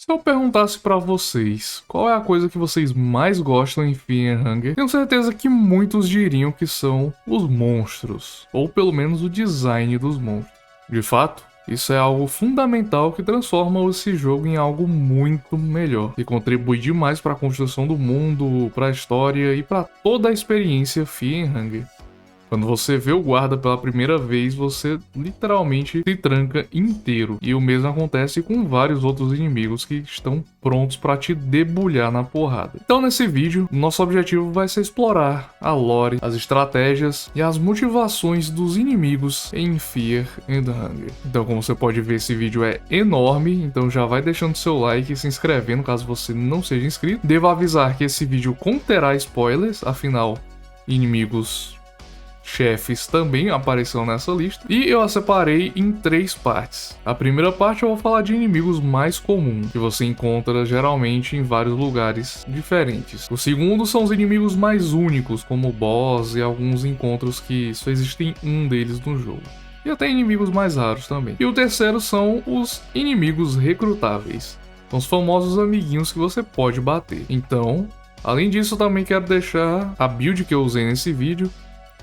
Se eu perguntasse pra vocês qual é a coisa que vocês mais gostam em Fear and Hunger, tenho certeza que muitos diriam que são os monstros, ou pelo menos o design dos monstros. De fato, isso é algo fundamental que transforma esse jogo em algo muito melhor e contribui demais para a construção do mundo, para a história e para toda a experiência Fear and Hunger. Quando você vê o guarda pela primeira vez, você literalmente se tranca inteiro. E o mesmo acontece com vários outros inimigos que estão prontos para te debulhar na porrada. Então nesse vídeo, nosso objetivo vai ser explorar a lore, as estratégias e as motivações dos inimigos em Fear and Hunger. Então como você pode ver, esse vídeo é enorme, então já vai deixando seu like e se inscrevendo caso você não seja inscrito. Devo avisar que esse vídeo conterá spoilers, afinal, inimigos chefes também apareceram nessa lista, e eu a separei em 3 partes. A primeira parte eu vou falar de inimigos mais comuns, que você encontra geralmente em vários lugares diferentes. O segundo são os inimigos mais únicos, como o boss e alguns encontros que só existem um deles no jogo. E até inimigos mais raros também. E o terceiro são os inimigos recrutáveis. São os famosos amiguinhos que você pode bater. Então, além disso, eu também quero deixar a build que eu usei nesse vídeo.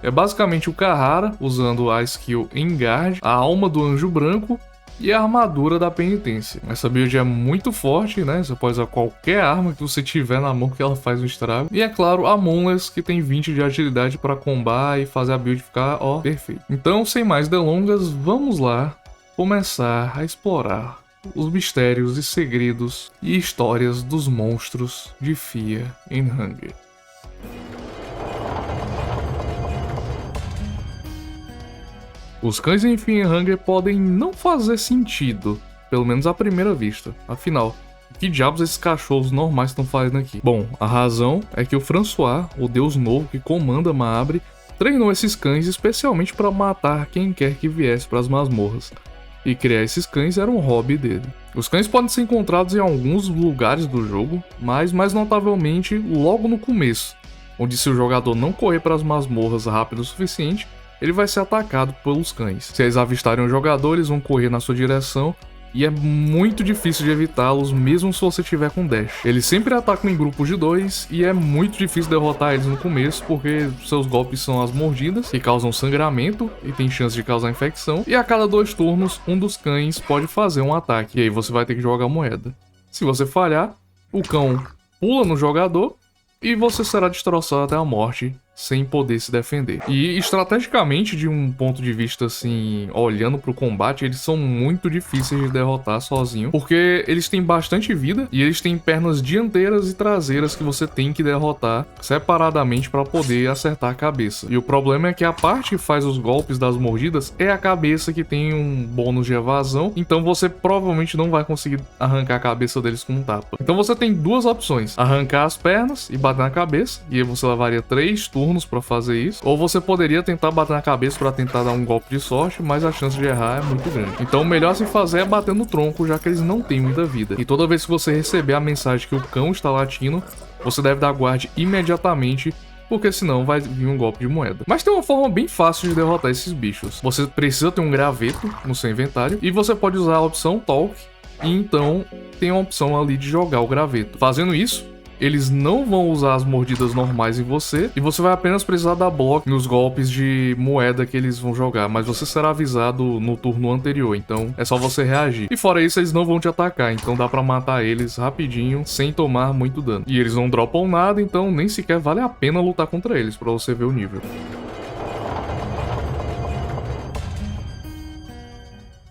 É basicamente o Carrara, usando a skill Engard, a alma do anjo branco e a armadura da penitência. Essa build é muito forte, né? Você pode usar qualquer arma que você tiver na mão que ela faz um estrago. E é claro, a Monless, que tem 20 de agilidade para combar e fazer a build ficar, ó, perfeito. Então, sem mais delongas, vamos lá começar a explorar os mistérios e segredos e histórias dos monstros de Fear and Hunger. Os cães em Fear and Hunger podem não fazer sentido, pelo menos à primeira vista. Afinal, o que diabos esses cachorros normais estão fazendo aqui? Bom, a razão é que o François, o deus novo que comanda Mahabre, treinou esses cães especialmente para matar quem quer que viesse para as masmorras. E criar esses cães era um hobby dele. Os cães podem ser encontrados em alguns lugares do jogo, mas mais notavelmente logo no começo, onde se o jogador não correr para as masmorras rápido o suficiente, ele vai ser atacado pelos cães. Se eles avistarem o jogador, eles vão correr na sua direção e é muito difícil de evitá-los, mesmo se você tiver com dash. Eles sempre atacam em grupos de 2 e é muito difícil derrotar eles no começo, porque seus golpes são as mordidas, que causam sangramento e tem chance de causar infecção, e a cada 2 turnos, um dos cães pode fazer um ataque, e aí você vai ter que jogar a moeda. Se você falhar, o cão pula no jogador e você será destroçado até a morte, sem poder se defender. E estrategicamente, de um ponto de vista assim, olhando pro combate, eles são muito difíceis de derrotar sozinho, porque eles têm bastante vida e eles têm pernas dianteiras e traseiras que você tem que derrotar separadamente para poder acertar a cabeça. E o problema é que a parte que faz os golpes das mordidas é a cabeça, que tem um bônus de evasão, então você provavelmente não vai conseguir arrancar a cabeça deles com um tapa. Então você tem 2 opções: arrancar as pernas e bater na cabeça, e aí você levaria 3 turnos para fazer isso, ou você poderia tentar bater na cabeça para tentar dar um golpe de sorte, mas a chance de errar é muito grande. Então o melhor a se fazer é bater no tronco, já que eles não têm muita vida. E toda vez que você receber a mensagem que o cão está latindo, você deve dar guarde imediatamente, porque senão vai vir um golpe de moeda. Mas tem uma forma bem fácil de derrotar esses bichos. Você precisa ter um graveto no seu inventário e você pode usar a opção Talk, e então tem a opção ali de jogar o graveto. Fazendo isso, eles não vão usar as mordidas normais em você, e você vai apenas precisar dar bloco nos golpes de moeda que eles vão jogar, mas você será avisado no turno anterior, então é só você reagir. E fora isso, eles não vão te atacar, então dá pra matar eles rapidinho, sem tomar muito dano. E eles não dropam nada, então nem sequer vale a pena lutar contra eles, pra você ver o nível.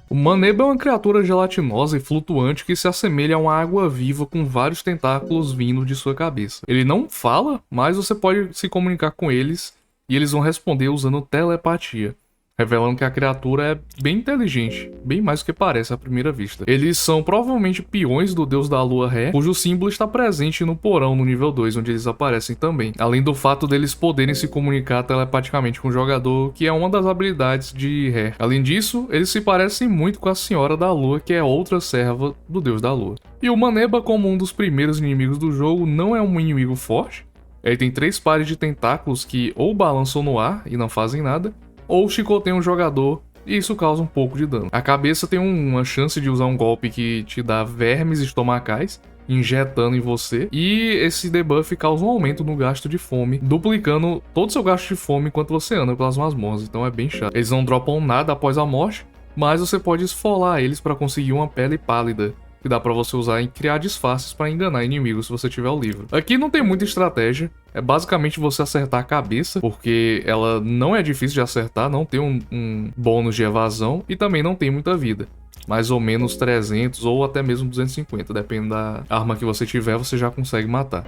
O Maneba é uma criatura gelatinosa e flutuante que se assemelha a uma água-viva com vários tentáculos vindo de sua cabeça. Ele não fala, mas você pode se comunicar com eles e eles vão responder usando telepatia, revelando que a criatura é bem inteligente, bem mais do que parece à primeira vista. Eles são provavelmente peões do deus da lua Ré, cujo símbolo está presente no porão no nível 2, onde eles aparecem também. Além do fato deles poderem se comunicar telepaticamente com o jogador, que é uma das habilidades de Ré. Além disso, eles se parecem muito com a Senhora da Lua, que é outra serva do deus da lua. E o Maneba, como um dos primeiros inimigos do jogo, não é um inimigo forte. Ele tem 3 pares de tentáculos que ou balançam no ar e não fazem nada, ou chicoteiam um jogador e isso causa um pouco de dano. A cabeça tem uma chance de usar um golpe que te dá vermes estomacais, injetando em você, e esse debuff causa um aumento no gasto de fome, duplicando todo o seu gasto de fome enquanto você anda pelas masmorras, então é bem chato. Eles não dropam nada após a morte, mas você pode esfolar eles para conseguir uma pele pálida, que dá pra você usar em criar disfarces para enganar inimigos se você tiver o livro. Aqui não tem muita estratégia, é basicamente você acertar a cabeça, porque ela não é difícil de acertar, não tem um bônus de evasão e também não tem muita vida. Mais ou menos 300 ou até mesmo 250, depende da arma que você tiver, você já consegue matar.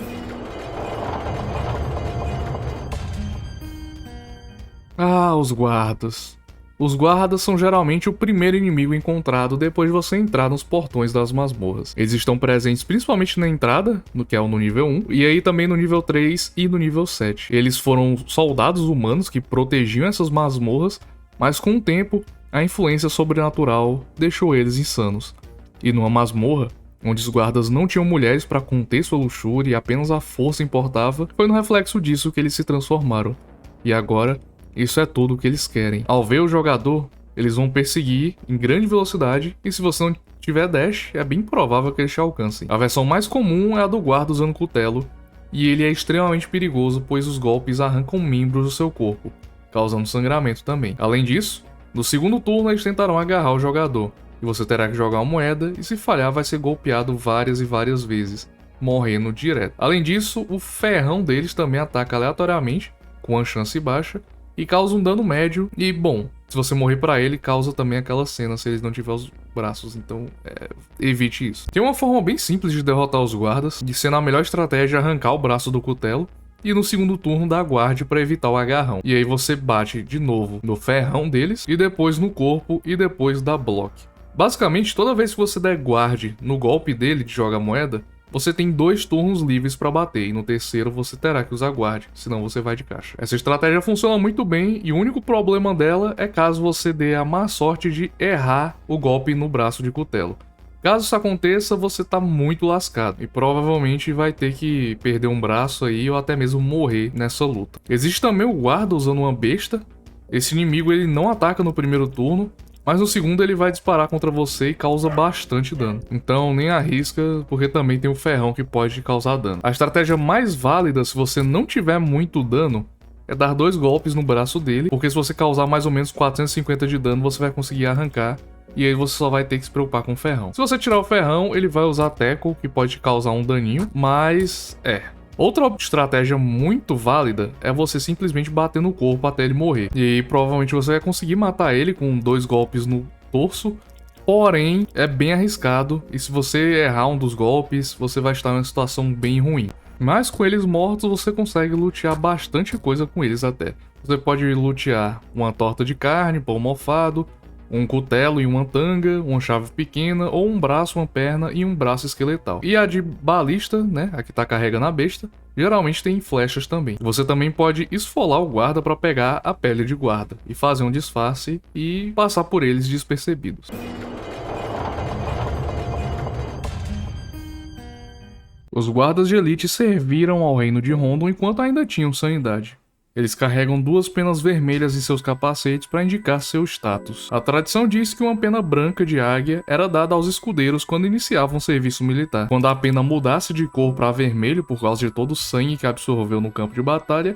Ah, os guardas. Os guardas são geralmente o primeiro inimigo encontrado depois de você entrar nos portões das masmorras. Eles estão presentes principalmente na entrada, que é no nível 1, e aí também no nível 3 e no nível 7. Eles foram soldados humanos que protegiam essas masmorras, mas com o tempo, a influência sobrenatural deixou eles insanos. E numa masmorra, onde os guardas não tinham mulheres para conter sua luxúria e apenas a força importava, foi no reflexo disso que eles se transformaram. E agora, isso é tudo o que eles querem. Ao ver o jogador, eles vão perseguir em grande velocidade, e se você não tiver dash, é bem provável que eles te alcancem. A versão mais comum é a do guarda usando cutelo, e ele é extremamente perigoso, pois os golpes arrancam membros do seu corpo, causando sangramento também. Além disso, no segundo turno eles tentarão agarrar o jogador, e você terá que jogar uma moeda, e se falhar vai ser golpeado várias e várias vezes, morrendo direto. Além disso, o ferrão deles também ataca aleatoriamente, com uma chance baixa, e causa um dano médio, e bom, se você morrer pra ele, causa também aquela cena se eles não tiver os braços, então evite isso. Tem uma forma bem simples de derrotar os guardas, de sendo a melhor estratégia arrancar o braço do cutelo, e no segundo turno dar guarde para evitar o agarrão. E aí você bate de novo no ferrão deles, e depois no corpo, e depois dá block. Basicamente, toda vez que você der guarde no golpe dele de joga moeda, você tem 2 turnos livres para bater, e no terceiro você terá que usar guarde, senão você vai de caixa. Essa estratégia funciona muito bem, e o único problema dela é caso você dê a má sorte de errar o golpe no braço de cutelo. Caso isso aconteça, você tá muito lascado, e provavelmente vai ter que perder um braço aí, ou até mesmo morrer nessa luta. Existe também o guarda usando uma besta. Esse inimigo ele não ataca no primeiro turno, mas no segundo ele vai disparar contra você e causa bastante dano. Então nem arrisca, porque também tem o ferrão que pode causar dano. A estratégia mais válida se você não tiver muito dano é dar 2 golpes no braço dele, porque se você causar mais ou menos 450 de dano, você vai conseguir arrancar, e aí você só vai ter que se preocupar com o ferrão. Se você tirar o ferrão, ele vai usar tackle, que pode causar um daninho, mas outra estratégia muito válida é você simplesmente bater no corpo até ele morrer. E aí, provavelmente você vai conseguir matar ele com 2 golpes no torso, porém é bem arriscado, e se você errar um dos golpes, você vai estar em uma situação bem ruim. Mas com eles mortos você consegue lutear bastante coisa com eles até. Você pode lutear uma torta de carne, pão mofado, um cutelo e uma tanga, uma chave pequena, ou um braço, uma perna e um braço esqueletal. E a de balista, né, a que tá carregando a besta, geralmente tem flechas também. Você também pode esfolar o guarda para pegar a pele de guarda, e fazer um disfarce e passar por eles despercebidos. Os guardas de elite serviram ao reino de Rondon enquanto ainda tinham sanidade. Eles carregam 2 penas vermelhas em seus capacetes para indicar seu status. A tradição diz que uma pena branca de águia era dada aos escudeiros quando iniciavam o serviço militar. Quando a pena mudasse de cor para vermelho por causa de todo o sangue que absorveu no campo de batalha,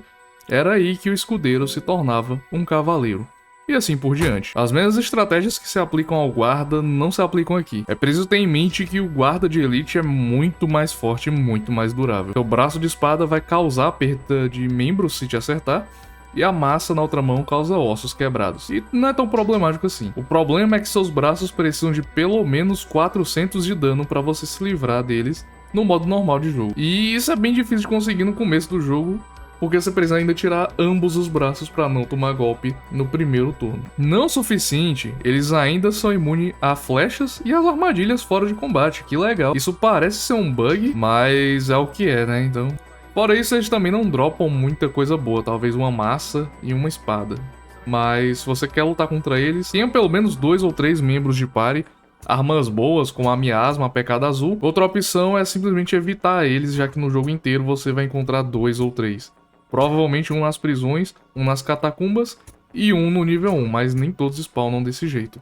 era aí que o escudeiro se tornava um cavaleiro. E assim por diante. As mesmas estratégias que se aplicam ao guarda não se aplicam aqui. É preciso ter em mente que o guarda de elite é muito mais forte e muito mais durável. Seu braço de espada vai causar perda de membros se te acertar, e a massa na outra mão causa ossos quebrados. E não é tão problemático assim. O problema é que seus braços precisam de pelo menos 400 de dano para você se livrar deles no modo normal de jogo. E isso é bem difícil de conseguir no começo do jogo, porque você precisa ainda tirar ambos os braços para não tomar golpe no primeiro turno. Não o suficiente, eles ainda são imunes a flechas e as armadilhas fora de combate, que legal. Isso parece ser um bug, mas é o que é, né? Então, fora isso, eles também não dropam muita coisa boa, talvez uma massa e uma espada. Mas se você quer lutar contra eles, tenha pelo menos 2 ou 3 membros de party, armas boas como a miasma, a pecada azul. Outra opção é simplesmente evitar eles, já que no jogo inteiro você vai encontrar 2 ou 3. Provavelmente um nas prisões, um nas catacumbas e um no nível 1, mas nem todos spawnam desse jeito.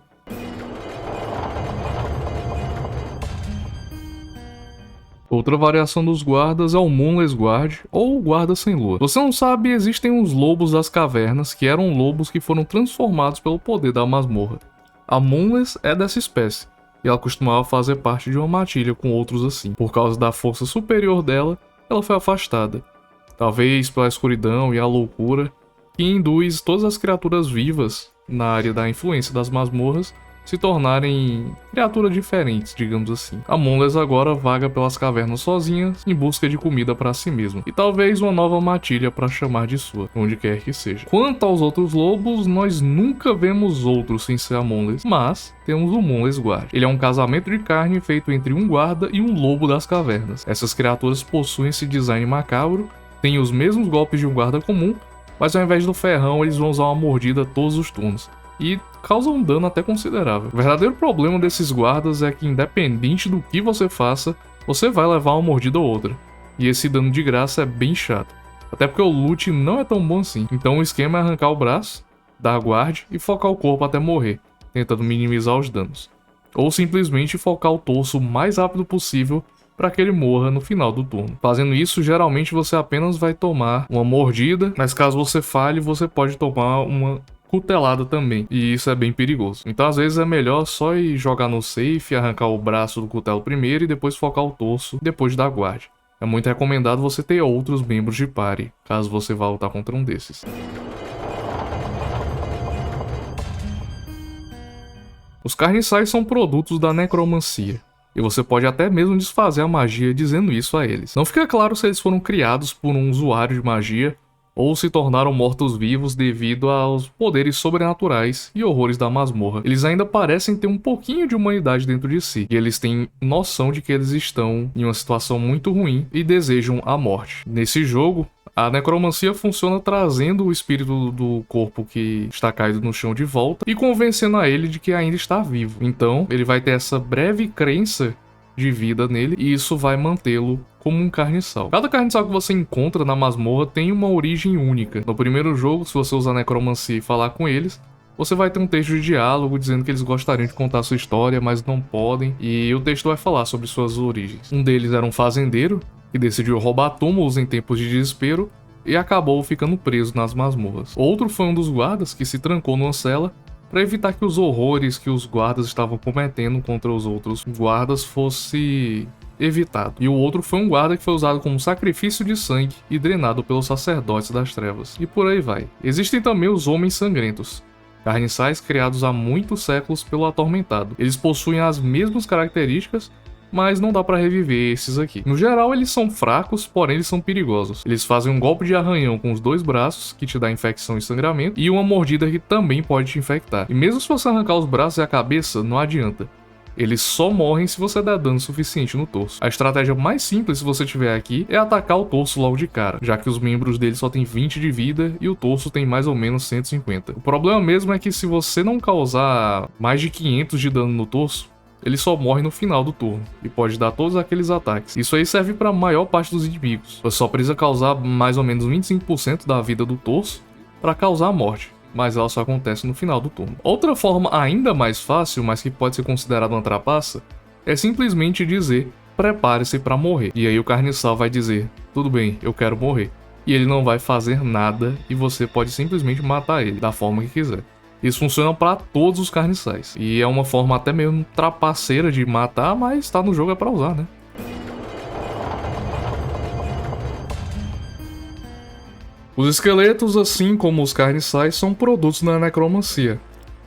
Outra variação dos guardas é o Moonless Guard, ou Guarda Sem Lua. Você não sabe, existem uns lobos das cavernas, que eram lobos que foram transformados pelo poder da masmorra. A Moonless é dessa espécie, e ela costumava fazer parte de uma matilha com outros assim. Por causa da força superior dela, ela foi afastada. Talvez pela escuridão e a loucura, que induz todas as criaturas vivas na área da influência das masmorras se tornarem criaturas diferentes, digamos assim. A Moonless agora vaga pelas cavernas sozinhas em busca de comida para si mesma, e talvez uma nova matilha para chamar de sua, onde quer que seja. Quanto aos outros lobos, nós nunca vemos outros sem ser a Moonless, mas temos o Moonless Guard. Ele é um casamento de carne feito entre um guarda e um lobo das cavernas. Essas criaturas possuem esse design macabro, têm os mesmos golpes de um guarda comum, mas ao invés do ferrão eles vão usar uma mordida todos os turnos, e causam um dano até considerável. O verdadeiro problema desses guardas é que, independente do que você faça, você vai levar uma mordida ou outra, e esse dano de graça é bem chato, até porque o loot não é tão bom assim. Então o esquema é arrancar o braço, dar guard e focar o corpo até morrer, tentando minimizar os danos, ou simplesmente focar o torso o mais rápido possível para que ele morra no final do turno. Fazendo isso, geralmente você apenas vai tomar uma mordida, mas caso você falhe, você pode tomar uma cutelada também, e isso é bem perigoso. Então às vezes é melhor só ir jogar no safe, arrancar o braço do cutelo primeiro e depois focar o torso depois de dar guard. É muito recomendado você ter outros membros de party, caso você vá lutar contra um desses. Os carniçais são produtos da necromancia, e você pode até mesmo desfazer a magia dizendo isso a eles. Não fica claro se eles foram criados por um usuário de magia ou se tornaram mortos-vivos devido aos poderes sobrenaturais e horrores da masmorra. Eles ainda parecem ter um pouquinho de humanidade dentro de si, e eles têm noção de que eles estão em uma situação muito ruim e desejam a morte. Nesse jogo, a necromancia funciona trazendo o espírito do corpo que está caído no chão de volta e convencendo a ele de que ainda está vivo. Então, ele vai ter essa breve crença de vida nele, e isso vai mantê-lo como um carniçal. Cada carniçal que você encontra na masmorra tem uma origem única. No primeiro jogo, se você usar necromancia e falar com eles, você vai ter um texto de diálogo dizendo que eles gostariam de contar sua história, mas não podem, e o texto vai falar sobre suas origens. Um deles era um fazendeiro que decidiu roubar túmulos em tempos de desespero e acabou ficando preso nas masmorras. Outro foi um dos guardas que se trancou numa cela para evitar que os horrores que os guardas estavam cometendo contra os outros guardas fosse evitado. E o outro foi um guarda que foi usado como sacrifício de sangue e drenado pelos sacerdotes das trevas. E por aí vai. Existem também os Homens Sangrentos, carniçais criados há muitos séculos pelo Atormentado. Eles possuem as mesmas características, mas não dá pra reviver esses aqui. No geral, eles são fracos, porém eles são perigosos. Eles fazem um golpe de arranhão com os dois braços, que te dá infecção e sangramento, e uma mordida que também pode te infectar. E mesmo se você arrancar os braços e a cabeça, não adianta. Eles só morrem se você der dano suficiente no torso. A estratégia mais simples, se você tiver aqui, é atacar o torso logo de cara, já que os membros dele só tem 20 de vida e o torso tem mais ou menos 150. O problema mesmo é que se você não causar mais de 500 de dano no torso, ele só morre no final do turno, e pode dar todos aqueles ataques. Isso aí serve para a maior parte dos inimigos. Você só precisa causar mais ou menos 25% da vida do torso para causar a morte, mas ela só acontece no final do turno. Outra forma ainda mais fácil, mas que pode ser considerada uma trapaça, é simplesmente dizer: prepare-se para morrer. E aí o carniçal vai dizer: tudo bem, eu quero morrer. E ele não vai fazer nada, e você pode simplesmente matar ele da forma que quiser. Isso funciona para todos os carniçais, e é uma forma até mesmo trapaceira de matar, mas tá no jogo, é pra usar, né? Os esqueletos, assim como os carniçais, são produtos da necromancia.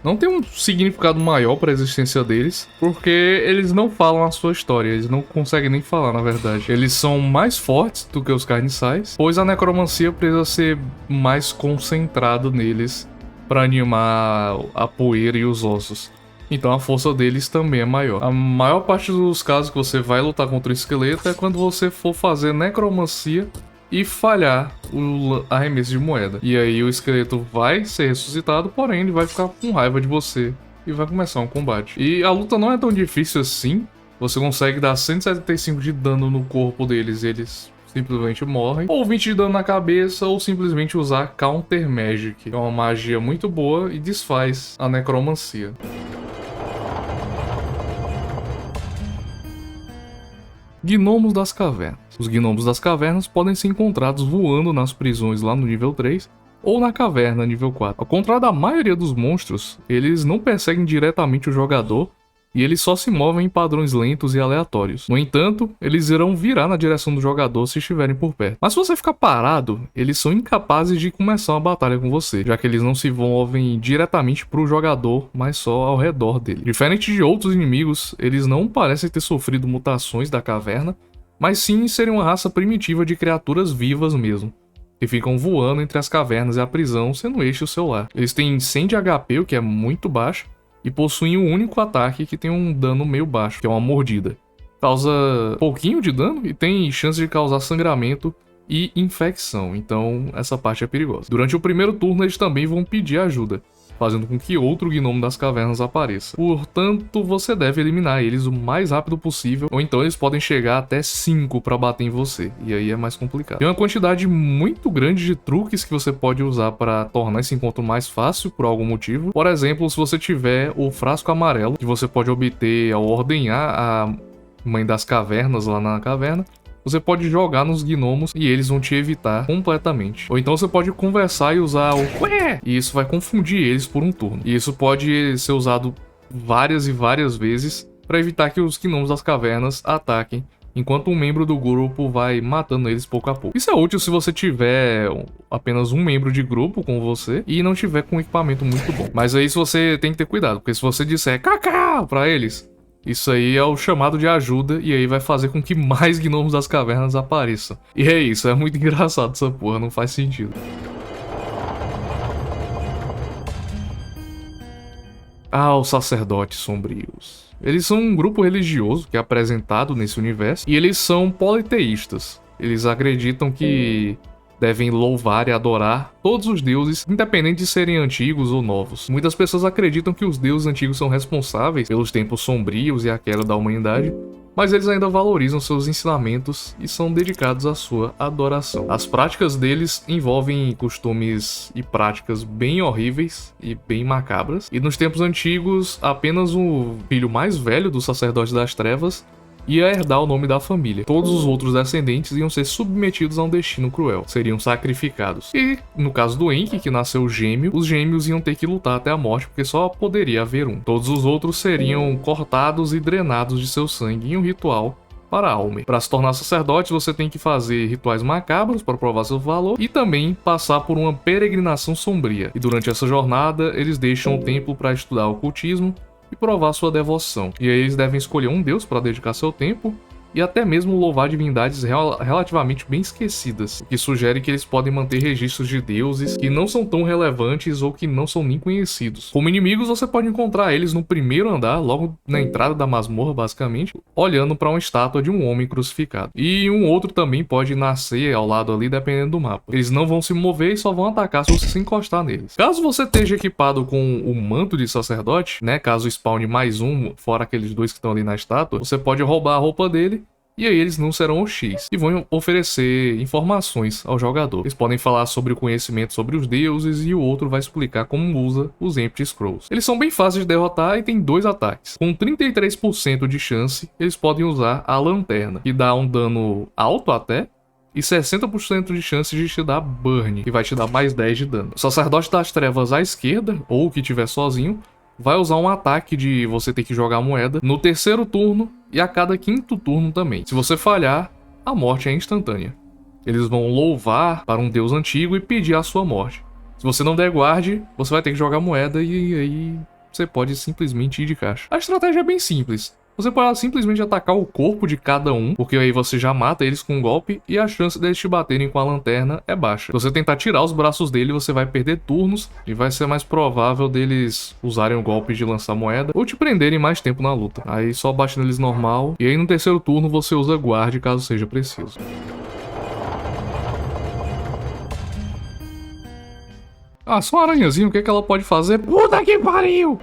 Não tem um significado maior para a existência deles, porque eles não falam a sua história, eles não conseguem nem falar, na verdade. Eles são mais fortes do que os carniçais, pois a necromancia precisa ser mais concentrada neles para animar a poeira e os ossos. Então a força deles também é maior. A maior parte dos casos que você vai lutar contra o esqueleto é quando você for fazer necromancia e falhar o arremesso de moeda. E aí o esqueleto vai ser ressuscitado, porém ele vai ficar com raiva de você e vai começar um combate. E a luta não é tão difícil assim. Você consegue dar 175 de dano no corpo deles, eles simplesmente morrem, ou 20 de dano na cabeça, ou simplesmente usar Counter Magic, que é uma magia muito boa e desfaz a necromancia. Gnomos das Cavernas. Os Gnomos das Cavernas podem ser encontrados voando nas prisões lá no nível 3, ou na caverna nível 4. Ao contrário da maioria dos monstros, eles não perseguem diretamente o jogador, e eles só se movem em padrões lentos e aleatórios. No entanto, eles irão virar na direção do jogador se estiverem por perto. Mas se você ficar parado, eles são incapazes de começar uma batalha com você, já que eles não se movem diretamente para o jogador, mas só ao redor dele. Diferente de outros inimigos, eles não parecem ter sofrido mutações da caverna, mas sim serem uma raça primitiva de criaturas vivas mesmo, que ficam voando entre as cavernas e a prisão, sendo este o seu lar. Eles têm 100 de HP, o que é muito baixo, e possuem um único ataque que tem um dano meio baixo, que é uma mordida. Causa pouquinho de dano e tem chance de causar sangramento e infecção, então essa parte é perigosa. Durante o primeiro turno eles também vão pedir ajuda, fazendo com que outro gnomo das cavernas apareça. Portanto, você deve eliminar eles o mais rápido possível, ou então eles podem chegar até 5 para bater em você, e aí é mais complicado. Tem uma quantidade muito grande de truques que você pode usar para tornar esse encontro mais fácil por algum motivo. Por exemplo, se você tiver o frasco amarelo, que você pode obter ao ordenhar a Mãe das Cavernas lá na caverna, você pode jogar nos gnomos e eles vão te evitar completamente. Ou então você pode conversar e usar o ué, e isso vai confundir eles por um turno. E isso pode ser usado várias e várias vezes para evitar que os gnomos das cavernas ataquem, enquanto um membro do grupo vai matando eles pouco a pouco. Isso é útil se você tiver apenas um membro de grupo com você e não tiver com um equipamento muito bom. Mas aí você tem que ter cuidado, porque se você disser cacá pra eles, isso aí é o chamado de ajuda, e aí vai fazer com que mais gnomos das cavernas apareçam. E é isso, é muito engraçado essa porra, não faz sentido. Ah, os sacerdotes sombrios. Eles são um grupo religioso que é apresentado nesse universo, e eles são politeístas. Eles acreditam que devem louvar e adorar todos os deuses, independente de serem antigos ou novos. Muitas pessoas acreditam que os deuses antigos são responsáveis pelos tempos sombrios e a queda da humanidade, mas eles ainda valorizam seus ensinamentos e são dedicados à sua adoração. As práticas deles envolvem costumes e práticas bem horríveis e bem macabras, e nos tempos antigos, apenas o filho mais velho do sacerdote das trevas ia herdar o nome da família. Todos os outros descendentes iam ser submetidos a um destino cruel, seriam sacrificados. E, no caso do Enki, que nasceu gêmeo, os gêmeos iam ter que lutar até a morte, porque só poderia haver um. Todos os outros seriam cortados e drenados de seu sangue em um ritual para Almer. Para se tornar sacerdote, você tem que fazer rituais macabros para provar seu valor e também passar por uma peregrinação sombria. E durante essa jornada, eles deixam o templo para estudar ocultismo e provar sua devoção. E aí eles devem escolher um deus para dedicar seu tempo e até mesmo louvar divindades relativamente bem esquecidas, o que sugere que eles podem manter registros de deuses que não são tão relevantes ou que não são nem conhecidos. Como inimigos, você pode encontrar eles no primeiro andar, logo na entrada da masmorra, basicamente, olhando para uma estátua de um homem crucificado. E um outro também pode nascer ao lado ali, dependendo do mapa. Eles não vão se mover e só vão atacar se você se encostar neles. Caso você esteja equipado com o manto de sacerdote, né, caso spawne mais um, fora aqueles dois que estão ali na estátua, você pode roubar a roupa dele, e aí eles não serão OX e vão oferecer informações ao jogador. Eles podem falar sobre o conhecimento sobre os deuses e o outro vai explicar como usa os Empty Scrolls. Eles são bem fáceis de derrotar e tem 2 ataques. Com 33% de chance, eles podem usar a lanterna, que dá um dano alto até, e 60% de chance de te dar Burn, que vai te dar mais 10 de dano. O sacerdote das trevas à esquerda, ou o que tiver sozinho, vai usar um ataque de você ter que jogar a moeda no terceiro turno e a cada quinto turno também. Se você falhar, a morte é instantânea. Eles vão louvar para um deus antigo e pedir a sua morte. Se você não der guarde, você vai ter que jogar a moeda e aí você pode simplesmente ir de caixa. A estratégia é bem simples. Você pode simplesmente atacar o corpo de cada um, porque aí você já mata eles com um golpe e a chance deles te baterem com a lanterna é baixa. Se você tentar tirar os braços dele, você vai perder turnos e vai ser mais provável deles usarem o golpe de lançar moeda ou te prenderem mais tempo na luta. Aí só bate neles normal e aí no terceiro turno você usa guarde caso seja preciso. Ah, só uma aranhazinha, o que ela pode fazer? Puta que pariu!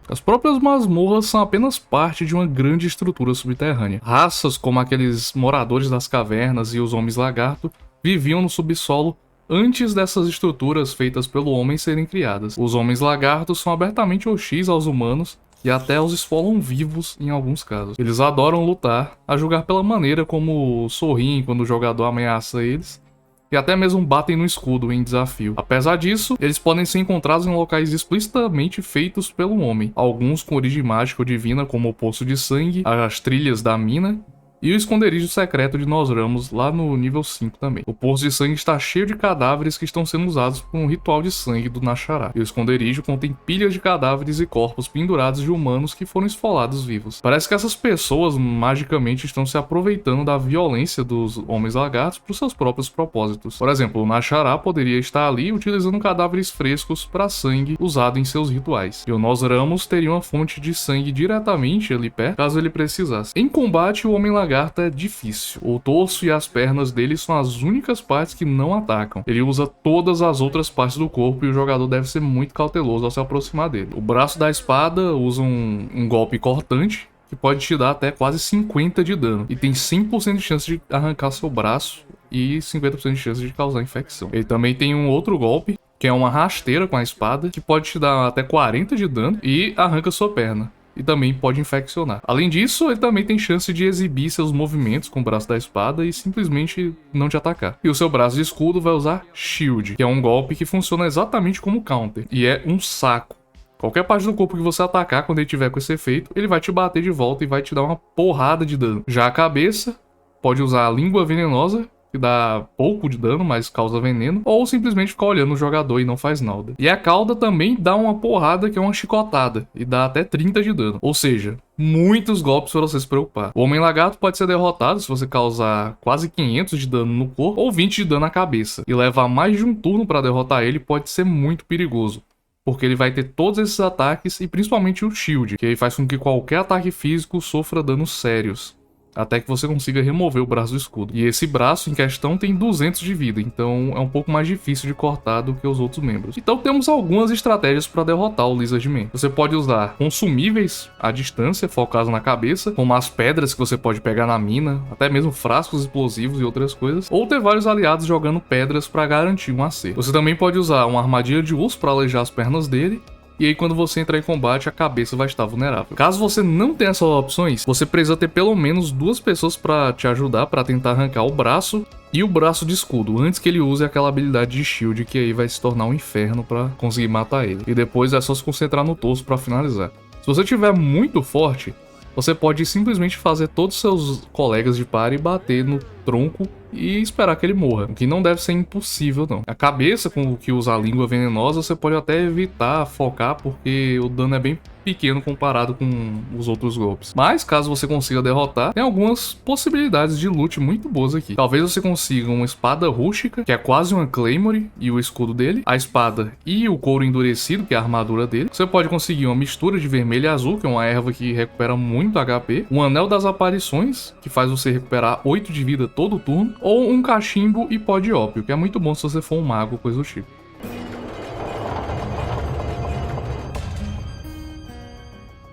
As próprias masmorras são apenas parte de uma grande estrutura subterrânea. Raças como aqueles moradores das cavernas e os homens lagarto viviam no subsolo antes dessas estruturas feitas pelo homem serem criadas. Os homens lagartos são abertamente hostis aos humanos e até os esfolam vivos em alguns casos. Eles adoram lutar, a julgar pela maneira como sorriem quando o jogador ameaça eles, e até mesmo batem no escudo em desafio. Apesar disso, eles podem ser encontrados em locais explicitamente feitos pelo homem, alguns com origem mágica ou divina, como o Poço de Sangue, as Trilhas da Mina, e o esconderijo secreto de Nosramos, lá no nível 5 também. O Poço de Sangue está cheio de cadáveres que estão sendo usados por um ritual de sangue do Nashará. E o esconderijo contém pilhas de cadáveres e corpos pendurados de humanos que foram esfolados vivos. Parece que essas pessoas magicamente estão se aproveitando da violência dos homens lagartos para os seus próprios propósitos. Por exemplo, o Nashará poderia estar ali utilizando cadáveres frescos para sangue usado em seus rituais. E o Nosramos teria uma fonte de sangue diretamente ali perto, caso ele precisasse. Em combate, o homem lagarto é difícil. O torso e as pernas dele são as únicas partes que não atacam. Ele usa todas as outras partes do corpo e o jogador deve ser muito cauteloso ao se aproximar dele. O braço da espada usa um golpe cortante, que pode te dar até quase 50 de dano. E tem 100% de chance de arrancar seu braço e 50% de chance de causar infecção. Ele também tem um outro golpe, que é uma rasteira com a espada, que pode te dar até 40 de dano e arranca sua perna. E também pode infeccionar. Além disso, ele também tem chance de exibir seus movimentos com o braço da espada e simplesmente não te atacar. E o seu braço de escudo vai usar Shield, que é um golpe que funciona exatamente como counter. E é um saco. Qualquer parte do corpo que você atacar quando ele tiver com esse efeito, ele vai te bater de volta e vai te dar uma porrada de dano. Já a cabeça pode usar a língua venenosa, que dá pouco de dano, mas causa veneno, ou simplesmente ficar olhando o jogador e não faz nada. E a cauda também dá uma porrada, que é uma chicotada, e dá até 30 de dano. Ou seja, muitos golpes para você se preocupar. O Homem Lagarto pode ser derrotado se você causar quase 500 de dano no corpo, ou 20 de dano na cabeça. E levar mais de um turno para derrotar ele pode ser muito perigoso, porque ele vai ter todos esses ataques e principalmente o Shield, que aí faz com que qualquer ataque físico sofra danos sérios, até que você consiga remover o braço do escudo. E esse braço em questão tem 200 de vida, então é um pouco mais difícil de cortar do que os outros membros. Então temos algumas estratégias para derrotar o Lizard Man. Você pode usar consumíveis à distância, focados na cabeça, como as pedras que você pode pegar na mina, até mesmo frascos explosivos e outras coisas, ou ter vários aliados jogando pedras para garantir um acerto. Você também pode usar uma armadilha de urso para aleijar as pernas dele, e aí quando você entrar em combate, a cabeça vai estar vulnerável. Caso você não tenha essas opções, você precisa ter pelo menos 2 pessoas para te ajudar, para tentar arrancar o braço e o braço de escudo, antes que ele use aquela habilidade de shield, que aí vai se tornar um inferno para conseguir matar ele. E depois é só se concentrar no torso para finalizar. Se você estiver muito forte, você pode simplesmente fazer todos os seus colegas de party bater no tronco e esperar que ele morra, o que não deve ser impossível não. A cabeça, com o que usa a língua venenosa, você pode até evitar focar, porque o dano é bem pequeno comparado com os outros golpes. Mas caso você consiga derrotar, tem algumas possibilidades de loot muito boas aqui. Talvez você consiga uma espada rústica, que é quase uma claymore, e o escudo dele, a espada e o couro endurecido, que é a armadura dele. Você pode conseguir uma mistura de vermelho e azul, que é uma erva que recupera muito HP, um anel das aparições, que faz você recuperar 8 de vida todo turno, ou um cachimbo e pó de ópio, que é muito bom se você for um mago, coisa do tipo.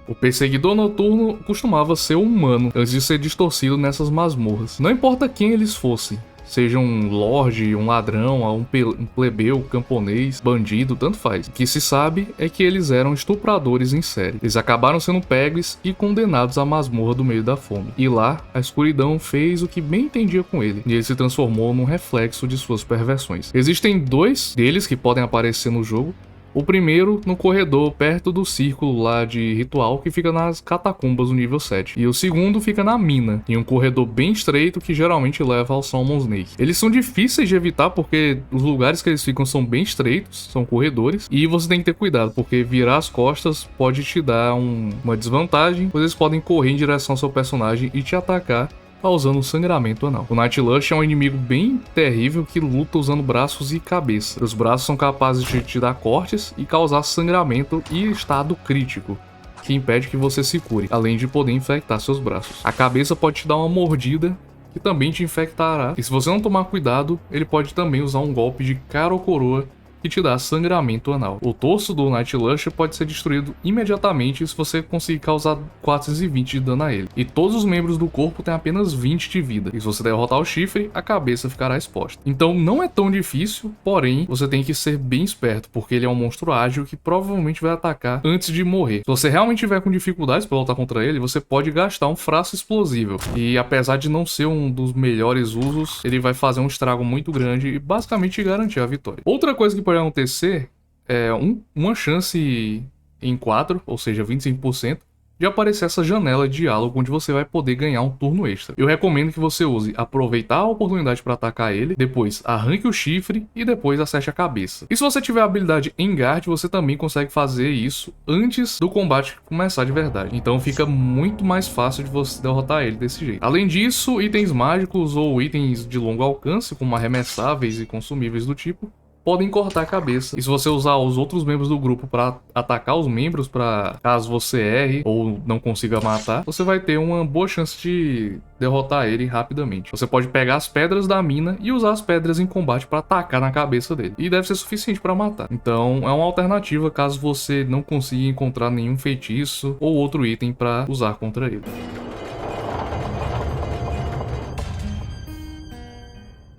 O perseguidor noturno costumava ser humano, antes de ser distorcido nessas masmorras. Não importa quem eles fossem, seja um lorde, um ladrão, um plebeu, camponês, bandido, tanto faz. O que se sabe é que eles eram estupradores em série. Eles acabaram sendo pegos e condenados à masmorra do meio da fome. E lá, a escuridão fez o que bem entendia com ele, e ele se transformou num reflexo de suas perversões. Existem 2 deles que podem aparecer no jogo. O primeiro no corredor perto do círculo lá de ritual, que fica nas catacumbas do nível 7. E o segundo fica na mina, em um corredor bem estreito que geralmente leva ao Salmon Snake. Eles são difíceis de evitar porque os lugares que eles ficam são bem estreitos, são corredores, e você tem que ter cuidado, porque virar as costas pode te dar uma desvantagem, pois eles podem correr em direção ao seu personagem e te atacar, causando sangramento anal. O Night Lush é um inimigo bem terrível que luta usando braços e cabeça. Os braços são capazes de te dar cortes e causar sangramento e estado crítico, que impede que você se cure, além de poder infectar seus braços. A cabeça pode te dar uma mordida, que também te infectará, e se você não tomar cuidado, ele pode também usar um golpe de cara ou coroa, que te dá sangramento anal. O torso do Night Lusher pode ser destruído imediatamente se você conseguir causar 420 de dano a ele. E todos os membros do corpo têm apenas 20 de vida. E se você derrotar o chifre, a cabeça ficará exposta. Então não é tão difícil, porém você tem que ser bem esperto, porque ele é um monstro ágil que provavelmente vai atacar antes de morrer. Se você realmente tiver com dificuldades para lutar contra ele, você pode gastar um frasco explosivo. E apesar de não ser um dos melhores usos, ele vai fazer um estrago muito grande e basicamente garantir a vitória. Outra coisa que pode acontecer é uma chance em 4, ou seja, 25%, de aparecer essa janela de diálogo onde você vai poder ganhar um turno extra. Eu recomendo que você use aproveitar a oportunidade para atacar ele, depois arranque o chifre e depois acerte a cabeça. E se você tiver a habilidade Engard, você também consegue fazer isso antes do combate começar de verdade. Então fica muito mais fácil de você derrotar ele desse jeito. Além disso, itens mágicos ou itens de longo alcance, como arremessáveis e consumíveis do tipo, podem cortar a cabeça. E se você usar os outros membros do grupo para atacar os membros, para caso você erre ou não consiga matar, você vai ter uma boa chance de derrotar ele rapidamente. Você pode pegar as pedras da mina e usar as pedras em combate para atacar na cabeça dele. E deve ser suficiente para matar. Então é uma alternativa caso você não consiga encontrar nenhum feitiço ou outro item para usar contra ele.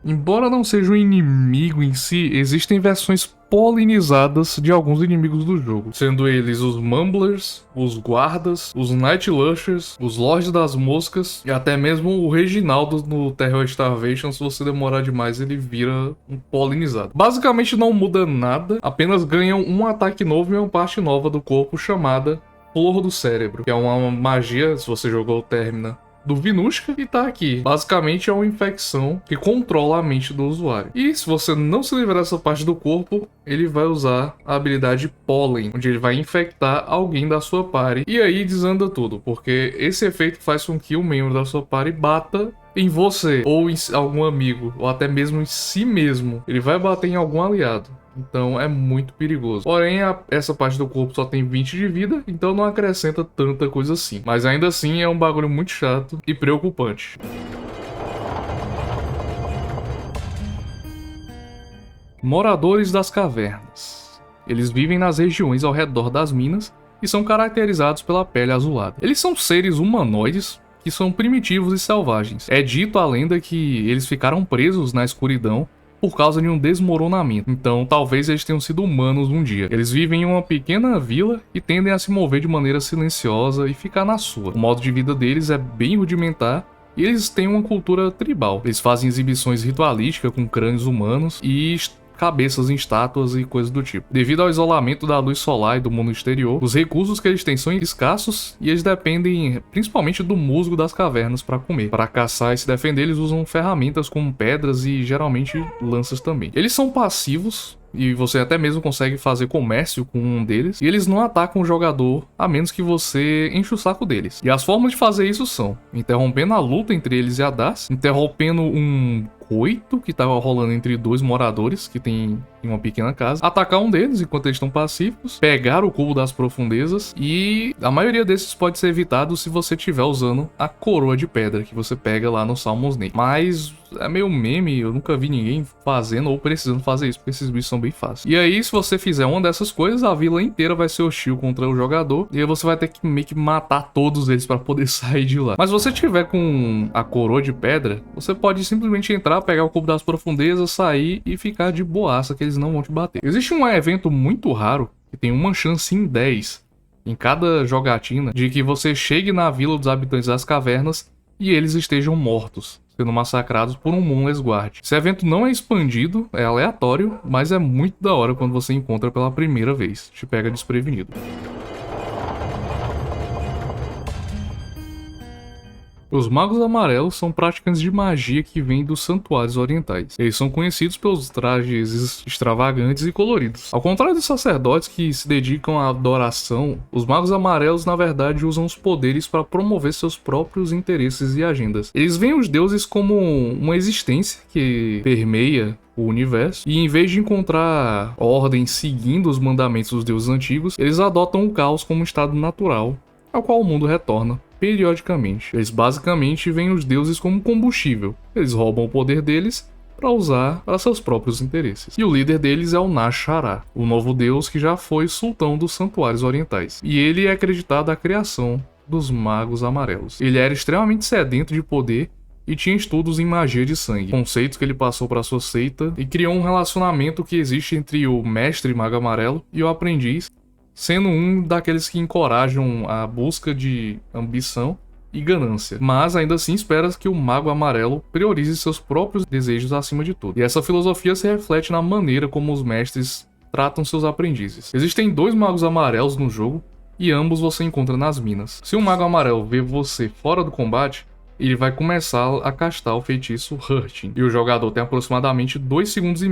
Embora não seja um inimigo em si, existem versões polinizadas de alguns inimigos do jogo, sendo eles os Mumblers, os Guardas, os Night Lushers, os Lords das Moscas e até mesmo o Reginaldo no Terror Starvation. Se você demorar demais, ele vira um polinizado. Basicamente não muda nada, apenas ganham um ataque novo e uma parte nova do corpo chamada Flor do Cérebro, que é uma magia, se você jogou o Termina, do Vinushka, e tá aqui. Basicamente é uma infecção que controla a mente do usuário. E se você não se livrar dessa parte do corpo, ele vai usar a habilidade Pollen, onde ele vai infectar alguém da sua party. E aí desanda tudo, porque esse efeito faz com que um membro da sua party bata em você, ou em algum amigo, ou até mesmo em si mesmo. Ele vai bater em algum aliado. Então é muito perigoso. Porém, essa parte do corpo só tem 20 de vida, então não acrescenta tanta coisa assim. Mas ainda assim é um bagulho muito chato e preocupante. Moradores das cavernas. Eles vivem nas regiões ao redor das minas e são caracterizados pela pele azulada. Eles são seres humanoides que são primitivos e selvagens. É dito a lenda que eles ficaram presos na escuridão por causa de um desmoronamento. Então, talvez eles tenham sido humanos um dia. Eles vivem em uma pequena vila e tendem a se mover de maneira silenciosa e ficar na sua. O modo de vida deles é bem rudimentar e eles têm uma cultura tribal. Eles fazem exibições ritualísticas com crânios humanos e cabeças em estátuas e coisas do tipo. Devido ao isolamento da luz solar e do mundo exterior, os recursos que eles têm são escassos e eles dependem principalmente do musgo das cavernas para comer. Para caçar e se defender, eles usam ferramentas como pedras e geralmente lanças também. Eles são passivos e você até mesmo consegue fazer comércio com um deles, e eles não atacam o jogador a menos que você enche o saco deles. E as formas de fazer isso são interrompendo a luta entre eles e a Das, interrompendo um coito que tava rolando entre dois moradores que tem em uma pequena casa, atacar um deles enquanto eles estão pacíficos, pegar o cubo das profundezas, e a maioria desses pode ser evitado se você estiver usando a coroa de pedra que você pega lá no Salmon's Snake. Mas é meio meme, eu nunca vi ninguém fazendo ou precisando fazer isso, porque esses bichos são bem fáceis. E aí, se você fizer uma dessas coisas, a vila inteira vai ser hostil contra o jogador, e aí você vai ter que meio que matar todos eles para poder sair de lá. Mas se você tiver com a coroa de pedra, você pode simplesmente entrar, pegar o cubo das profundezas, sair e ficar de boaça, que eles não vão te bater. Existe um evento muito raro, que tem uma chance em 10 em cada jogatina, de que você chegue na vila dos habitantes das cavernas e eles estejam mortos, sendo massacrados por um Moonless Guard. Esse evento não é expandido, é aleatório, mas é muito da hora quando você encontra pela primeira vez. Te pega desprevenido. Os Magos Amarelos são praticantes de magia que vêm dos santuários orientais. Eles são conhecidos pelos trajes extravagantes e coloridos. Ao contrário dos sacerdotes que se dedicam à adoração, os Magos Amarelos na verdade usam os poderes para promover seus próprios interesses e agendas. Eles veem os deuses como uma existência que permeia o universo, e em vez de encontrar ordem seguindo os mandamentos dos deuses antigos, eles adotam o caos como um estado natural, ao qual o mundo retorna periodicamente. Eles basicamente veem os deuses como combustível. Eles roubam o poder deles para usar para seus próprios interesses. E o líder deles é o Nash-Hará, o novo deus que já foi sultão dos santuários orientais. E ele é acreditado à criação dos magos amarelos. Ele era extremamente sedento de poder e tinha estudos em magia de sangue, conceitos que ele passou para sua seita e criou um relacionamento que existe entre o mestre mago amarelo e o aprendiz, sendo um daqueles que encorajam a busca de ambição e ganância, mas ainda assim espera que o mago amarelo priorize seus próprios desejos acima de tudo. E essa filosofia se reflete na maneira como os mestres tratam seus aprendizes. Existem 2 magos amarelos no jogo e ambos você encontra nas minas. Se um mago amarelo vê você fora do combate, ele vai começar a castar o feitiço Hurting, e o jogador tem aproximadamente 2,5 segundos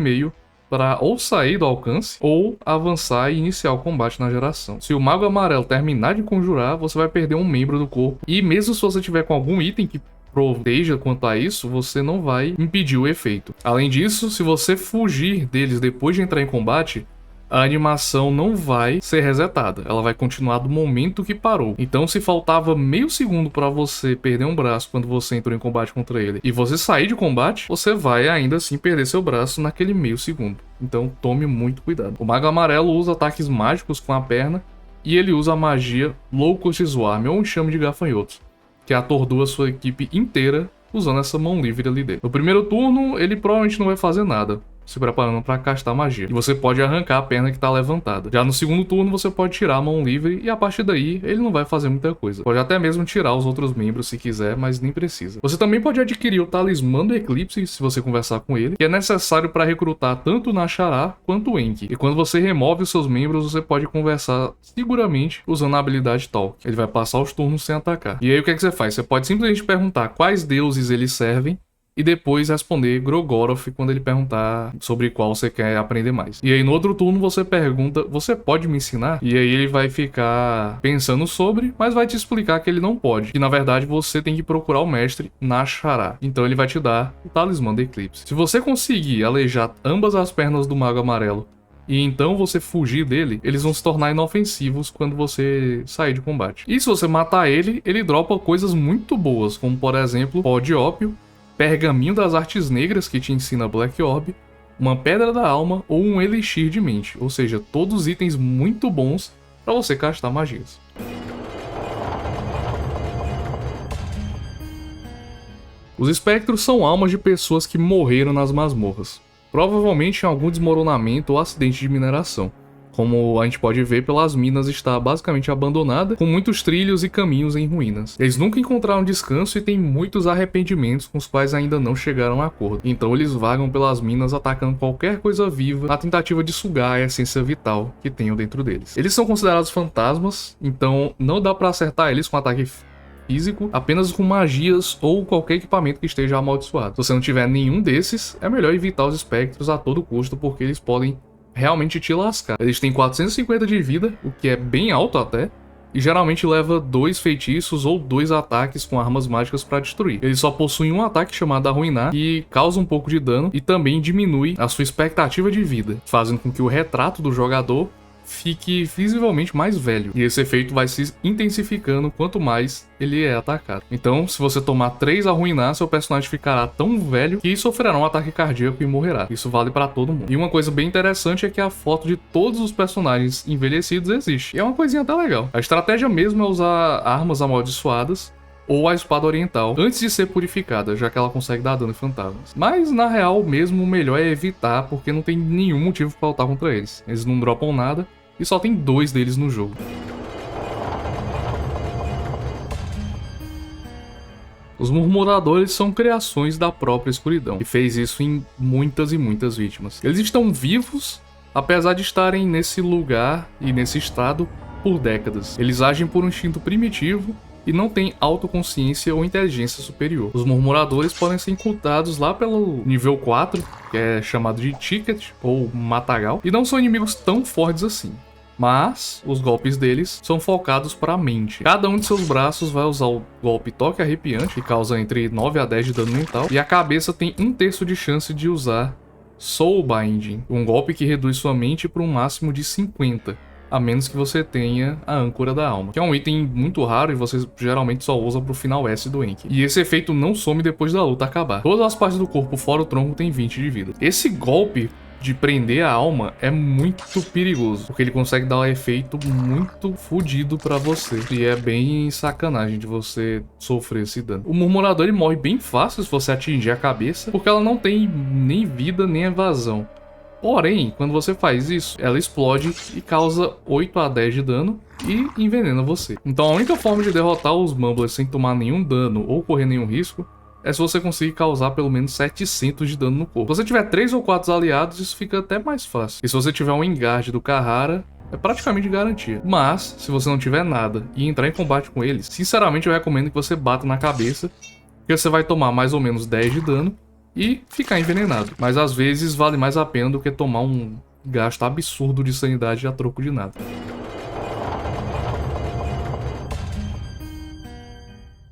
para ou sair do alcance ou avançar e iniciar o combate na geração. Se o mago amarelo terminar de conjurar, você vai perder um membro do corpo, e mesmo se você tiver com algum item que proteja quanto a isso, você não vai impedir o efeito. Além disso, se você fugir deles depois de entrar em combate, a animação não vai ser resetada, ela vai continuar do momento que parou. Então, se faltava meio segundo para você perder um braço quando você entrou em combate contra ele e você sair de combate, você vai ainda assim perder seu braço naquele meio segundo. Então, tome muito cuidado. O mago amarelo usa ataques mágicos com a perna e ele usa a magia Locust Swarm, ou enxame de gafanhotos, que atordoa sua equipe inteira usando essa mão livre ali dele. No primeiro turno, ele provavelmente não vai fazer nada, se preparando para castar magia, e você pode arrancar a perna que está levantada. Já no segundo turno você pode tirar a mão livre e a partir daí ele não vai fazer muita coisa. Pode até mesmo tirar os outros membros se quiser, mas nem precisa. Você também pode adquirir o talismã do Eclipse se você conversar com ele, que é necessário para recrutar tanto o Nash-Hará quanto o Enki. E quando você remove os seus membros, você pode conversar seguramente usando a habilidade Talk. Ele vai passar os turnos sem atacar. E aí o que é que você faz? Você pode simplesmente perguntar quais deuses eles servem e depois responder Grogoroth quando ele perguntar sobre qual você quer aprender mais. E aí no outro turno você pergunta, você pode me ensinar? E aí ele vai ficar pensando sobre, mas vai te explicar que ele não pode. Que na verdade você tem que procurar o mestre Nash-Hará. Então ele vai te dar o talismã do Eclipse. Se você conseguir alejar ambas as pernas do mago amarelo e então você fugir dele, eles vão se tornar inofensivos quando você sair de combate. E se você matar ele, ele dropa coisas muito boas, como por exemplo, pó de ópio, pergaminho das artes negras que te ensina Black Orb, uma pedra da alma ou um elixir de mente, ou seja, todos itens muito bons para você castar magias. Os espectros são almas de pessoas que morreram nas masmorras, provavelmente em algum desmoronamento ou acidente de mineração. Como a gente pode ver pelas minas, está basicamente abandonada, com muitos trilhos e caminhos em ruínas. Eles nunca encontraram descanso e têm muitos arrependimentos com os quais ainda não chegaram a acordo. Então eles vagam pelas minas atacando qualquer coisa viva na tentativa de sugar a essência vital que tenham dentro deles. Eles são considerados fantasmas, então não dá para acertar eles com ataque físico, apenas com magias ou qualquer equipamento que esteja amaldiçoado. Se você não tiver nenhum desses, é melhor evitar os espectros a todo custo, porque eles podem realmente te lascar. Eles têm 450 de vida, o que é bem alto até, e geralmente leva 2 feitiços ou 2 ataques com armas mágicas para destruir. Eles só possuem um ataque chamado Arruinar, que causa um pouco de dano e também diminui a sua expectativa de vida, fazendo com que o retrato do jogador fique visivelmente mais velho, e esse efeito vai se intensificando quanto mais ele é atacado. Então, se você tomar 3 Arruinar, seu personagem ficará tão velho que sofrerá um ataque cardíaco e morrerá. Isso vale para todo mundo. E uma coisa bem interessante é que a foto de todos os personagens envelhecidos existe, e é uma coisinha até legal. A estratégia mesmo é usar armas amaldiçoadas ou a espada oriental antes de ser purificada, já que ela consegue dar dano em fantasmas. Mas na real mesmo o melhor é evitar, porque não tem nenhum motivo para lutar contra eles. Eles não dropam nada e só tem 2 deles no jogo. Os murmuradores são criações da própria escuridão, e fez isso em muitas e muitas vítimas. Eles estão vivos, apesar de estarem nesse lugar e nesse estado por décadas. Eles agem por um instinto primitivo e não tem autoconsciência ou inteligência superior. Os murmuradores podem ser encontrados lá pelo nível 4, que é chamado de Ticket ou Matagal, e não são inimigos tão fortes assim. Mas os golpes deles são focados para a mente. Cada um de seus braços vai usar o golpe Toque Arrepiante, que causa entre 9 a 10 de dano mental, e a cabeça tem 1/3 de chance de usar Soul Binding, um golpe que reduz sua mente para um máximo de 50. a menos que você tenha a âncora da alma, que é um item muito raro e você geralmente só usa pro final S do Enki. E esse efeito não some depois da luta acabar. Todas as partes do corpo fora o tronco tem 20 de vida. Esse golpe de prender a alma é muito perigoso, porque ele consegue dar um efeito muito fodido pra você, e é bem sacanagem de você sofrer esse dano. O Murmurador ele morre bem fácil se você atingir a cabeça, porque ela não tem nem vida nem evasão. Porém, quando você faz isso, ela explode e causa 8 a 10 de dano e envenena você. Então a única forma de derrotar os Mumblers sem tomar nenhum dano ou correr nenhum risco é se você conseguir causar pelo menos 700 de dano no corpo. Se você tiver 3 ou 4 aliados, isso fica até mais fácil. E se você tiver um engarde do Carrara, é praticamente garantia. Mas, se você não tiver nada e entrar em combate com eles, sinceramente eu recomendo que você bata na cabeça, porque você vai tomar mais ou menos 10 de dano e ficar envenenado. Mas às vezes vale mais a pena do que tomar um gasto absurdo de sanidade a troco de nada.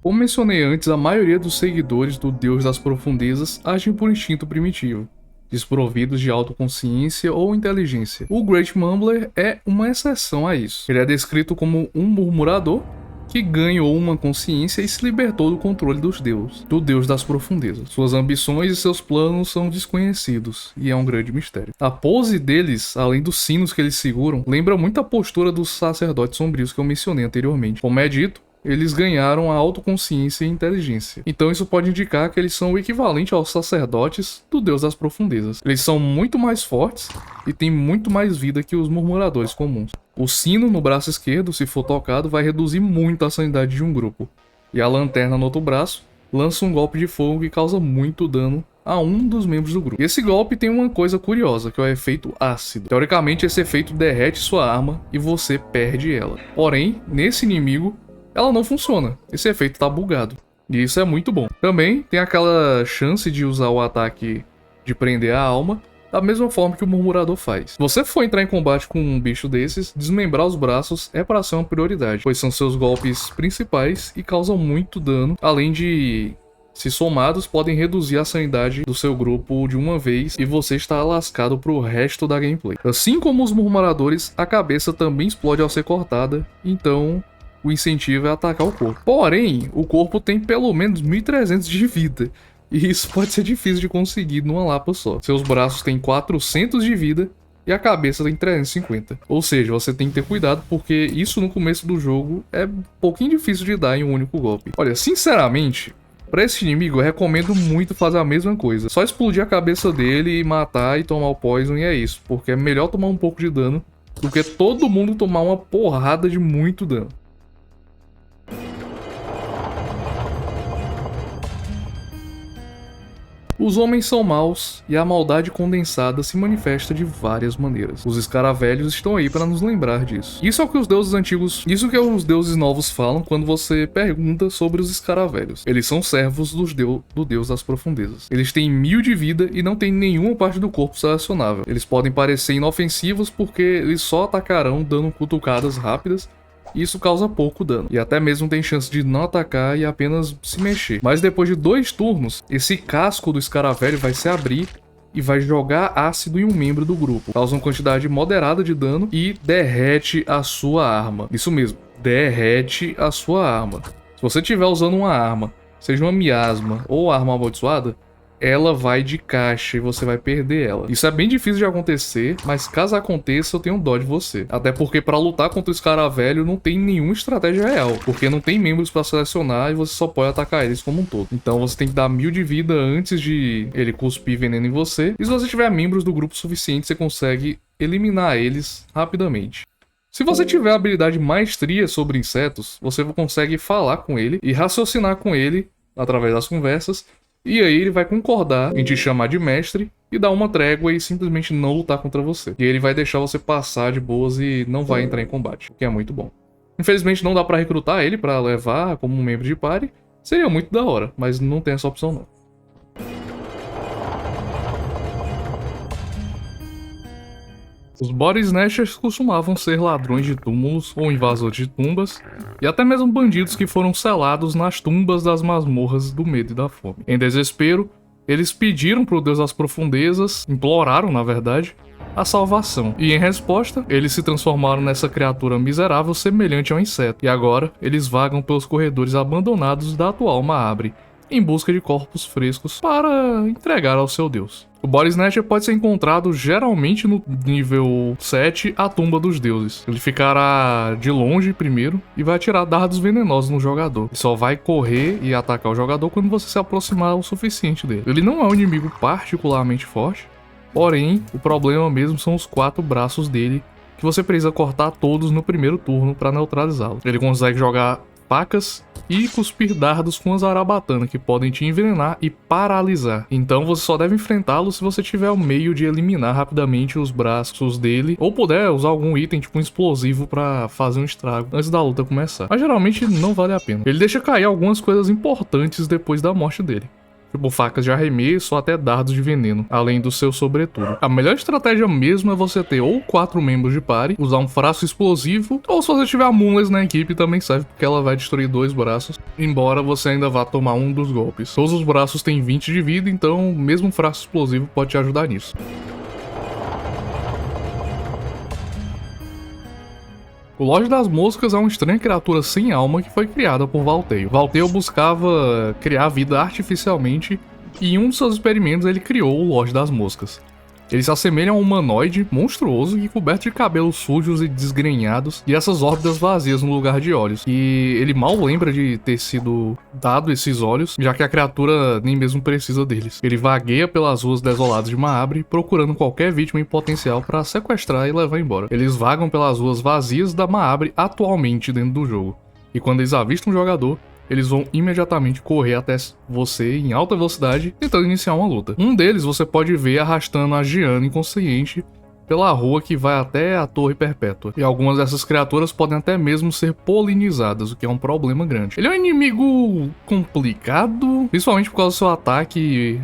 Como mencionei antes, a maioria dos seguidores do Deus das Profundezas agem por instinto primitivo, desprovidos de autoconsciência ou inteligência. O Great Mumbler é uma exceção a isso. Ele é descrito como um murmurador que ganhou uma consciência e se libertou do controle dos deuses, do Deus das Profundezas. Suas ambições e seus planos são desconhecidos, e é um grande mistério. A pose deles, além dos sinos que eles seguram, lembra muito a postura dos sacerdotes sombrios que eu mencionei anteriormente. Como é dito, eles ganharam a autoconsciência e inteligência. Então isso pode indicar que eles são o equivalente aos sacerdotes do Deus das Profundezas. Eles são muito mais fortes e têm muito mais vida que os murmuradores comuns. O sino no braço esquerdo, se for tocado, vai reduzir muito a sanidade de um grupo. E a lanterna no outro braço lança um golpe de fogo que causa muito dano a um dos membros do grupo. E esse golpe tem uma coisa curiosa, que é o efeito ácido. Teoricamente esse efeito derrete sua arma e você perde ela. Porém, nesse inimigo, ela não funciona. Esse efeito tá bugado. E isso é muito bom. Também tem aquela chance de usar o ataque de prender a alma da mesma forma que o Murmurador faz. Se você for entrar em combate com um bicho desses, desmembrar os braços é para ser uma prioridade, pois são seus golpes principais e causam muito dano, além de, se somados, podem reduzir a sanidade do seu grupo de uma vez e você está lascado pro resto da gameplay. Assim como os Murmuradores, a cabeça também explode ao ser cortada, então o incentivo é atacar o corpo. Porém, o corpo tem pelo menos 1300 de vida, e isso pode ser difícil de conseguir numa lapa só. Seus braços têm 400 de vida e a cabeça tem 350. Ou seja, você tem que ter cuidado, porque isso no começo do jogo é um pouquinho difícil de dar em um único golpe. Olha, sinceramente, pra esse inimigo eu recomendo muito fazer a mesma coisa. Só explodir a cabeça dele e matar e tomar o poison e é isso, porque é melhor tomar um pouco de dano do que todo mundo tomar uma porrada de muito dano. Os homens são maus e a maldade condensada se manifesta de várias maneiras. Os escaravelhos estão aí para nos lembrar disso. Isso é o que os deuses antigos, isso que os deuses novos falam quando você pergunta sobre os escaravelhos. Eles são servos do Deus das Profundezas. Eles têm 1000 de vida e não têm nenhuma parte do corpo selecionável. Eles podem parecer inofensivos porque eles só atacarão dando cutucadas rápidas. Isso causa pouco dano, e até mesmo tem chance de não atacar e apenas se mexer. Mas depois de 2 turnos, esse casco do escaravelho vai se abrir e vai jogar ácido em um membro do grupo. Causa uma quantidade moderada de dano e derrete a sua arma. Isso mesmo, derrete a sua arma. Se você estiver usando uma arma, seja uma miasma ou arma amaldiçoada, ela vai de caixa e você vai perder ela. Isso é bem difícil de acontecer, mas caso aconteça eu tenho dó de você. Até porque para lutar contra o escaravelho não tem nenhuma estratégia real, porque não tem membros para selecionar e você só pode atacar eles como um todo. Então você tem que dar 1000 de vida antes de ele cuspir veneno em você, e se você tiver membros do grupo suficiente você consegue eliminar eles rapidamente. Se você tiver a habilidade Maestria sobre insetos, você consegue falar com ele e raciocinar com ele através das conversas. E aí ele vai concordar em te chamar de mestre e dar uma trégua e simplesmente não lutar contra você. E ele vai deixar você passar de boas e não vai entrar em combate, o que é muito bom. Infelizmente não dá pra recrutar ele pra levar como um membro de party. Seria muito da hora, mas não tem essa opção não. Os Body Snatchers costumavam ser ladrões de túmulos ou invasores de tumbas, e até mesmo bandidos que foram selados nas tumbas das masmorras do medo e da fome. Em desespero, eles pediram para o Deus das Profundezas, imploraram na verdade, a salvação. E em resposta, eles se transformaram nessa criatura miserável semelhante a um inseto. E agora, eles vagam pelos corredores abandonados da atual Maabre, em busca de corpos frescos para entregar ao seu deus. O Body Snatcher pode ser encontrado geralmente no nível 7, a Tumba dos Deuses. Ele ficará de longe primeiro e vai atirar dardos venenosos no jogador. Ele só vai correr e atacar o jogador quando você se aproximar o suficiente dele. Ele não é um inimigo particularmente forte, porém, o problema mesmo são os 4 braços dele, que você precisa cortar todos no primeiro turno para neutralizá-lo. Ele consegue jogar facas e cuspir dardos com a zarabatana, que podem te envenenar e paralisar. Então você só deve enfrentá-lo se você tiver o meio de eliminar rapidamente os braços dele, ou puder usar algum item tipo um explosivo pra fazer um estrago antes da luta começar. Mas geralmente não vale a pena. Ele deixa cair algumas coisas importantes depois da morte dele, tipo facas de arremesso ou até dardos de veneno, além do seu sobretudo. A melhor estratégia mesmo é você ter ou 4 membros de party, usar um frasco explosivo, ou se você tiver a Moonless na equipe também serve, porque ela vai destruir 2 braços, embora você ainda vá tomar um dos golpes. Todos os braços têm 20 de vida, então mesmo um frasco explosivo pode te ajudar nisso. O Lorde das Moscas é uma estranha criatura sem alma que foi criada por Valteio. Valteio buscava criar vida artificialmente e em um dos seus experimentos ele criou o Lorde das Moscas. Ele se assemelha a um humanoide monstruoso e coberto de cabelos sujos e desgrenhados e essas órbitas vazias no lugar de olhos. E ele mal lembra de ter sido dado esses olhos, já que a criatura nem mesmo precisa deles. Ele vagueia pelas ruas desoladas de Maabre, procurando qualquer vítima em potencial para sequestrar e levar embora. Eles vagam pelas ruas vazias da Maabre atualmente dentro do jogo. E quando eles avistam um jogador, eles vão imediatamente correr até você em alta velocidade, tentando iniciar uma luta. Um deles você pode ver arrastando a Gianna inconsciente pela rua que vai até a Torre Perpétua. E algumas dessas criaturas podem até mesmo ser polinizadas, o que é um problema grande. Ele é um inimigo complicado, principalmente por causa do seu ataque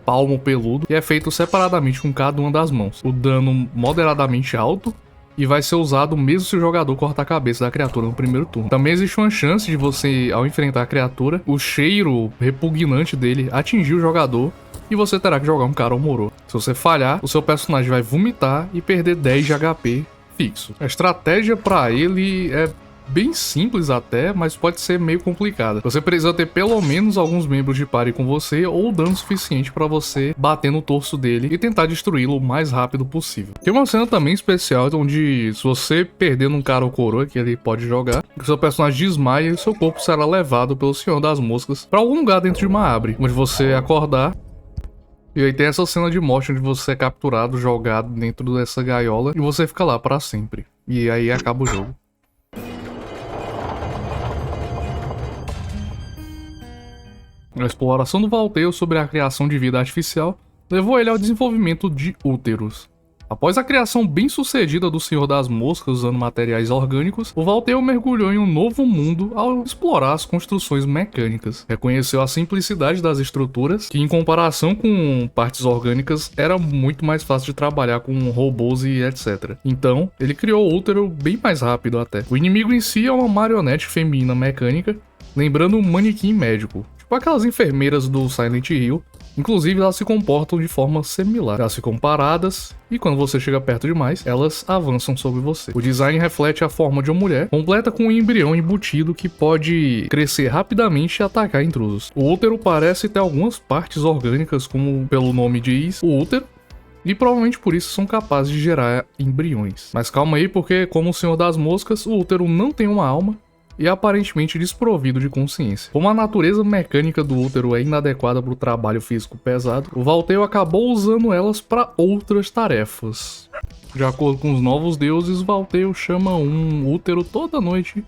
palmo peludo, que é feito separadamente com cada uma das mãos. O dano moderadamente alto, e vai ser usado mesmo se o jogador cortar a cabeça da criatura no primeiro turno. Também existe uma chance de você, ao enfrentar a criatura, o cheiro repugnante dele atingir o jogador e você terá que jogar um cara ou Moro. Se você falhar, o seu personagem vai vomitar e perder 10 de HP fixo. A estratégia para ele é bem simples até, mas pode ser meio complicada. Você precisa ter pelo menos alguns membros de party com você ou dano suficiente para você bater no torso dele e tentar destruí-lo o mais rápido possível. Tem uma cena também especial onde, se você perder num cara ou coroa que ele pode jogar, o seu personagem desmaia e seu corpo será levado pelo Senhor das Moscas para algum lugar dentro de Maabre, onde você acordar. E aí tem essa cena de morte onde você é capturado, jogado dentro dessa gaiola e você fica lá para sempre. E aí acaba o jogo. A exploração do Valteio sobre a criação de vida artificial levou ele ao desenvolvimento de úteros. Após a criação bem-sucedida do Senhor das Moscas usando materiais orgânicos, o Valteio mergulhou em um novo mundo ao explorar as construções mecânicas. Reconheceu a simplicidade das estruturas, que em comparação com partes orgânicas era muito mais fácil de trabalhar com robôs e etc. Então, ele criou o útero bem mais rápido até. O inimigo em si é uma marionete feminina mecânica, lembrando um manequim médico. Tipo aquelas enfermeiras do Silent Hill, inclusive elas se comportam de forma similar. Elas ficam paradas e quando você chega perto demais, elas avançam sobre você. O design reflete a forma de uma mulher, completa com um embrião embutido que pode crescer rapidamente e atacar intrusos. O útero parece ter algumas partes orgânicas, como pelo nome diz, o útero, e provavelmente por isso são capazes de gerar embriões. Mas calma aí, porque como o Senhor das Moscas, o útero não tem uma alma e é aparentemente desprovido de consciência. Como a natureza mecânica do útero é inadequada para o trabalho físico pesado, o Valteio acabou usando elas para outras tarefas. De acordo com os novos deuses, Valteio chama um útero toda noite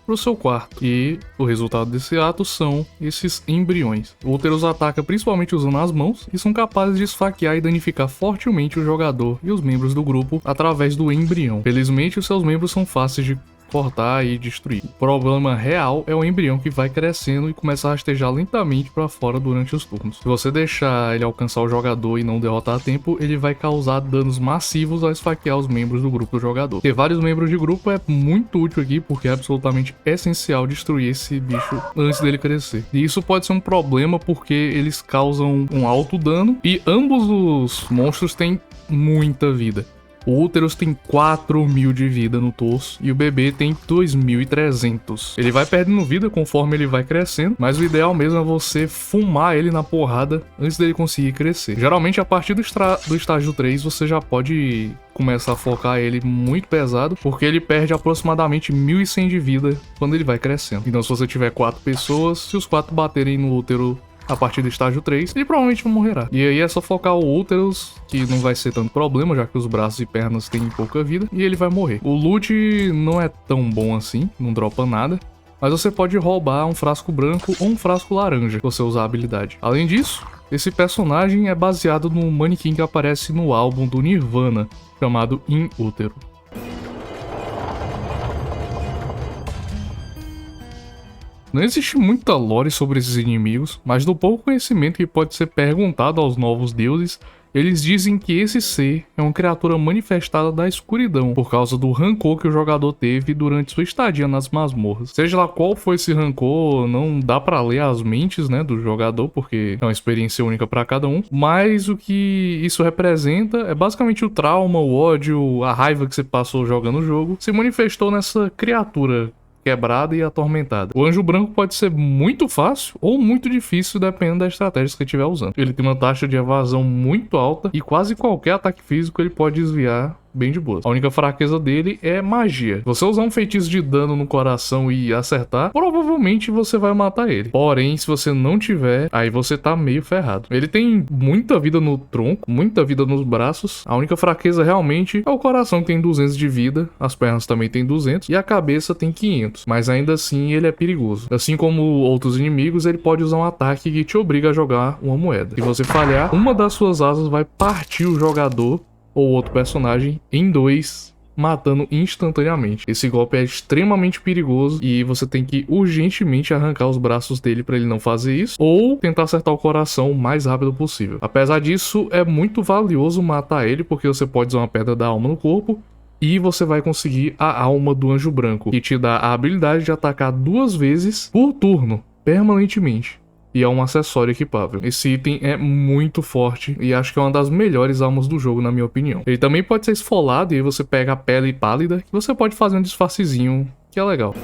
para o seu quarto, e o resultado desse ato são esses embriões. O útero os ataca principalmente usando as mãos e são capazes de esfaquear e danificar fortemente o jogador e os membros do grupo através do embrião. Felizmente, os seus membros são fáceis de cortar e destruir. O problema real é o embrião, que vai crescendo e começa a rastejar lentamente para fora durante os turnos. Se você deixar ele alcançar o jogador e não derrotar a tempo, ele vai causar danos massivos ao esfaquear os membros do grupo do jogador. Ter vários membros de grupo é muito útil aqui, porque é absolutamente essencial destruir esse bicho antes dele crescer. E isso pode ser um problema porque eles causam um alto dano e ambos os monstros têm muita vida. O Úteros tem 4.000 de vida no torso e o bebê tem 2.300. Ele vai perdendo vida conforme ele vai crescendo, mas o ideal mesmo é você fumar ele na porrada antes dele conseguir crescer. Geralmente a partir do estágio 3 você já pode começar a focar ele muito pesado, porque ele perde aproximadamente 1.100 de vida quando ele vai crescendo. Então se você tiver 4 pessoas, se os 4 baterem no útero a partir do estágio 3, ele provavelmente não morrerá. E aí é só focar o Úteros, que não vai ser tanto problema, já que os braços e pernas têm pouca vida, e ele vai morrer. O loot não é tão bom assim, não dropa nada, mas você pode roubar um frasco branco ou um frasco laranja, se você usar a habilidade. Além disso, esse personagem é baseado no manequim que aparece no álbum do Nirvana, chamado In Utero. Não existe muita lore sobre esses inimigos, mas do pouco conhecimento que pode ser perguntado aos novos deuses, eles dizem que esse ser é uma criatura manifestada da escuridão, por causa do rancor que o jogador teve durante sua estadia nas masmorras. Seja lá qual foi esse rancor, não dá pra ler as mentes, né, do jogador, porque é uma experiência única pra cada um, mas o que isso representa é basicamente o trauma, o ódio, a raiva que você passou jogando o jogo, se manifestou nessa criatura quebrada e atormentada. O Anjo Branco pode ser muito fácil ou muito difícil, dependendo da estratégia que você estiver usando. Ele tem uma taxa de evasão muito alta e quase qualquer ataque físico ele pode desviar bem de boa. A única fraqueza dele é magia. Se você usar um feitiço de dano no coração e acertar, provavelmente você vai matar ele. Porém, se você não tiver, aí você tá meio ferrado. Ele tem muita vida no tronco, muita vida nos braços. A única fraqueza realmente é o coração, que tem 200 de vida, as pernas também tem 200 e a cabeça tem 500. Mas ainda assim ele é perigoso. Assim como outros inimigos, ele pode usar um ataque que te obriga a jogar uma moeda. Se você falhar, uma das suas asas vai partir o jogador ou outro personagem em 2, matando instantaneamente. Esse golpe é extremamente perigoso e você tem que urgentemente arrancar os braços dele para ele não fazer isso, ou tentar acertar o coração o mais rápido possível. Apesar disso, é muito valioso matar ele, porque você pode usar uma pedra da alma no corpo, e você vai conseguir a alma do Anjo Branco, que te dá a habilidade de atacar 2 vezes por turno, permanentemente. E é um acessório equipável. Esse item é muito forte e acho que é uma das melhores almas do jogo, na minha opinião. Ele também pode ser esfolado e aí você pega a pele pálida, que você pode fazer um disfarcezinho, que é legal.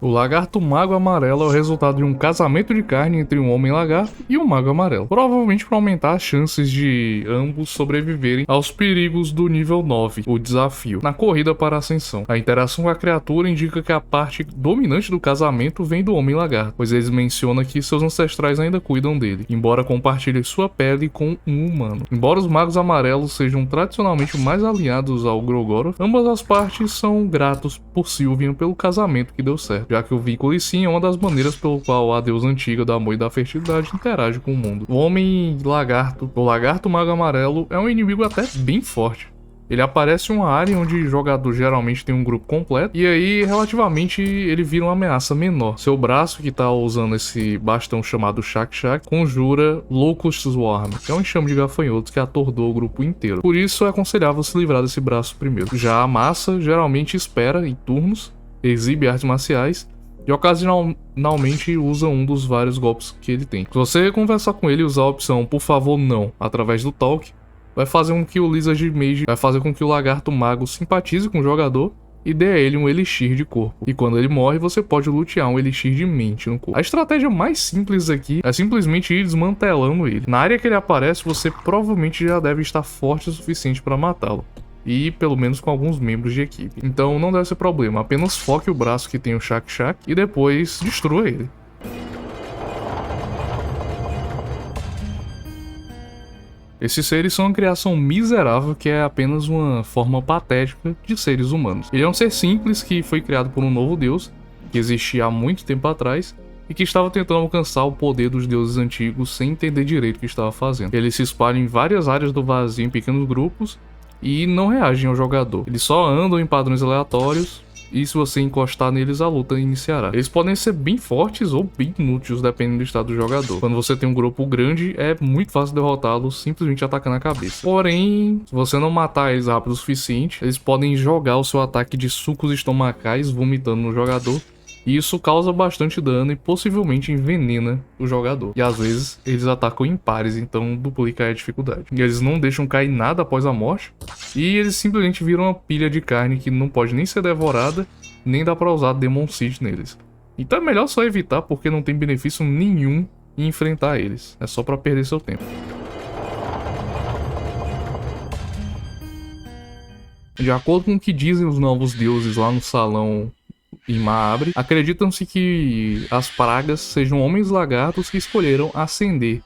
O Lagarto Mago Amarelo é o resultado de um casamento de carne entre um homem lagarto e um mago amarelo, provavelmente para aumentar as chances de ambos sobreviverem aos perigos do nível 9, o desafio, na corrida para a ascensão. A interação com a criatura indica que a parte dominante do casamento vem do homem lagarto, pois eles mencionam que seus ancestrais ainda cuidam dele, embora compartilhe sua pele com um humano. Embora os magos amarelos sejam tradicionalmente mais alinhados ao Grogoroth, ambas as partes são gratos por Sylvian pelo casamento que deu certo, já que o vínculo sim é uma das maneiras pelo qual a deusa antiga do amor e da fertilidade interage com o mundo. O homem lagarto, o lagarto mago amarelo, é um inimigo até bem forte. Ele aparece em uma área onde o jogador geralmente tem um grupo completo, e aí relativamente ele vira uma ameaça menor. Seu braço, que tá usando esse bastão chamado Shak Shak, conjura Locust Swarm, que é um enxame de gafanhotos que atordou o grupo inteiro. Por isso é aconselhável se livrar desse braço primeiro. Já a massa geralmente espera em turnos, exibe artes marciais e ocasionalmente usa um dos vários golpes que ele tem. Se você conversar com ele e usar a opção por favor não através do talk, vai fazer com que o Lizard Mage, vai fazer com que o Lagarto Mago simpatize com o jogador e dê a ele um elixir de corpo. E quando ele morre, você pode lutear um elixir de mente no corpo. A estratégia mais simples aqui é simplesmente ir desmantelando ele. Na área que ele aparece, você provavelmente já deve estar forte o suficiente para matá-lo. E pelo menos com alguns membros de equipe. Então não deve ser problema, apenas foque o braço que tem o Shak Shak e depois destrua ele. Esses seres são uma criação miserável que é apenas uma forma patética de seres humanos. Ele é um ser simples que foi criado por um novo deus, que existia há muito tempo atrás, e que estava tentando alcançar o poder dos deuses antigos sem entender direito o que estava fazendo. Ele se espalha em várias áreas do vazio em pequenos grupos, e não reagem ao jogador. Eles só andam em padrões aleatórios e se você encostar neles a luta iniciará. Eles podem ser bem fortes ou bem inúteis dependendo do estado do jogador. Quando você tem um grupo grande é muito fácil derrotá-los simplesmente atacando a cabeça. Porém, se você não matar eles rápido o suficiente, eles podem jogar o seu ataque de sucos estomacais vomitando no jogador E isso causa bastante dano e possivelmente envenena o jogador. E às vezes eles atacam em pares, então duplica a dificuldade. E eles não deixam cair nada após a morte. E eles simplesmente viram uma pilha de carne que não pode nem ser devorada, nem dá pra usar Demon Seed neles. Então é melhor só evitar, porque não tem benefício nenhum em enfrentar eles. É só pra perder seu tempo. De acordo com o que dizem os novos deuses lá no salão em Maabre, acreditam-se que as pragas sejam homens lagartos que escolheram ascender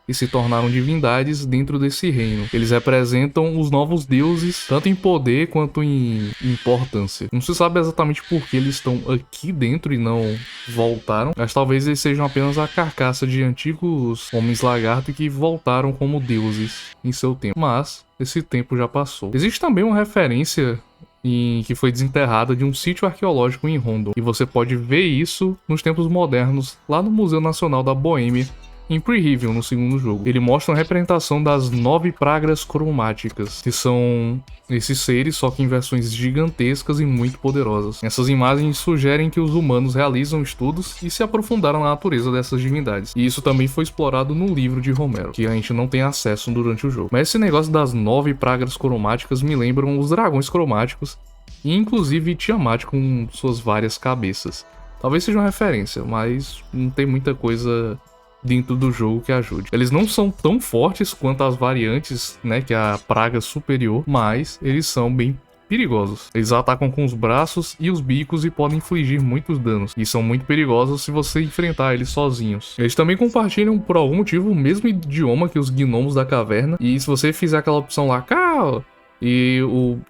e se tornaram divindades dentro desse reino. Eles representam os novos deuses, tanto em poder quanto em importância. Não se sabe exatamente por que eles estão aqui dentro e não voltaram, mas talvez eles sejam apenas a carcaça de antigos homens lagarto que voltaram como deuses em seu tempo. Mas esse tempo já passou. Existe também uma referência que foi desenterrada de um sítio arqueológico em Rondon. E você pode ver isso nos tempos modernos, lá no Museu Nacional da Boêmia, em Prehevil, no segundo jogo. Ele mostra uma representação das 9 pragas cromáticas, que são esses seres, só que em versões gigantescas e muito poderosas. Essas imagens sugerem que os humanos realizam estudos e se aprofundaram na natureza dessas divindades. E isso também foi explorado no livro de Romero, que a gente não tem acesso durante o jogo. Mas esse negócio das 9 pragas cromáticas me lembram os dragões cromáticos, e inclusive Tiamat com suas várias cabeças. Talvez seja uma referência, mas não tem muita coisa dentro do jogo que ajude. Eles não são tão fortes quanto as variantes, né, que é a praga superior, mas eles são bem perigosos. Eles atacam com os braços e os bicos e podem infligir muitos danos, e são muito perigosos se você enfrentar eles sozinhos. Eles também compartilham por algum motivo o mesmo idioma que os gnomos da caverna, e se você fizer aquela opção lá, cá, e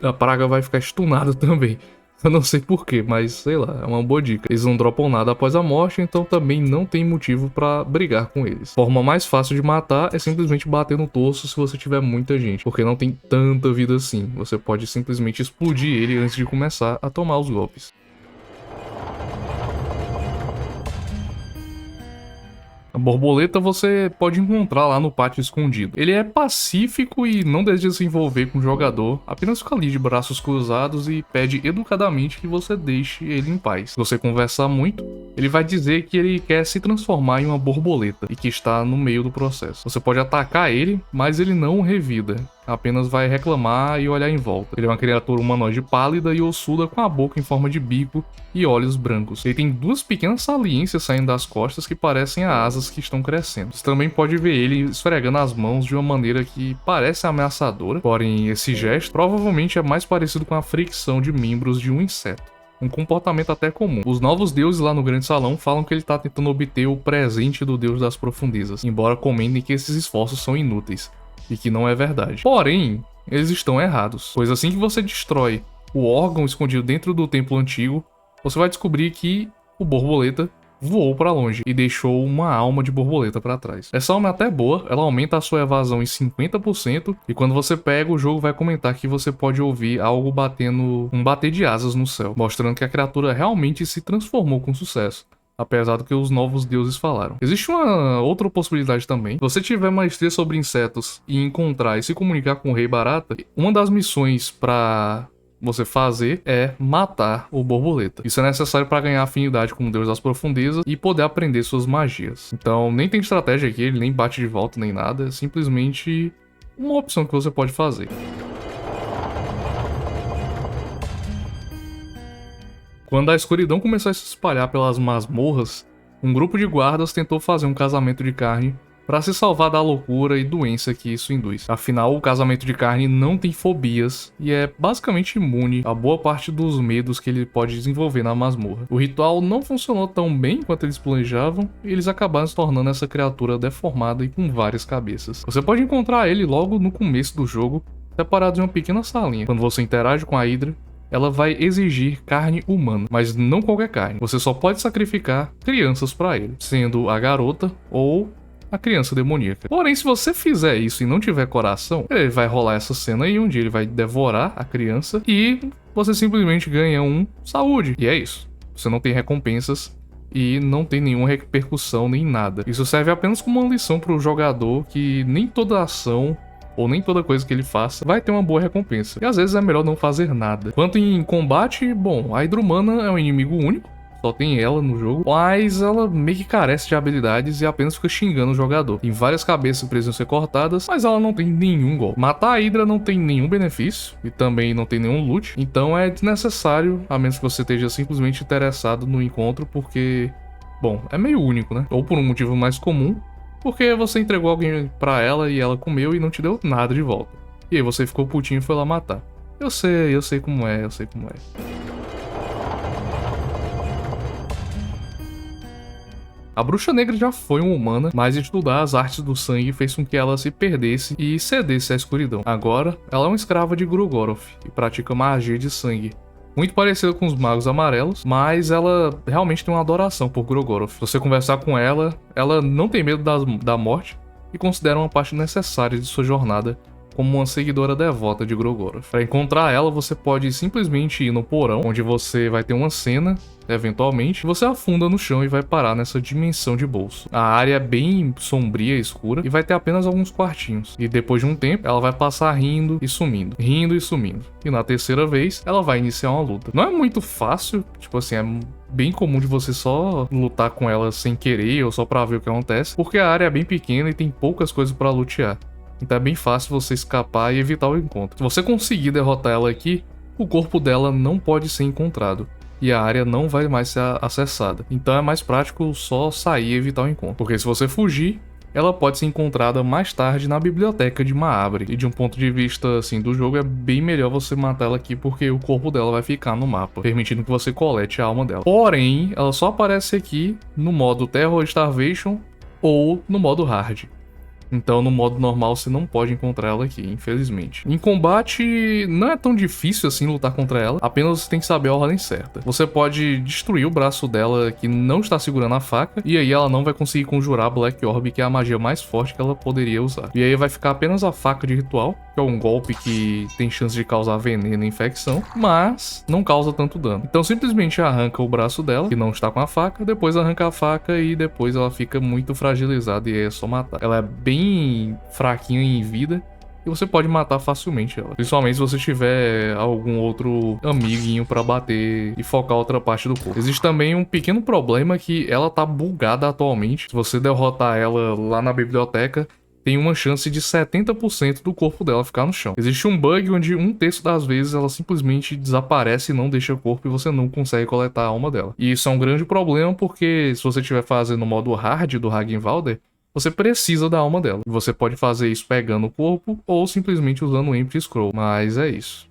a praga vai ficar stunada também. Eu não sei porquê, mas sei lá, é uma boa dica. Eles não dropam nada após a morte, então também não tem motivo pra brigar com eles. A forma mais fácil de matar é simplesmente bater no torso se você tiver muita gente, porque não tem tanta vida assim. Você pode simplesmente explodir ele antes de começar a tomar os golpes. A borboleta você pode encontrar lá no pátio escondido. Ele é pacífico e não deseja se envolver com o jogador, apenas fica ali de braços cruzados e pede educadamente que você deixe ele em paz. Se você conversar muito, ele vai dizer que ele quer se transformar em uma borboleta e que está no meio do processo. Você pode atacar ele, mas ele não o revida, apenas vai reclamar e olhar em volta. Ele é uma criatura humanoide pálida e ossuda com a boca em forma de bico e olhos brancos. Ele tem 2 pequenas saliências saindo das costas que parecem asas que estão crescendo. Você também pode ver ele esfregando as mãos de uma maneira que parece ameaçadora, porém esse gesto provavelmente é mais parecido com a fricção de membros de um inseto. Um comportamento até comum. Os novos deuses lá no Grande Salão falam que ele está tentando obter o presente do Deus das Profundezas, embora comentem que esses esforços são inúteis, e que não é verdade. Porém, eles estão errados, pois assim que você destrói o órgão escondido dentro do templo antigo, você vai descobrir que o borboleta voou para longe e deixou uma alma de borboleta para trás. Essa alma é até boa, ela aumenta a sua evasão em 50%, e quando você pega, o jogo vai comentar que você pode ouvir algo batendo, um bater de asas no céu, mostrando que a criatura realmente se transformou com sucesso, apesar do que os novos deuses falaram. Existe uma outra possibilidade também. Se você tiver maestria sobre insetos e encontrar e se comunicar com o Rei Barata, uma das missões para você fazer é matar o borboleta. Isso é necessário para ganhar afinidade com o Deus das Profundezas e poder aprender suas magias. Então nem tem estratégia aqui, ele nem bate de volta nem nada, é simplesmente uma opção que você pode fazer. Quando a escuridão começou a se espalhar pelas masmorras, um grupo de guardas tentou fazer um casamento de carne para se salvar da loucura e doença que isso induz. Afinal, o casamento de carne não tem fobias e é basicamente imune a boa parte dos medos que ele pode desenvolver na masmorra. O ritual não funcionou tão bem quanto eles planejavam e eles acabaram se tornando essa criatura deformada e com várias cabeças. Você pode encontrar ele logo no começo do jogo, separado em uma pequena salinha. Quando você interage com a Hydra, ela vai exigir carne humana, mas não qualquer carne. Você só pode sacrificar crianças para ele, sendo a garota ou a criança demoníaca. Porém, se você fizer isso e não tiver coração, ele vai rolar essa cena aí, onde ele vai devorar a criança e você simplesmente ganha um saúde. E é isso. Você não tem recompensas e não tem nenhuma repercussão nem nada. Isso serve apenas como uma lição para o jogador que nem toda ação ou nem toda coisa que ele faça vai ter uma boa recompensa. E às vezes é melhor não fazer nada. Quanto em combate, bom, a Hydra humana é um inimigo único, só tem ela no jogo, mas ela meio que carece de habilidades e apenas fica xingando o jogador. Tem várias cabeças que precisam ser cortadas, mas ela não tem nenhum golpe. Matar a Hydra não tem nenhum benefício e também não tem nenhum loot, então é desnecessário, a menos que você esteja simplesmente interessado no encontro, porque, bom, é meio único, né? Ou por um motivo mais comum, porque você entregou alguém pra ela e ela comeu e não te deu nada de volta. E aí você ficou putinho e foi lá matar. Eu sei como é, eu sei como é. A Bruxa Negra já foi uma humana, mas estudar as artes do sangue fez com que ela se perdesse e cedesse à escuridão. Agora, ela é uma escrava de Grogoroth e pratica magia de sangue. Muito parecida com os magos amarelos, mas ela realmente tem uma adoração por Grogoroth. Se você conversar com ela, ela não tem medo da morte e considera uma parte necessária de sua jornada como uma seguidora devota de Grogoroth. Para encontrar ela, você pode simplesmente ir no porão, onde você vai ter uma cena, eventualmente, você afunda no chão e vai parar nessa dimensão de bolso. A área é bem sombria e escura e vai ter apenas alguns quartinhos. E depois de um tempo, ela vai passar rindo e sumindo. E na terceira vez, ela vai iniciar uma luta. Não é muito fácil, tipo assim, é bem comum de você só lutar com ela sem querer ou só pra ver o que acontece, porque a área é bem pequena e tem poucas coisas pra lutear. Então é bem fácil você escapar e evitar o encontro. Se você conseguir derrotar ela aqui, o corpo dela não pode ser encontrado e a área não vai mais ser acessada. Então é mais prático só sair e evitar o encontro. Porque se você fugir, ela pode ser encontrada mais tarde na biblioteca de Maabre. E de um ponto de vista assim do jogo, é bem melhor você matar ela aqui porque o corpo dela vai ficar no mapa, permitindo que você colete a alma dela. Porém, ela só aparece aqui no modo Terror Starvation ou no modo Hard. Então no modo normal você não pode encontrar ela aqui, infelizmente. Em combate não é tão difícil assim lutar contra ela, apenas você tem que saber a ordem certa. Você pode destruir o braço dela que não está segurando a faca, e aí ela não vai conseguir conjurar a Black Orb, que é a magia mais forte que ela poderia usar. E aí vai ficar apenas a faca de ritual, que é um golpe que tem chance de causar veneno e infecção, mas não causa tanto dano. Então simplesmente arranca o braço dela, que não está com a faca, depois arranca a faca e depois ela fica muito fragilizada e é só matar. Ela é bem fraquinha em vida e você pode matar facilmente ela. Principalmente se você tiver algum outro amiguinho pra bater e focar outra parte do corpo. Existe também um pequeno problema que ela tá bugada atualmente. Se você derrotar ela lá na biblioteca, tem uma chance de 70% do corpo dela ficar no chão. Existe um bug onde 1/3 das vezes ela simplesmente desaparece e não deixa o corpo e você não consegue coletar a alma dela. E isso é um grande problema porque se você estiver fazendo o modo hard do Ragnvalder, você precisa da alma dela. Você pode fazer isso pegando o corpo ou simplesmente usando o Empty Scroll, mas é isso.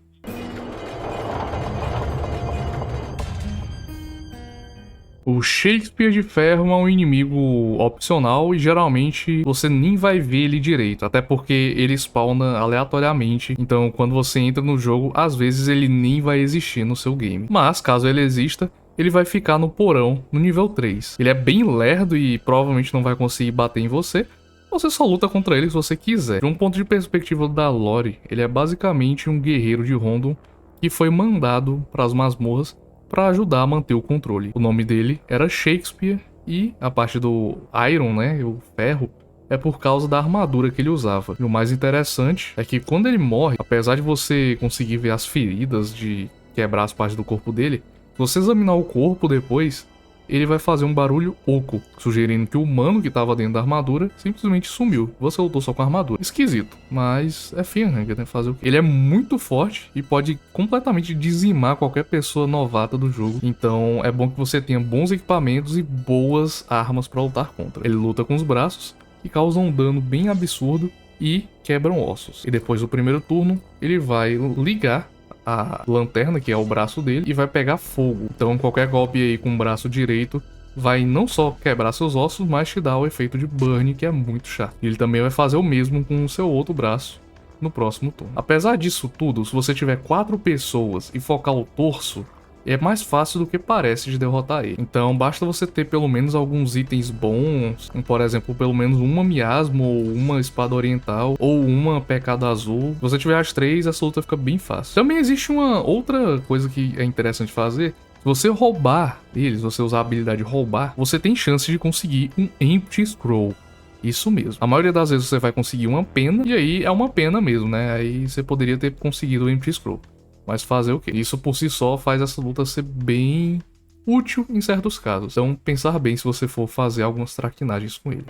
O Shakespeare de Ferro é um inimigo opcional e geralmente você nem vai ver ele direito, até porque ele spawna aleatoriamente, então quando você entra no jogo, às vezes ele nem vai existir no seu game. Mas caso ele exista, ele vai ficar no porão, no nível 3. Ele é bem lerdo e provavelmente não vai conseguir bater em você. Você só luta contra ele se você quiser. De um ponto de perspectiva da lore, ele é basicamente um guerreiro de Rondon que foi mandado para as masmorras para ajudar a manter o controle. O nome dele era Shakespeare e a parte do Iron, né, o ferro, é por causa da armadura que ele usava. E o mais interessante é que quando ele morre, apesar de você conseguir ver as feridas de quebrar as partes do corpo dele, se você examinar o corpo depois, ele vai fazer um barulho oco, sugerindo que o humano que estava dentro da armadura simplesmente sumiu. Você lutou só com a armadura. Esquisito, mas é Fenrir, né? Fazer o quê? Ele é muito forte e pode completamente dizimar qualquer pessoa novata do jogo. Então é bom que você tenha bons equipamentos e boas armas para lutar contra. Ele luta com os braços, que causam um dano bem absurdo e quebram ossos. E depois do primeiro turno, ele vai ligar a lanterna, que é o braço dele, e vai pegar fogo. Então qualquer golpe aí com o braço direito vai não só quebrar seus ossos, mas te dar o efeito de burn, que é muito chato. Ele também vai fazer o mesmo com o seu outro braço no próximo turno. Apesar disso tudo, se você tiver 4 pessoas e focar o torso, é mais fácil do que parece de derrotar ele. Então basta você ter pelo menos alguns itens bons, como por exemplo, pelo menos uma miasma, ou uma espada oriental, ou uma pecado azul. Se você tiver as 3, essa luta fica bem fácil. Também existe uma outra coisa que é interessante fazer. Se você roubar eles, você usar a habilidade roubar, você tem chance de conseguir um Empty Scroll. Isso mesmo. A maioria das vezes você vai conseguir uma pena, e aí é uma pena mesmo, né? Aí você poderia ter conseguido o Empty Scroll. Mas fazer o quê? Isso por si só faz essa luta ser bem útil em certos casos. Então pensar bem se você for fazer algumas traquinagens com ele.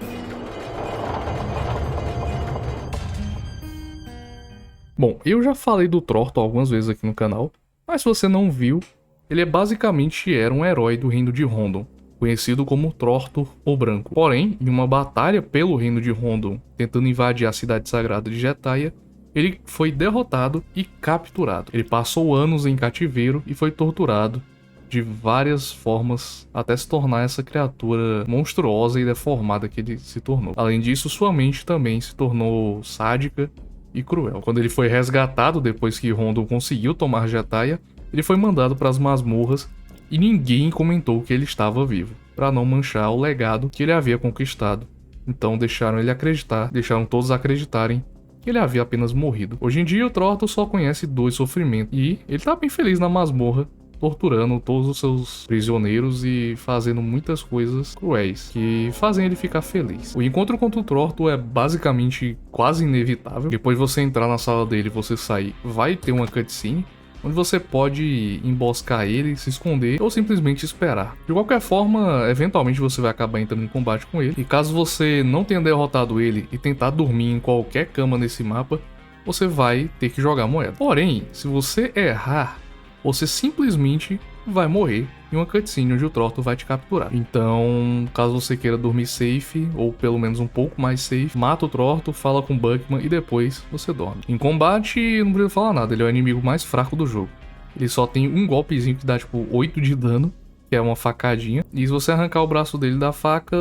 Bom, eu já falei do Trorto algumas vezes aqui no canal, mas se você não viu, ele basicamente era um herói do reino de Rondon, conhecido como Trorto o Branco. Porém, em uma batalha pelo reino de Rondon, tentando invadir a cidade sagrada de Jetaia, ele foi derrotado e capturado. Ele passou anos em cativeiro e foi torturado de várias formas até se tornar essa criatura monstruosa e deformada que ele se tornou. Além disso, sua mente também se tornou sádica e cruel. Quando ele foi resgatado depois que Rondon conseguiu tomar Jetaia, ele foi mandado para as masmorras e ninguém comentou que ele estava vivo, para não manchar o legado que ele havia conquistado. Então deixaram todos acreditarem que ele havia apenas morrido. Hoje em dia o Trorto só conhece dor e sofrimento e ele tá bem feliz na masmorra, torturando todos os seus prisioneiros e fazendo muitas coisas cruéis que fazem ele ficar feliz. O encontro contra o Trorto é basicamente quase inevitável. Depois de você entrar na sala dele e você sair, vai ter uma cutscene onde você pode emboscar ele, se esconder ou simplesmente esperar. De qualquer forma, eventualmente você vai acabar entrando em combate com ele. E caso você não tenha derrotado ele e tentar dormir em qualquer cama nesse mapa, você vai ter que jogar moeda. Porém, se você errar, você simplesmente vai morrer em uma cutscene onde o Trorto vai te capturar. Então, caso você queira dormir safe, ou pelo menos um pouco mais safe, mata o Trorto, fala com o Buckman e depois você dorme. Em combate, não precisa falar nada, ele é o inimigo mais fraco do jogo. Ele só tem um golpezinho que dá tipo 8 de dano, que é uma facadinha, e se você arrancar o braço dele da faca,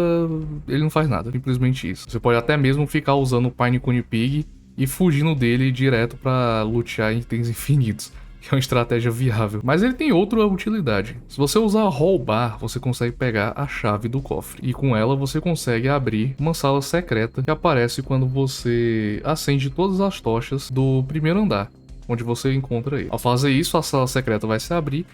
ele não faz nada, simplesmente isso. Você pode até mesmo ficar usando o Pinecone Pig e fugindo dele direto pra lutear em itens infinitos, que é uma estratégia viável. Mas ele tem outra utilidade. Se você usar roubar, você consegue pegar a chave do cofre. E com ela você consegue abrir uma sala secreta que aparece quando você acende todas as tochas do primeiro andar, onde você encontra ele. Ao fazer isso, a sala secreta vai se abrir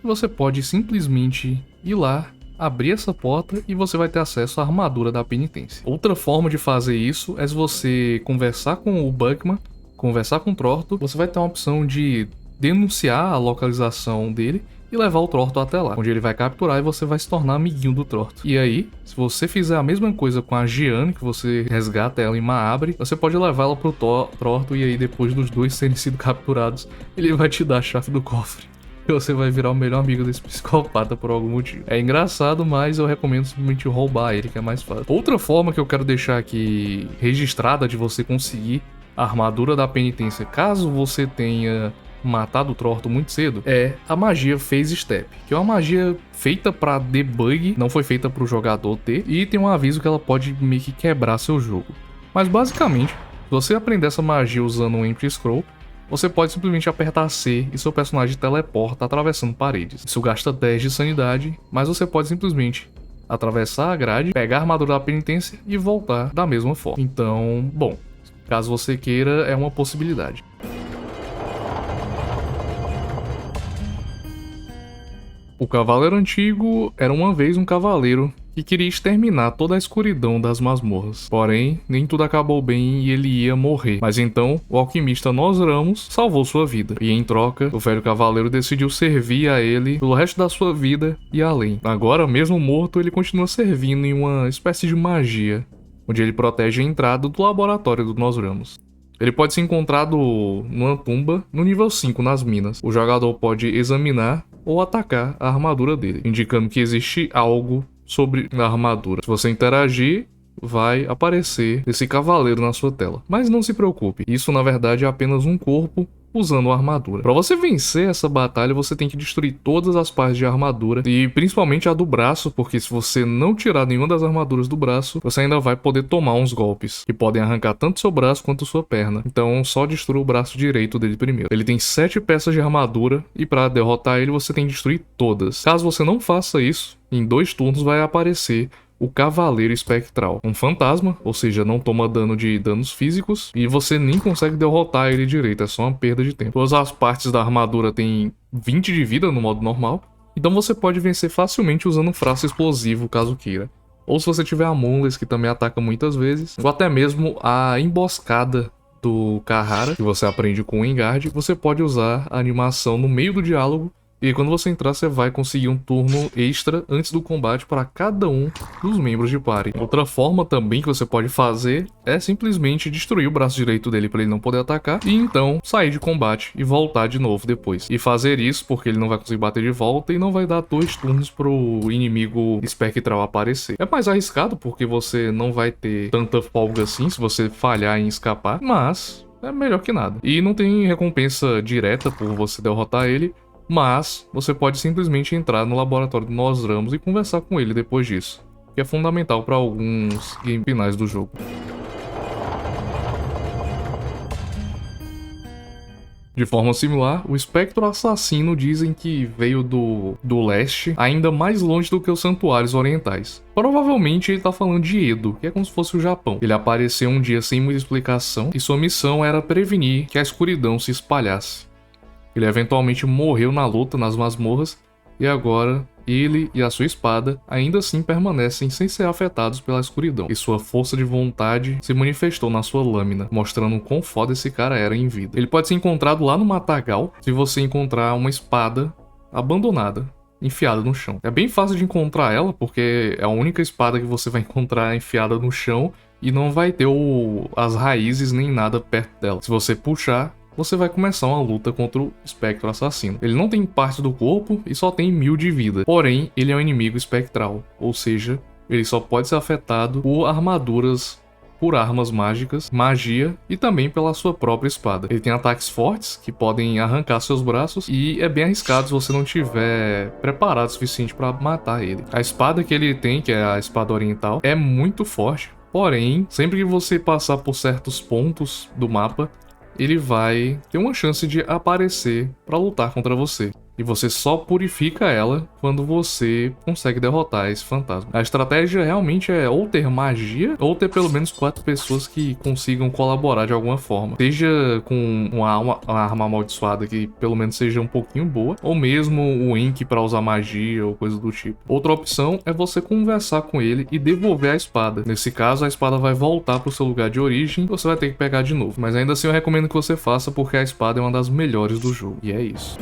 e você pode simplesmente ir lá, abrir essa porta e você vai ter acesso à armadura da penitência. Outra forma de fazer isso é se você conversar com o Buckman, conversar com o Trorto, você vai ter uma opção de denunciar a localização dele e levar o Trorto até lá, onde ele vai capturar e você vai se tornar amiguinho do Trorto. E aí, se você fizer a mesma coisa com a Gianni, que você resgata ela em Maabre, você pode levá-la pro Trorto e aí depois dos dois terem sido capturados, ele vai te dar a chave do cofre. E você vai virar o melhor amigo desse psicopata por algum motivo. É engraçado, mas eu recomendo simplesmente roubar ele, que é mais fácil. Outra forma que eu quero deixar aqui registrada de você conseguir a armadura da penitência, caso você tenha matado o Trorto muito cedo, é a magia Phase Step, que é uma magia feita para debug, não foi feita para o jogador ter, e tem um aviso que ela pode meio que quebrar seu jogo. Mas basicamente, se você aprender essa magia usando um Empty Scroll, você pode simplesmente apertar C e seu personagem teleporta atravessando paredes. Isso gasta 10 de sanidade, mas você pode simplesmente atravessar a grade, pegar a armadura da penitência e voltar da mesma forma. Então, bom, caso você queira, é uma possibilidade. O Cavaleiro Antigo era uma vez um cavaleiro que queria exterminar toda a escuridão das masmorras. Porém, nem tudo acabou bem e ele ia morrer. Mas então, o alquimista Nosramos salvou sua vida. E em troca, o velho cavaleiro decidiu servir a ele pelo resto da sua vida e além. Agora, mesmo morto, ele continua servindo em uma espécie de magia, onde ele protege a entrada do laboratório do Nosramos. Ele pode ser encontrado numa tumba no nível 5 nas minas. O jogador pode examinar ou atacar a armadura dele, indicando que existe algo sobre a armadura. Se você interagir, vai aparecer esse cavaleiro na sua tela. Mas não se preocupe, isso na verdade é apenas um corpo usando a armadura. Para você vencer essa batalha, você tem que destruir todas as partes de armadura e principalmente a do braço, porque se você não tirar nenhuma das armaduras do braço, você ainda vai poder tomar uns golpes que podem arrancar tanto seu braço quanto sua perna. Então só destrua o braço direito dele primeiro. Ele tem 7 peças de armadura e para derrotar ele você tem que destruir todas. Caso você não faça isso, em 2 turnos vai aparecer o Cavaleiro Espectral, um fantasma, ou seja, não toma dano de danos físicos e você nem consegue derrotar ele direito, é só uma perda de tempo. Todas as partes da armadura têm 20 de vida no modo normal, então você pode vencer facilmente usando um frasco explosivo caso queira. Ou se você tiver a Moonless, que também ataca muitas vezes, ou até mesmo a emboscada do Carrara, que você aprende com o Engard, você pode usar a animação no meio do diálogo E aí, quando você entrar, você vai conseguir um turno extra antes do combate para cada um dos membros de party. Outra forma também que você pode fazer é simplesmente destruir o braço direito dele para ele não poder atacar e então sair de combate e voltar de novo depois. E fazer isso porque ele não vai conseguir bater de volta e não vai dar 2 turnos pro inimigo espectral aparecer. É mais arriscado porque você não vai ter tanta folga assim se você falhar em escapar, mas é melhor que nada. E não tem recompensa direta por você derrotar ele, mas você pode simplesmente entrar no laboratório do Nozdramos e conversar com ele depois disso, que é fundamental para alguns game finais do jogo. De forma similar, o espectro assassino dizem que veio do leste, ainda mais longe do que os santuários orientais. Provavelmente ele tá falando de Edo, que é como se fosse o Japão. Ele apareceu um dia sem muita explicação e sua missão era prevenir que a escuridão se espalhasse. Ele eventualmente morreu na luta nas masmorras e agora ele e a sua espada ainda assim permanecem sem ser afetados pela escuridão. E sua força de vontade se manifestou na sua lâmina, mostrando o quão foda esse cara era em vida. Ele pode ser encontrado lá no matagal se você encontrar uma espada abandonada, enfiada no chão. É bem fácil de encontrar ela, porque é a única espada que você vai encontrar enfiada no chão e não vai ter as raízes nem nada perto dela. Se você puxar, você vai começar uma luta contra o espectro assassino. Ele não tem parte do corpo e só tem 1000 de vida. Porém, ele é um inimigo espectral, ou seja, ele só pode ser afetado por armaduras, por armas mágicas, magia e também pela sua própria espada. Ele tem ataques fortes que podem arrancar seus braços e é bem arriscado se você não estiver preparado o suficiente para matar ele. A espada que ele tem, que é a espada oriental, é muito forte. Porém, sempre que você passar por certos pontos do mapa, ele vai ter uma chance de aparecer para lutar contra você. E você só purifica ela quando você consegue derrotar esse fantasma. A estratégia realmente é ou ter magia, ou ter pelo menos 4 pessoas que consigam colaborar de alguma forma. Seja com uma arma amaldiçoada que pelo menos seja um pouquinho boa, ou mesmo o Ink para usar magia ou coisa do tipo. Outra opção é você conversar com ele e devolver a espada. Nesse caso, a espada vai voltar para o seu lugar de origem e você vai ter que pegar de novo. Mas ainda assim eu recomendo que você faça porque a espada é uma das melhores do jogo. E é isso.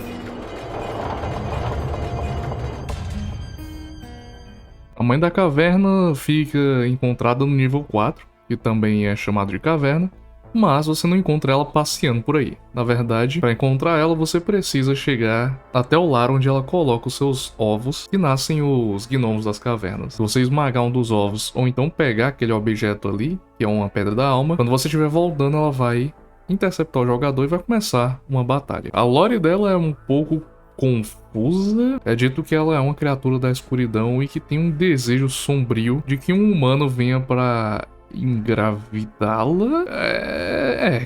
A Mãe da Caverna fica encontrada no nível 4, que também é chamado de caverna, mas você não encontra ela passeando por aí. Na verdade, para encontrar ela, você precisa chegar até o lar onde ela coloca os seus ovos, que nascem os gnomos das cavernas. Se você esmagar um dos ovos, ou então pegar aquele objeto ali, que é uma pedra da alma, quando você estiver voltando, ela vai interceptar o jogador e vai começar uma batalha. A lore dela é um pouco confusa. É dito que ela é uma criatura da escuridão e que tem um desejo sombrio de que um humano venha para engravidá-la.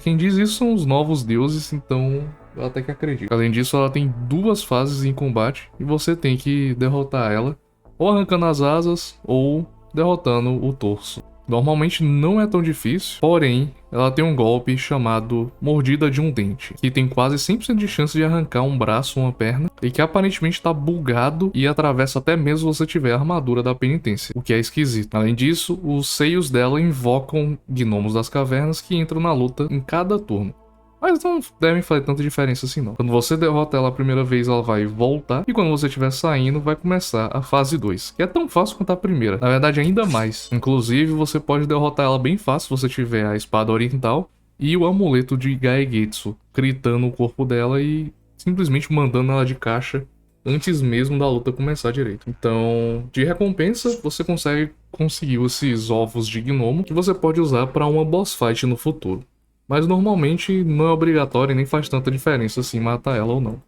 Quem diz isso são os novos deuses, então eu até que acredito. Além disso, ela tem 2 fases em combate e você tem que derrotar ela ou arrancando as asas ou derrotando o torso. Normalmente não é tão difícil, porém, ela tem um golpe chamado Mordida de um Dente, que tem quase 100% de chance de arrancar um braço ou uma perna, e que aparentemente está bugado e atravessa até mesmo se você tiver a armadura da penitência, o que é esquisito. Além disso, os seios dela invocam gnomos das cavernas que entram na luta em cada turno. Mas não devem fazer tanta diferença assim não. Quando você derrota ela a primeira vez, ela vai voltar. E quando você estiver saindo, vai começar a fase 2. Que é tão fácil quanto a primeira. Na verdade, ainda mais. Inclusive, você pode derrotar ela bem fácil se você tiver a espada oriental e o amuleto de Gaegetsu, critando o corpo dela e simplesmente mandando ela de caixa antes mesmo da luta começar direito. Então, de recompensa, você consegue conseguir esses ovos de gnomo que você pode usar para uma boss fight no futuro. Mas normalmente não é obrigatório e nem faz tanta diferença assim matar ela ou não.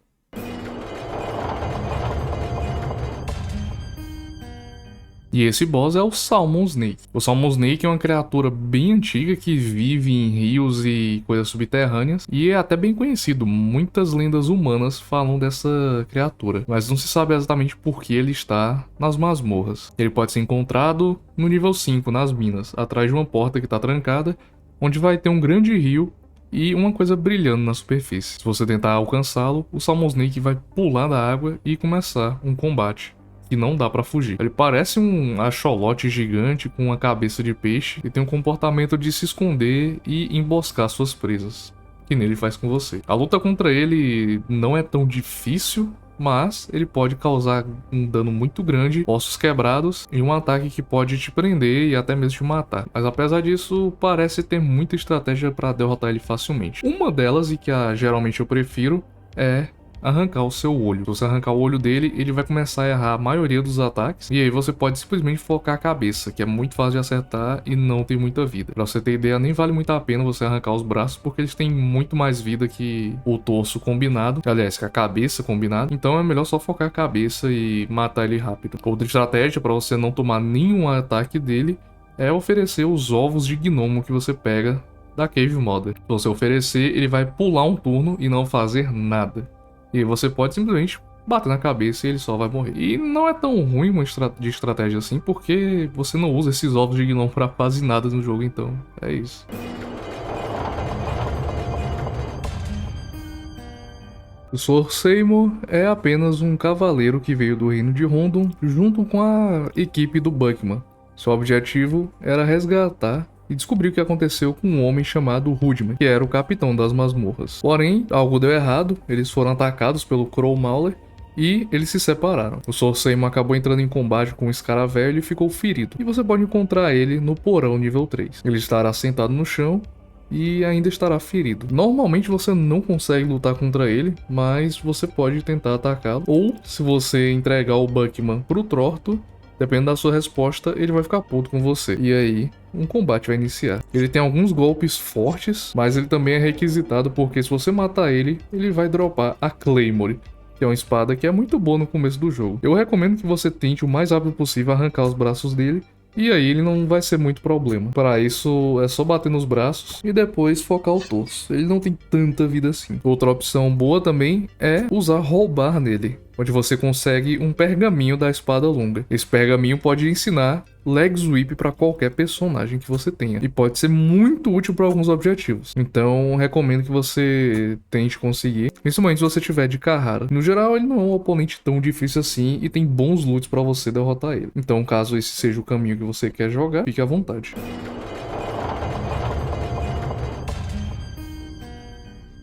E esse boss é o Salmon Snake. O Salmon Snake é uma criatura bem antiga que vive em rios e coisas subterrâneas e é até bem conhecido. Muitas lendas humanas falam dessa criatura, mas não se sabe exatamente por que ele está nas masmorras. Ele pode ser encontrado no nível 5, nas minas, atrás de uma porta que está trancada, onde vai ter um grande rio e uma coisa brilhando na superfície. Se você tentar alcançá-lo, o Salmon Snake vai pular da água e começar um combate que não dá pra fugir. Ele parece um axolote gigante com uma cabeça de peixe e tem um comportamento de se esconder e emboscar suas presas, que nele faz com você. A luta contra ele não é tão difícil, mas ele pode causar um dano muito grande, ossos quebrados e um ataque que pode te prender e até mesmo te matar. Mas apesar disso, parece ter muita estratégia para derrotar ele facilmente. Uma delas, e que geralmente eu prefiro, é arrancar o seu olho. Se você arrancar o olho dele, ele vai começar a errar a maioria dos ataques, e aí você pode simplesmente focar a cabeça, que é muito fácil de acertar e não tem muita vida. Pra você ter ideia, nem vale muito a pena você arrancar os braços, porque eles têm muito mais vida que o torso combinado, aliás, que a cabeça combinada, então é melhor só focar a cabeça e matar ele rápido. Outra estratégia para você não tomar nenhum ataque dele é oferecer os ovos de gnomo que você pega da Cave Mother. Se você oferecer, ele vai pular um turno e não fazer nada. E você pode simplesmente bater na cabeça e ele só vai morrer. E não é tão ruim de estratégia assim, porque você não usa esses ovos de gnomo pra quase nada no jogo, então é isso. O Sr. Seymour é apenas um cavaleiro que veio do reino de Rondon junto com a equipe do Buckman. Seu objetivo era resgatar e descobriu o que aconteceu com um homem chamado Rudman, que era o capitão das masmorras. Porém, algo deu errado, eles foram atacados pelo Crow Mauler e eles se separaram. O Sr. Seymour acabou entrando em combate com um escaravelho e ficou ferido. E você pode encontrar ele no porão nível 3. Ele estará sentado no chão e ainda estará ferido. Normalmente você não consegue lutar contra ele, mas você pode tentar atacá-lo. Ou, se você entregar o Buckman pro Trorto, dependendo da sua resposta, ele vai ficar puto com você. E aí, um combate vai iniciar. Ele tem alguns golpes fortes, mas ele também é requisitado porque se você matar ele, ele vai dropar a Claymore, que é uma espada que é muito boa no começo do jogo. Eu recomendo que você tente o mais rápido possível arrancar os braços dele, e aí ele não vai ser muito problema. Para isso, é só bater nos braços e depois focar o torso. Ele não tem tanta vida assim. Outra opção boa também é usar roubar nele, onde você consegue um pergaminho da espada longa. Esse pergaminho pode ensinar leg sweep para qualquer personagem que você tenha, e pode ser muito útil para alguns objetivos. Então recomendo que você tente conseguir, principalmente se você tiver de Carrara. No geral, ele não é um oponente tão difícil assim e tem bons loots para você derrotar ele. Então, caso esse seja o caminho que você quer jogar, fique à vontade.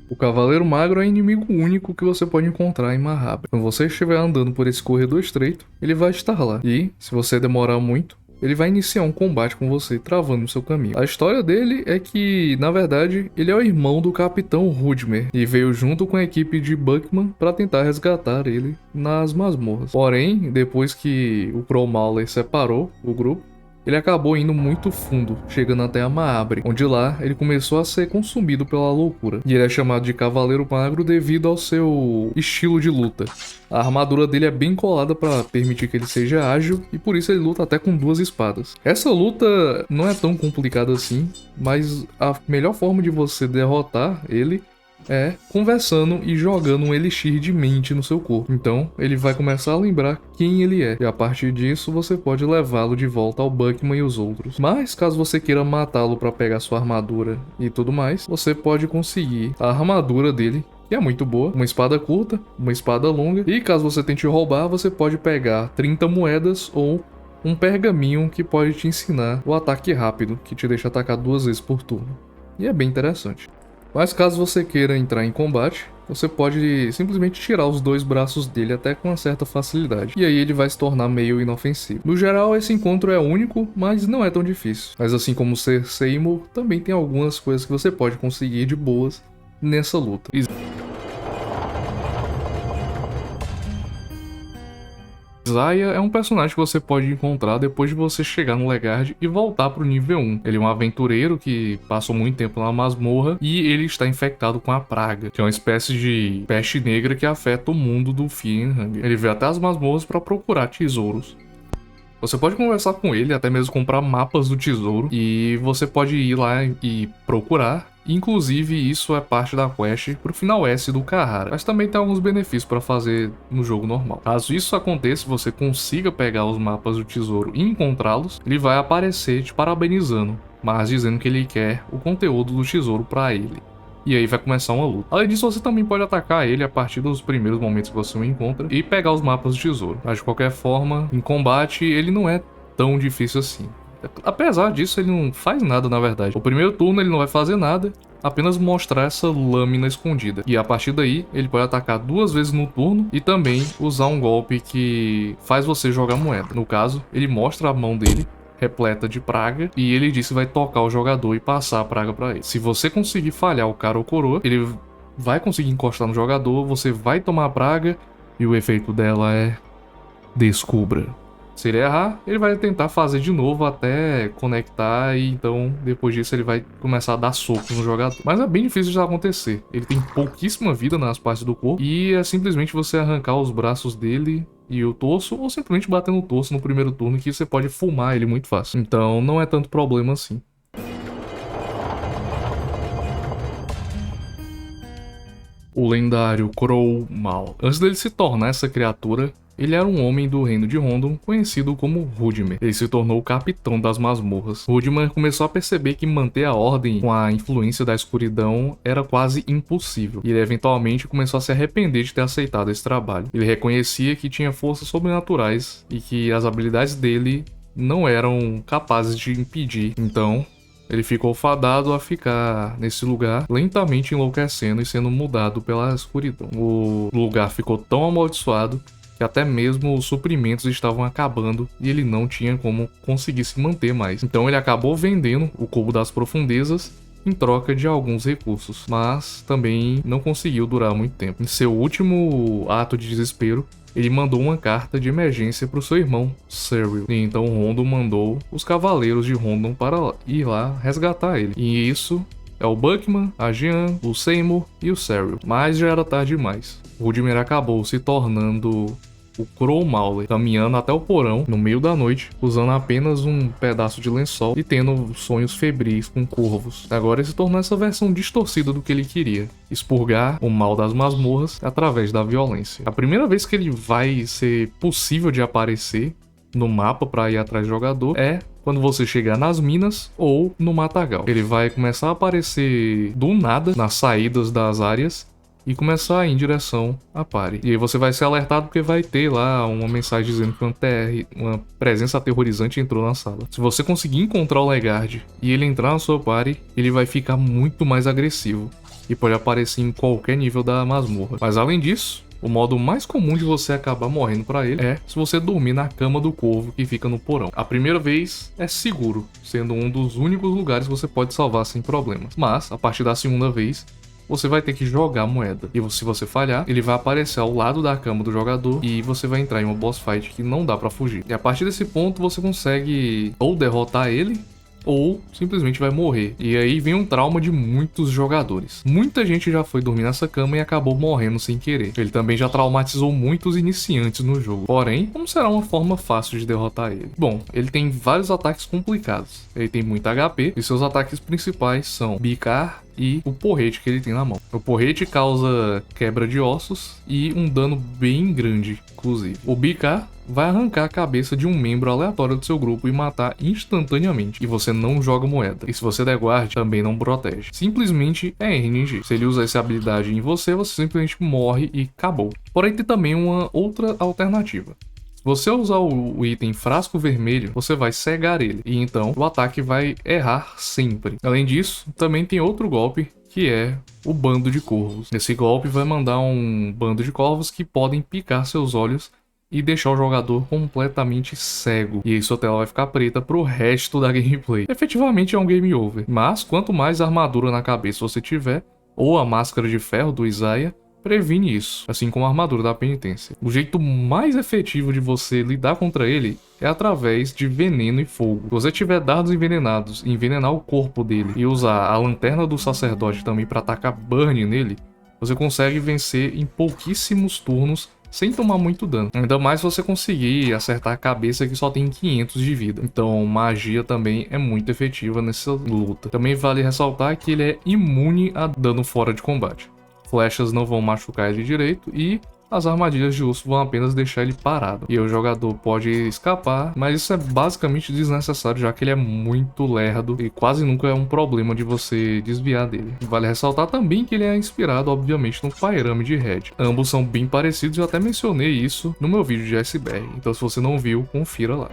O Cavaleiro Magro é o inimigo único que você pode encontrar em Mahabra. Quando você estiver andando por esse corredor estreito, ele vai estar lá. E, se você demorar muito, ele vai iniciar um combate com você, travando o seu caminho. A história dele é que, na verdade, ele é o irmão do Capitão Rudmer e veio junto com a equipe de Buckman para tentar resgatar ele nas masmorras. Porém, depois que o Crow Mauler separou o grupo, ele acabou indo muito fundo, chegando até a Mahabra, onde lá ele começou a ser consumido pela loucura. E ele é chamado de Cavaleiro Magro devido ao seu estilo de luta. A armadura dele é bem colada para permitir que ele seja ágil, e por isso ele luta até com duas espadas. Essa luta não é tão complicada assim, mas a melhor forma de você derrotar ele é conversando e jogando um elixir de mente no seu corpo. Então, ele vai começar a lembrar quem ele é, e a partir disso você pode levá-lo de volta ao Buckman e os outros. Mas, caso você queira matá-lo para pegar sua armadura e tudo mais, você pode conseguir a armadura dele, que é muito boa, uma espada curta, uma espada longa, e caso você tente roubar, você pode pegar 30 moedas ou um pergaminho que pode te ensinar o ataque rápido, que te deixa atacar 2 vezes por turno. E é bem interessante. Mas caso você queira entrar em combate, você pode simplesmente tirar os 2 braços dele até com uma certa facilidade, e aí ele vai se tornar meio inofensivo. No geral, esse encontro é único, mas não é tão difícil. Mas assim como o Sr. Seymour, também tem algumas coisas que você pode conseguir de boas nessa luta. Zaya é um personagem que você pode encontrar depois de você chegar no Legard e voltar pro nível 1. Ele é um aventureiro que passou muito tempo na masmorra e ele está infectado com a praga, que é uma espécie de peste negra que afeta o mundo do Fienhang. Ele veio até as masmorras para procurar tesouros. Você pode conversar com ele, até mesmo comprar mapas do tesouro, e você pode ir lá e procurar. Inclusive, isso é parte da quest pro final S do Carrara, mas também tem alguns benefícios para fazer no jogo normal. Caso isso aconteça e você consiga pegar os mapas do tesouro e encontrá-los, ele vai aparecer te parabenizando, mas dizendo que ele quer o conteúdo do tesouro para ele. E aí vai começar uma luta. Além disso, você também pode atacar ele a partir dos primeiros momentos que você o encontra e pegar os mapas do tesouro. Mas de qualquer forma, em combate, ele não é tão difícil assim. Apesar disso, ele não faz nada na verdade. O primeiro turno ele não vai fazer nada, apenas mostrar essa lâmina escondida. E a partir daí, ele pode atacar 2 vezes no turno e também usar um golpe que faz você jogar moeda. No caso, ele mostra a mão dele repleta de praga e ele diz que vai tocar o jogador e passar a praga pra ele. Se você conseguir falhar o cara ou coroa, ele vai conseguir encostar no jogador, você vai tomar a praga e o efeito dela é descubra. Se ele errar, ele vai tentar fazer de novo até conectar e então depois disso ele vai começar a dar soco no jogador. Mas é bem difícil de acontecer. Ele tem pouquíssima vida nas partes do corpo e é simplesmente você arrancar os braços dele e o torso ou simplesmente bater no torso no primeiro turno que você pode fumar ele muito fácil. Então não é tanto problema assim. O lendário Crow Mal. Antes dele se tornar essa criatura, ele era um homem do reino de Rondon, conhecido como Rudimir. Ele se tornou o capitão das masmorras. Rudimir começou a perceber que manter a ordem com a influência da escuridão era quase impossível, e ele eventualmente começou a se arrepender de ter aceitado esse trabalho. Ele reconhecia que tinha forças sobrenaturais e que as habilidades dele não eram capazes de impedir. Então, ele ficou fadado a ficar nesse lugar, lentamente enlouquecendo e sendo mudado pela escuridão. O lugar ficou tão amaldiçoado que até mesmo os suprimentos estavam acabando e ele não tinha como conseguir se manter mais. Então ele acabou vendendo o Cubo das Profundezas em troca de alguns recursos, mas também não conseguiu durar muito tempo. Em seu último ato de desespero, ele mandou uma carta de emergência para o seu irmão, Cyril. E então Rondon mandou os cavaleiros de Rondon para ir lá resgatar ele. E isso é o Buckman, a Jean, o Seymour e o Cyril. Mas já era tarde demais. Rudimir acabou se tornando o Crow Mauler, caminhando até o porão no meio da noite, usando apenas um pedaço de lençol e tendo sonhos febris com corvos. Agora ele se tornou essa versão distorcida do que ele queria: expurgar o mal das masmorras através da violência. A primeira vez que ele vai ser possível de aparecer no mapa para ir atrás do jogador é quando você chegar nas minas ou no matagal. Ele vai começar a aparecer do nada nas saídas das áreas e começar a ir em direção à party. E aí você vai ser alertado porque vai ter lá uma mensagem dizendo que uma presença aterrorizante entrou na sala. Se você conseguir encontrar o Legard e ele entrar na sua party, ele vai ficar muito mais agressivo e pode aparecer em qualquer nível da masmorra. Mas além disso, o modo mais comum de você acabar morrendo pra ele é se você dormir na cama do corvo que fica no porão. A primeira vez é seguro, sendo um dos únicos lugares que você pode salvar sem problemas. Mas, a partir da segunda vez, você vai ter que jogar a moeda. E se você falhar, ele vai aparecer ao lado da cama do jogador e você vai entrar em uma boss fight que não dá pra fugir. E a partir desse ponto, você consegue ou derrotar ele, ou simplesmente vai morrer. E aí vem um trauma de muitos jogadores. Muita gente já foi dormir nessa cama e acabou morrendo sem querer. Ele também já traumatizou muitos iniciantes no jogo. Porém, como será uma forma fácil de derrotar ele? Bom, ele tem vários ataques complicados. Ele tem muito HP e seus ataques principais são bicar e o porrete que ele tem na mão. O porrete causa quebra de ossos e um dano bem grande, inclusive. O bicar vai arrancar a cabeça de um membro aleatório do seu grupo e matar instantaneamente. E você não joga moeda. E se você der guard, também não protege. Simplesmente é RNG. Se ele usar essa habilidade em você, você simplesmente morre e acabou. Porém, tem também uma outra alternativa. Se você usar o item frasco vermelho, você vai cegar ele. E então o ataque vai errar sempre. Além disso, também tem outro golpe, que é o bando de corvos. Esse golpe vai mandar um bando de corvos que podem picar seus olhos e deixar o jogador completamente cego. E aí sua tela vai ficar preta pro resto da gameplay. Efetivamente é um game over. Mas quanto mais armadura na cabeça você tiver, ou a máscara de ferro do Isaiah, previne isso, assim como a armadura da penitência. O jeito mais efetivo de você lidar contra ele é através de veneno e fogo. Se você tiver dardos envenenados e envenenar o corpo dele e usar a lanterna do sacerdote também para atacar burn nele, você consegue vencer em pouquíssimos turnos sem tomar muito dano. Ainda mais se você conseguir acertar a cabeça que só tem 500 de vida. Então magia também é muito efetiva nessa luta. Também vale ressaltar que ele é imune a dano fora de combate. Flechas não vão machucar ele direito e as armadilhas de urso vão apenas deixar ele parado. E o jogador pode escapar, mas isso é basicamente desnecessário, já que ele é muito lerdo e quase nunca é um problema de você desviar dele. Vale ressaltar também que ele é inspirado, obviamente, no Pyramid Head. Ambos são bem parecidos e eu até mencionei isso no meu vídeo de iceberg, então se você não viu, confira lá.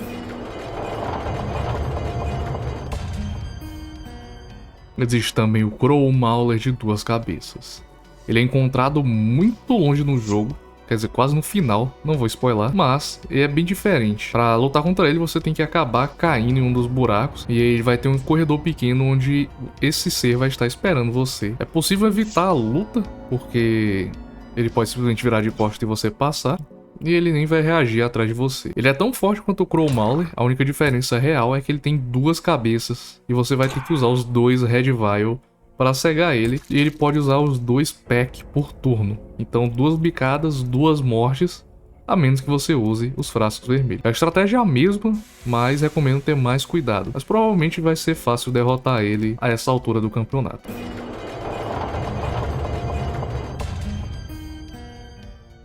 Existe também o Crow Mauler de 2 cabeças. Ele é encontrado muito longe no jogo, quer dizer, quase no final, não vou spoiler, mas ele é bem diferente. Para lutar contra ele, você tem que acabar caindo em um dos buracos, e aí vai ter um corredor pequeno onde esse ser vai estar esperando você. É possível evitar a luta, porque ele pode simplesmente virar de costas e você passar, e ele nem vai reagir atrás de você. Ele é tão forte quanto o Crow Mauler, a única diferença real é que ele tem 2 cabeças, e você vai ter que usar os 2 Red Vial para cegar ele, e ele pode usar os 2 Pack por turno. Então 2 bicadas, 2 mortes, a menos que você use os frascos vermelhos. A estratégia é a mesma, mas recomendo ter mais cuidado. Mas provavelmente vai ser fácil derrotar ele a essa altura do campeonato.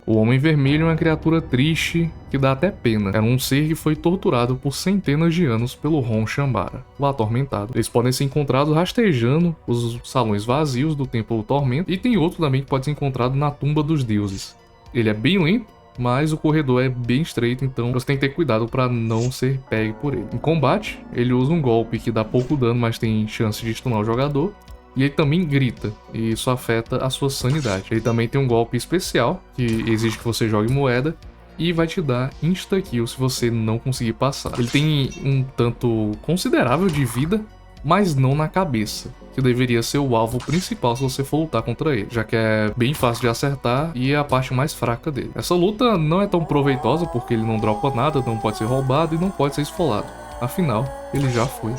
O Homem Vermelho é uma criatura triste que dá até pena. Era um ser que foi torturado por centenas de anos pelo Ron Shambara, o Atormentado. Eles podem ser encontrados rastejando os salões vazios do Templo do Tormento, e tem outro também que pode ser encontrado na Tumba dos Deuses. Ele é bem lento, mas o corredor é bem estreito, então você tem que ter cuidado para não ser pego por ele. Em combate, ele usa um golpe que dá pouco dano, mas tem chance de stunar o jogador. E ele também grita, e isso afeta a sua sanidade. Ele também tem um golpe especial, que exige que você jogue moeda, e vai te dar insta-kill se você não conseguir passar. Ele tem um tanto considerável de vida, mas não na cabeça, que deveria ser o alvo principal se você for lutar contra ele, já que é bem fácil de acertar e é a parte mais fraca dele. Essa luta não é tão proveitosa porque ele não dropa nada, não pode ser roubado e não pode ser esfolado. Afinal, ele já foi.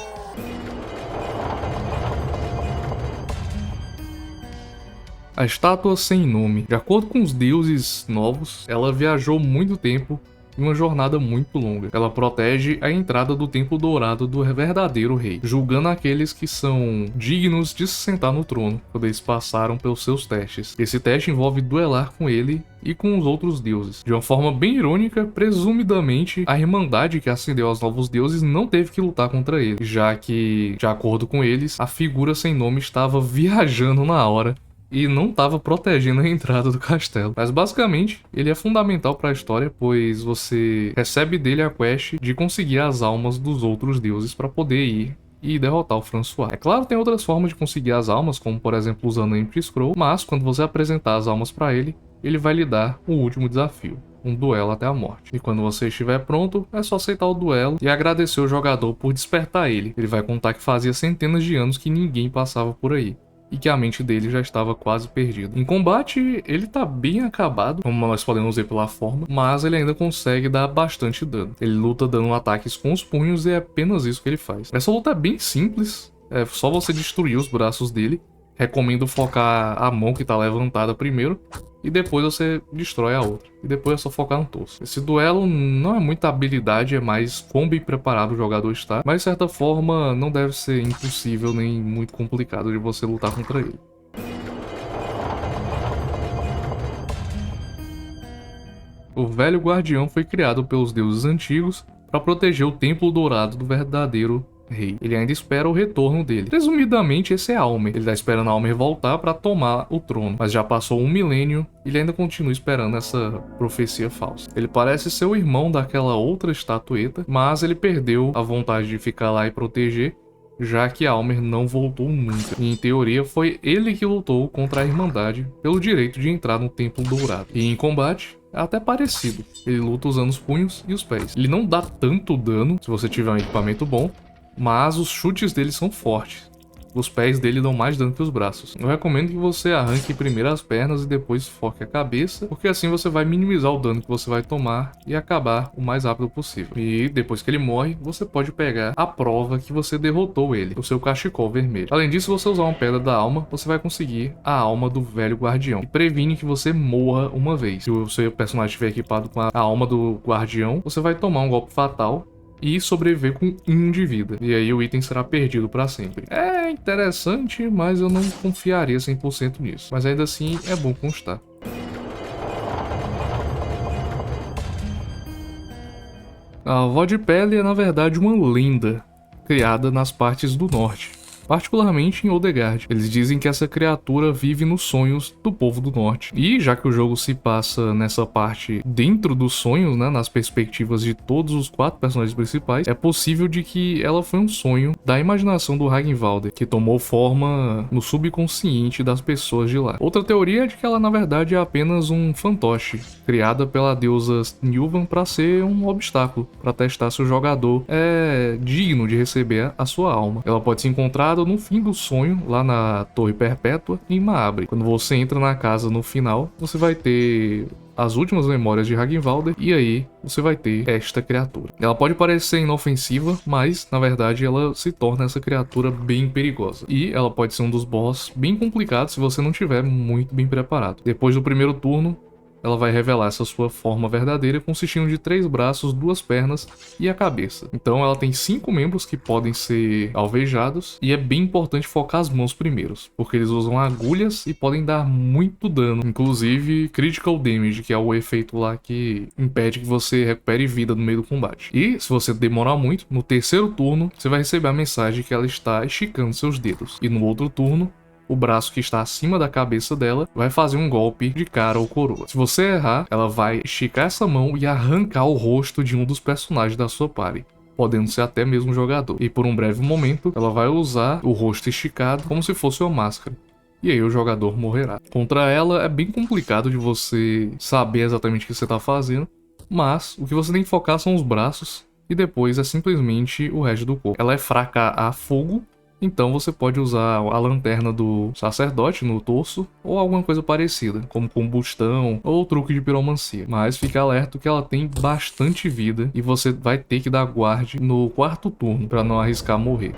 A estátua sem nome. De acordo com os deuses novos, ela viajou muito tempo em uma jornada muito longa. Ela protege a entrada do Templo Dourado do verdadeiro rei, julgando aqueles que são dignos de se sentar no trono, quando eles passaram pelos seus testes. Esse teste envolve duelar com ele e com os outros deuses. De uma forma bem irônica, presumidamente, a Irmandade que ascendeu aos novos deuses não teve que lutar contra ele, já que, de acordo com eles, a figura sem nome estava viajando na hora e não estava protegendo a entrada do castelo. Mas basicamente, ele é fundamental para a história, pois você recebe dele a quest de conseguir as almas dos outros deuses para poder ir e derrotar o François. É claro, tem outras formas de conseguir as almas, como por exemplo usando a Empty Scroll, mas quando você apresentar as almas para ele, ele vai lhe dar o último desafio, um duelo até a morte. E quando você estiver pronto, é só aceitar o duelo e agradecer o jogador por despertar ele. Ele vai contar que fazia centenas de anos que ninguém passava por aí, e que a mente dele já estava quase perdida. Em combate, ele tá bem acabado, como nós podemos ver pela forma, mas ele ainda consegue dar bastante dano. Ele luta dando ataques com os punhos e é apenas isso que ele faz. Essa luta é bem simples, é só você destruir os braços dele. Recomendo focar a mão que tá levantada primeiro, e depois você destrói a outra. E depois é só focar no torso. Esse duelo não é muita habilidade, é mais quão bem preparado o jogador está. Mas de certa forma não deve ser impossível nem muito complicado de você lutar contra ele. O Velho Guardião foi criado pelos deuses antigos para proteger o Templo Dourado do verdadeiro rei. Ele ainda espera o retorno dele. Presumidamente esse é Almer. Ele tá esperando Almer voltar para tomar o trono, mas já passou 1 milênio e ele ainda continua esperando essa profecia falsa. Ele parece ser o irmão daquela outra estatueta, mas ele perdeu a vontade de ficar lá e proteger, já que Almer não voltou nunca. E em teoria foi ele que lutou contra a Irmandade pelo direito de entrar no Templo Dourado. E em combate, é até parecido. Ele luta usando os punhos e os pés. Ele não dá tanto dano se você tiver um equipamento bom, mas os chutes dele são fortes. Os pés dele dão mais dano que os braços. Eu recomendo que você arranque primeiro as pernas e depois foque a cabeça, porque assim você vai minimizar o dano que você vai tomar e acabar o mais rápido possível. E depois que ele morre, você pode pegar a prova que você derrotou ele, o seu cachecol vermelho. Além disso, se você usar uma pedra da alma, você vai conseguir a alma do Velho Guardião, e previne que você morra uma vez. Se o seu personagem estiver equipado com a alma do Guardião, você vai tomar um golpe fatal e sobreviver com 1 de vida. E aí o item será perdido para sempre. É interessante, mas eu não confiaria 100% nisso. Mas ainda assim é bom constar. A Avó de Pele é na verdade uma lenda criada nas partes do norte, particularmente em Odegaard. Eles dizem que essa criatura vive nos sonhos do povo do norte. E já que o jogo se passa nessa parte dentro dos sonhos, né, nas perspectivas de todos os 4 personagens principais, é possível de que ela foi um sonho da imaginação do Ragnvalder, que tomou forma no subconsciente das pessoas de lá. Outra teoria é de que ela na verdade é apenas um fantoche, criada pela deusa Nilvan para ser um obstáculo, para testar se o jogador é digno de receber a sua alma. Ela pode ser encontrada no fim do sonho, lá na Torre Perpétua, em Maabre. Quando você entra na casa no final, você vai ter as últimas memórias de Ragnvalder, e aí você vai ter esta criatura. Ela pode parecer inofensiva, mas na verdade ela se torna essa criatura bem perigosa. E ela pode ser um dos boss bem complicados se você não estiver muito bem preparado. Depois do primeiro turno, ela vai revelar essa sua forma verdadeira, consistindo de 3 braços, 2 pernas e a cabeça. Então ela tem 5 membros que podem ser alvejados, e é bem importante focar as mãos primeiros, porque eles usam agulhas e podem dar muito dano, inclusive critical damage, que é o efeito lá que impede que você recupere vida no meio do combate. E se você demorar muito, no terceiro turno você vai receber a mensagem que ela está esticando seus dedos, e no outro turno o braço que está acima da cabeça dela vai fazer um golpe de cara ou coroa. Se você errar, ela vai esticar essa mão e arrancar o rosto de um dos personagens da sua party, podendo ser até mesmo o jogador. E por um breve momento, ela vai usar o rosto esticado como se fosse uma máscara. E aí o jogador morrerá. Contra ela é bem complicado de você saber exatamente o que você está fazendo, mas o que você tem que focar são os braços e depois é simplesmente o resto do corpo. Ela é fraca a fogo, então você pode usar a lanterna do sacerdote no torso ou alguma coisa parecida, como combustão ou truque de piromancia. Mas fique alerta que ela tem bastante vida e você vai ter que dar guarde no 4º turno para não arriscar morrer.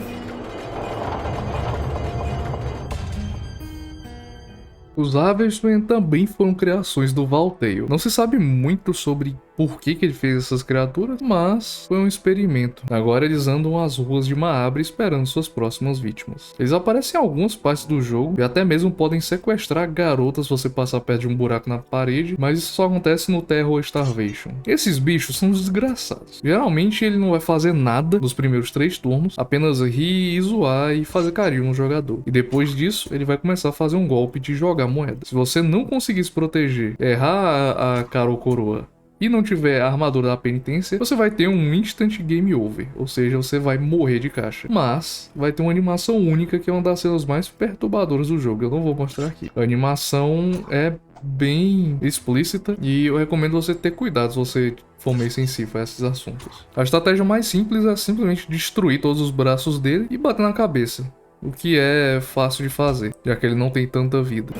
Os Avesmen também foram criações do Valteio. Não se sabe muito sobre por que ele fez essas criaturas, mas foi um experimento. Agora eles andam as ruas de Maabre esperando suas próximas vítimas. Eles aparecem em algumas partes do jogo e até mesmo podem sequestrar garotas se você passar perto de um buraco na parede, mas isso só acontece no Terror Starvation. Esses bichos são desgraçados. Geralmente ele não vai fazer nada nos primeiros 3 turnos, apenas rir e zoar e fazer carinho no jogador. E depois disso, ele vai começar a fazer um golpe de jogar moeda. Se você não conseguir se proteger, errar a cara ou coroa e não tiver a armadura da penitência, você vai ter um instant game over, ou seja, você vai morrer de caixa. Mas vai ter uma animação única que é uma das cenas mais perturbadoras do jogo, eu não vou mostrar aqui. A animação é bem explícita e eu recomendo você ter cuidado se você for meio sensível a esses assuntos. A estratégia mais simples é simplesmente destruir todos os braços dele e bater na cabeça, o que é fácil de fazer, já que ele não tem tanta vida.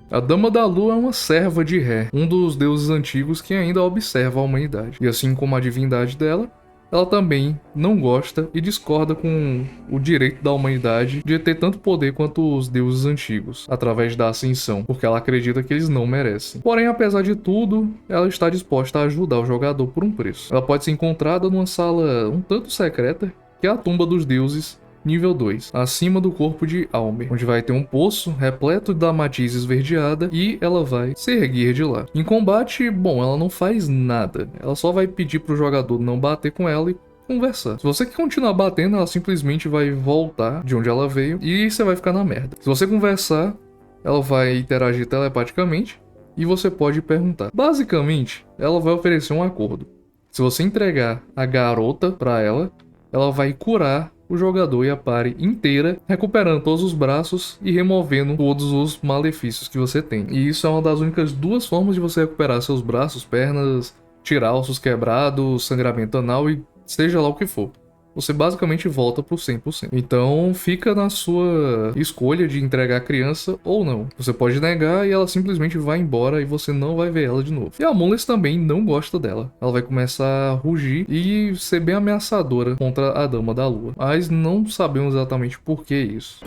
A Dama da Lua é uma serva de Ré, um dos deuses antigos que ainda observa a humanidade. E assim como a divindade dela, ela também não gosta e discorda com o direito da humanidade de ter tanto poder quanto os deuses antigos, através da ascensão, porque ela acredita que eles não merecem. Porém, apesar de tudo, ela está disposta a ajudar o jogador por um preço. Ela pode ser encontrada numa sala um tanto secreta, que é a Tumba dos Deuses, nível 2, acima do corpo de Almer, onde vai ter um poço repleto da matiz esverdeada e ela vai se erguer de lá. Em combate, bom, ela não faz nada, ela só vai pedir pro jogador não bater com ela e conversar. Se você continuar batendo, ela simplesmente vai voltar de onde ela veio e você vai ficar na merda. Se você conversar, ela vai interagir telepaticamente e você pode perguntar. Basicamente, ela vai oferecer um acordo. Se você entregar a garota pra ela, ela vai curar o jogador e a party inteira, recuperando todos os braços e removendo todos os malefícios que você tem. E isso é uma das únicas 2 formas de você recuperar seus braços, pernas, tirar ossos quebrados, sangramento anal e seja lá o que for. Você basicamente volta pro 100%. Então fica na sua escolha de entregar a criança ou não. Você pode negar e ela simplesmente vai embora e você não vai ver ela de novo. E a Moonless também não gosta dela. Ela vai começar a rugir e ser bem ameaçadora contra a Dama da Lua. Mas não sabemos exatamente por que isso.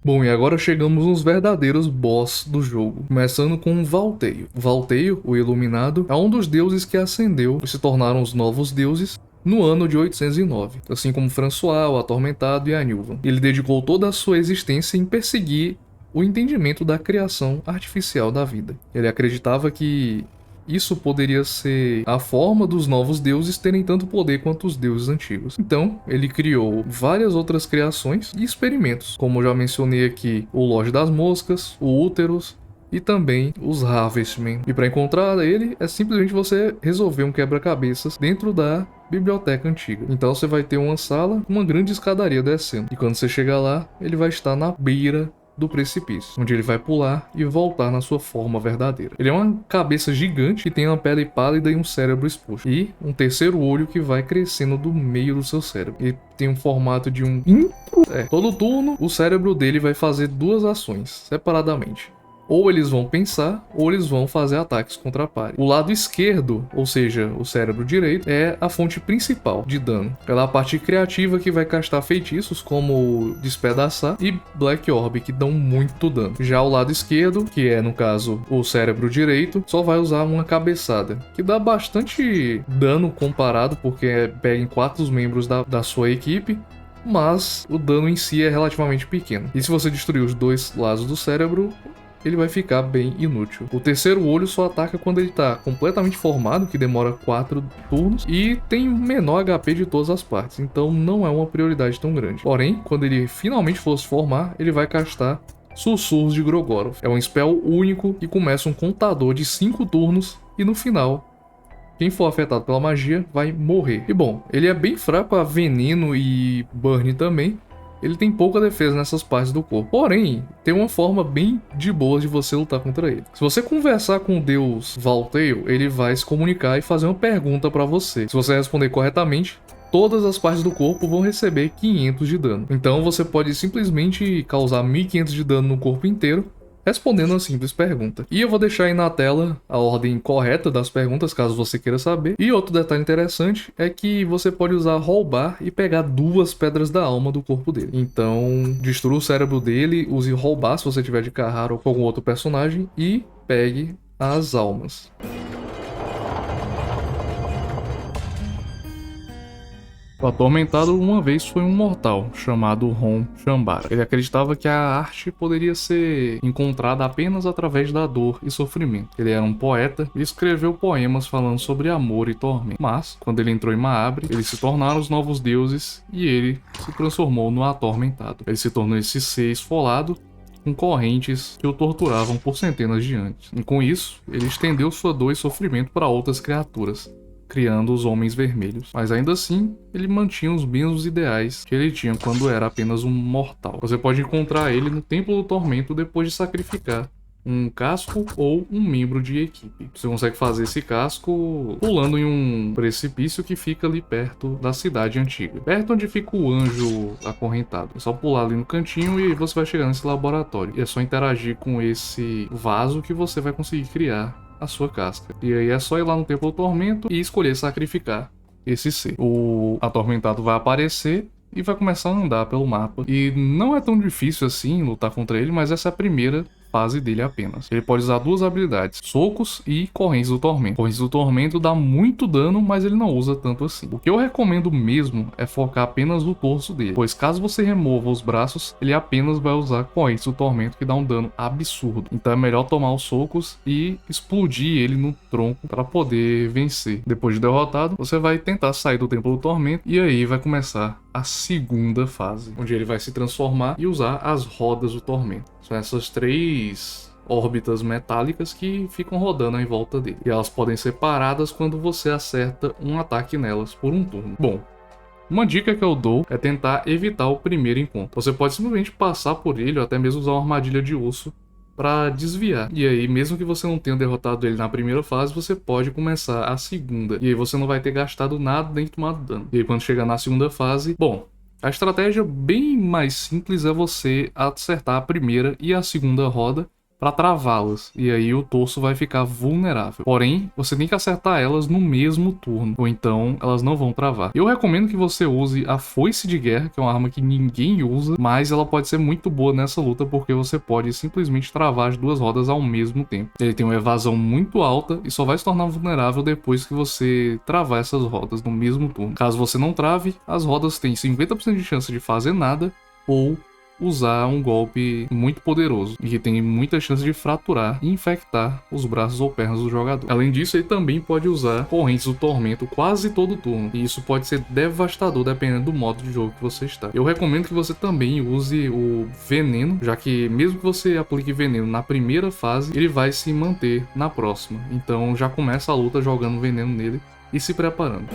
Bom, e agora chegamos nos verdadeiros boss do jogo, começando com Valteio. Valteio, o Iluminado, é um dos deuses que ascendeu e se tornaram os novos deuses no ano de 809, assim como François, o Atormentado e a Nilvan. Ele dedicou toda a sua existência em perseguir o entendimento da criação artificial da vida. Ele acreditava que isso poderia ser a forma dos novos deuses terem tanto poder quanto os deuses antigos. Então, ele criou várias outras criações e experimentos, como eu já mencionei aqui, o Lorde das Moscas, o Úteros e também os Harvestmen. E para encontrar ele, é simplesmente você resolver um quebra-cabeças dentro da biblioteca antiga. Então você vai ter uma sala, uma grande escadaria descendo. E quando você chegar lá, ele vai estar na beira do precipício, onde ele vai pular e voltar na sua forma verdadeira. Ele é uma cabeça gigante que tem uma pele pálida e um cérebro exposto. E um terceiro olho que vai crescendo do meio do seu cérebro. Ele tem um formato de um... Todo turno, o cérebro dele vai fazer duas ações, separadamente. Ou eles vão pensar, ou eles vão fazer ataques contra a party. O lado esquerdo, ou seja, o cérebro direito, é a fonte principal de dano. Ela é a parte criativa que vai castar feitiços como Despedaçar e Black Orb, que dão muito dano. Já o lado esquerdo, que é no caso o cérebro direito, só vai usar uma cabeçada, que dá bastante dano comparado, porque pega em 4 membros da sua equipe. Mas o dano em si é relativamente pequeno. E se você destruir os dois lados do cérebro, ele vai ficar bem inútil. O terceiro olho só ataca quando ele está completamente formado, que demora 4 turnos, e tem o menor HP de todas as partes, então não é uma prioridade tão grande. Porém, quando ele finalmente for se formar, ele vai castar Sussurros de Grogoroth. É um spell único que começa um contador de 5 turnos, e no final, quem for afetado pela magia vai morrer. E bom, ele é bem fraco a veneno e burn também. Ele tem pouca defesa nessas partes do corpo. Porém, tem uma forma bem de boa de você lutar contra ele. Se você conversar com o deus Valtail, ele vai se comunicar e fazer uma pergunta pra você. Se você responder corretamente, todas as partes do corpo vão receber 500 de dano. Então você pode simplesmente causar 1500 de dano no corpo inteiro, respondendo uma simples pergunta. E eu vou deixar aí na tela a ordem correta das perguntas, caso você queira saber. E outro detalhe interessante é que você pode usar roubar e pegar 2 pedras da alma do corpo dele. Então, destrua o cérebro dele, use roubar se você tiver de Carrara ou com algum outro personagem e pegue as almas. O Atormentado uma vez foi um mortal, chamado Ron Shambara. Ele acreditava que a arte poderia ser encontrada apenas através da dor e sofrimento. Ele era um poeta e escreveu poemas falando sobre amor e tormento. Mas, quando ele entrou em Maabre, eles se tornaram os novos deuses e ele se transformou no Atormentado. Ele se tornou esse ser esfolado com correntes que o torturavam por centenas de anos. E com isso, ele estendeu sua dor e sofrimento para outras criaturas, criando os Homens Vermelhos. Mas ainda assim, ele mantinha os mesmos ideais que ele tinha quando era apenas um mortal. Você pode encontrar ele no Templo do Tormento depois de sacrificar um casco ou um membro de equipe. Você consegue fazer esse casco pulando em um precipício que fica ali perto da cidade antiga, perto onde fica o anjo acorrentado. É só pular ali no cantinho e você vai chegar nesse laboratório. E é só interagir com esse vaso que você vai conseguir criar a sua casca. E aí é só ir lá no Templo do Tormento e escolher sacrificar esse ser. O atormentado vai aparecer e vai começar a andar pelo mapa. E não é tão difícil assim lutar contra ele, mas essa é a primeira fase dele apenas. Ele pode usar 2 habilidades, socos e correntes do tormento. Correntes do tormento dá muito dano, mas ele não usa tanto assim. O que eu recomendo mesmo é focar apenas no torso dele, pois caso você remova os braços, ele apenas vai usar correntes do tormento, que dá um dano absurdo. Então é melhor tomar os socos e explodir ele no tronco para poder vencer. Depois de derrotado, você vai tentar sair do Templo do Tormento e aí vai começar a segunda fase, onde ele vai se transformar e usar as rodas do tormento. São essas 3 órbitas metálicas que ficam rodando em volta dele. E elas podem ser paradas quando você acerta um ataque nelas por um turno. Bom, uma dica que eu dou é tentar evitar o primeiro encontro. Você pode simplesmente passar por ele ou até mesmo usar uma armadilha de osso para desviar. E aí, mesmo que você não tenha derrotado ele na primeira fase, você pode começar a segunda. E aí você não vai ter gastado nada nem tomado dano. E aí quando chegar na segunda fase, bom, a estratégia bem mais simples é você acertar a primeira e a segunda roda para travá-las, e aí o torso vai ficar vulnerável. Porém, você tem que acertar elas no mesmo turno, ou então elas não vão travar. Eu recomendo que você use a Foice de Guerra, que é uma arma que ninguém usa, mas ela pode ser muito boa nessa luta, porque você pode simplesmente travar as 2 rodas ao mesmo tempo. Ele tem uma evasão muito alta e só vai se tornar vulnerável depois que você travar essas rodas no mesmo turno. Caso você não trave, as rodas têm 50% de chance de fazer nada, ou usar um golpe muito poderoso e que tem muita chance de fraturar e infectar os braços ou pernas do jogador. Além disso, ele também pode usar correntes do tormento quase todo turno, e isso pode ser devastador dependendo do modo de jogo que você está. Eu recomendo que você também use o veneno, já que mesmo que você aplique veneno na primeira fase, ele vai se manter na próxima. Então já começa a luta jogando veneno nele e se preparando.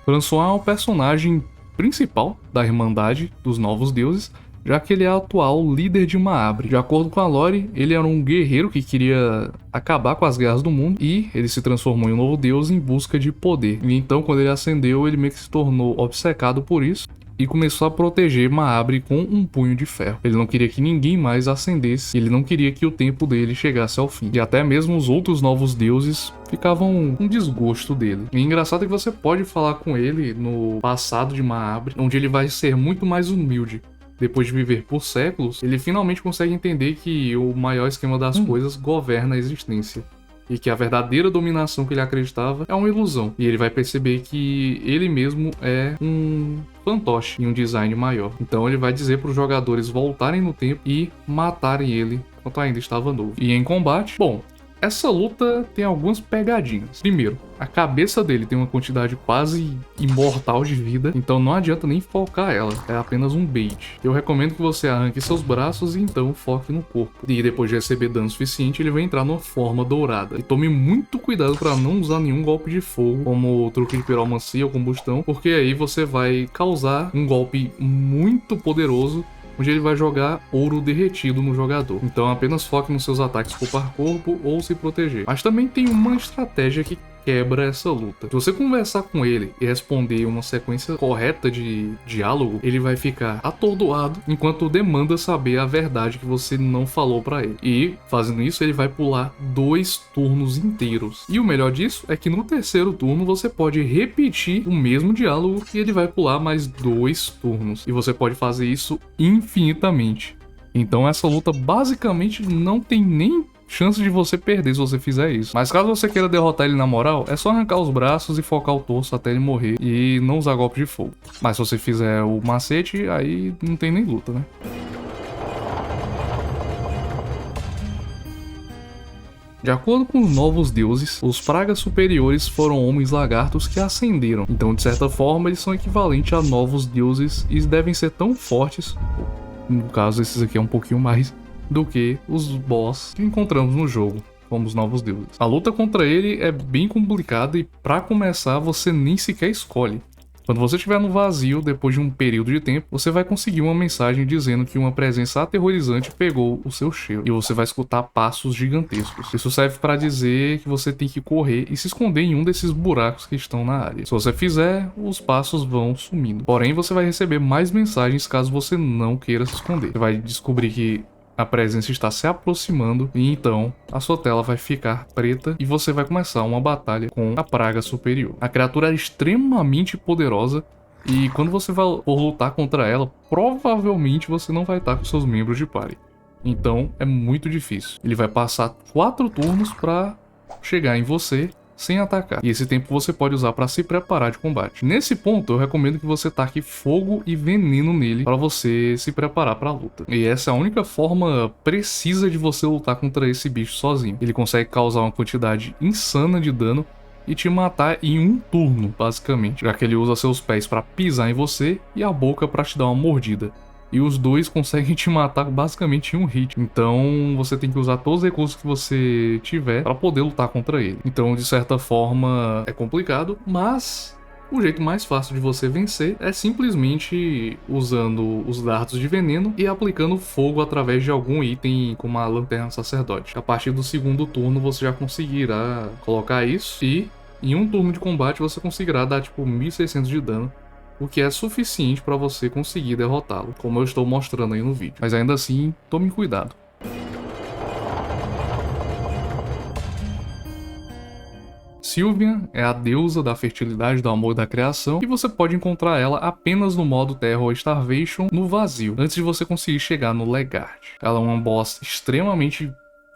François é o personagem principal da Irmandade dos Novos Deuses, já que ele é o atual líder de Maabre. De acordo com a lore, ele era um guerreiro que queria acabar com as guerras do mundo e ele se transformou em um novo deus em busca de poder. E então, quando ele ascendeu, ele meio que se tornou obcecado por isso e começou a proteger Maabre com um punho de ferro. Ele não queria que ninguém mais ascendesse, ele não queria que o tempo dele chegasse ao fim. E até mesmo os outros novos deuses ficavam com desgosto dele. E engraçado é que você pode falar com ele no passado de Maabre, onde ele vai ser muito mais humilde. Depois de viver por séculos, ele finalmente consegue entender que o maior esquema das coisas governa a existência. E que a verdadeira dominação que ele acreditava é uma ilusão. E ele vai perceber que ele mesmo é um fantoche em um design maior. Então ele vai dizer para os jogadores voltarem no tempo e matarem ele enquanto ainda estava novo. E em combate, bom, essa luta tem algumas pegadinhas. Primeiro, a cabeça dele tem uma quantidade quase imortal de vida, então não adianta nem focar ela, é apenas um bait. Eu recomendo que você arranque seus braços e então foque no corpo. E depois de receber dano suficiente, ele vai entrar numa forma dourada. E tome muito cuidado para não usar nenhum golpe de fogo, como o truque de piromancia ou combustão, porque aí você vai causar um golpe muito poderoso onde ele vai jogar ouro derretido no jogador. Então apenas foque nos seus ataques corpo a corpo ou se proteger. Mas também tem uma estratégia que quebra essa luta. Se você conversar com ele e responder uma sequência correta de diálogo, ele vai ficar atordoado enquanto demanda saber a verdade que você não falou pra ele. E, fazendo isso, ele vai pular 2 turnos inteiros. E o melhor disso é que no terceiro turno você pode repetir o mesmo diálogo e ele vai pular mais 2 turnos. E você pode fazer isso infinitamente. Então essa luta basicamente não tem nem chance de você perder se você fizer isso. Mas caso você queira derrotar ele na moral, é só arrancar os braços e focar o torso até ele morrer e não usar golpe de fogo. Mas se você fizer o macete, aí não tem nem luta, né? De acordo com os novos deuses, os pragas superiores foram homens lagartos que ascenderam. Então, de certa forma, eles são equivalentes a novos deuses e devem ser tão fortes, no caso esses aqui é um pouquinho mais, do que os boss que encontramos no jogo, como os novos deuses. A luta contra ele é bem complicada e pra começar você nem sequer escolhe. Quando você estiver no vazio, depois de um período de tempo, você vai conseguir uma mensagem dizendo que uma presença aterrorizante pegou o seu cheiro. E você vai escutar passos gigantescos. Isso serve para dizer que você tem que correr e se esconder em um desses buracos que estão na área. Se você fizer, os passos vão sumindo. Porém, você vai receber mais mensagens caso você não queira se esconder. Você vai descobrir que a presença está se aproximando e então a sua tela vai ficar preta e você vai começar uma batalha com a praga superior. A criatura é extremamente poderosa e quando você for lutar contra ela, provavelmente você não vai estar com seus membros de party. Então é muito difícil. Ele vai passar 4 turnos para chegar em você sem atacar. E esse tempo você pode usar para se preparar de combate. Nesse ponto, eu recomendo que você taque fogo e veneno nele para você se preparar para a luta. E essa é a única forma precisa de você lutar contra esse bicho sozinho. Ele consegue causar uma quantidade insana de dano e te matar em um turno, basicamente, já que ele usa seus pés para pisar em você e a boca para te dar uma mordida. E os dois conseguem te matar basicamente em um hit. Então você tem que usar todos os recursos que você tiver para poder lutar contra ele. Então, de certa forma, é complicado, mas o jeito mais fácil de você vencer é simplesmente usando os dardos de veneno e aplicando fogo através de algum item como a lanterna sacerdote. A partir do segundo turno você já conseguirá colocar isso e em um turno de combate você conseguirá dar tipo 1600 de dano, o que é suficiente para você conseguir derrotá-lo, como eu estou mostrando aí no vídeo. Mas ainda assim, tome cuidado. Sylvian é a deusa da fertilidade, do amor e da criação, e você pode encontrar ela apenas no modo Terra ou Starvation no vazio, antes de você conseguir chegar no Legard. Ela é uma boss extremamente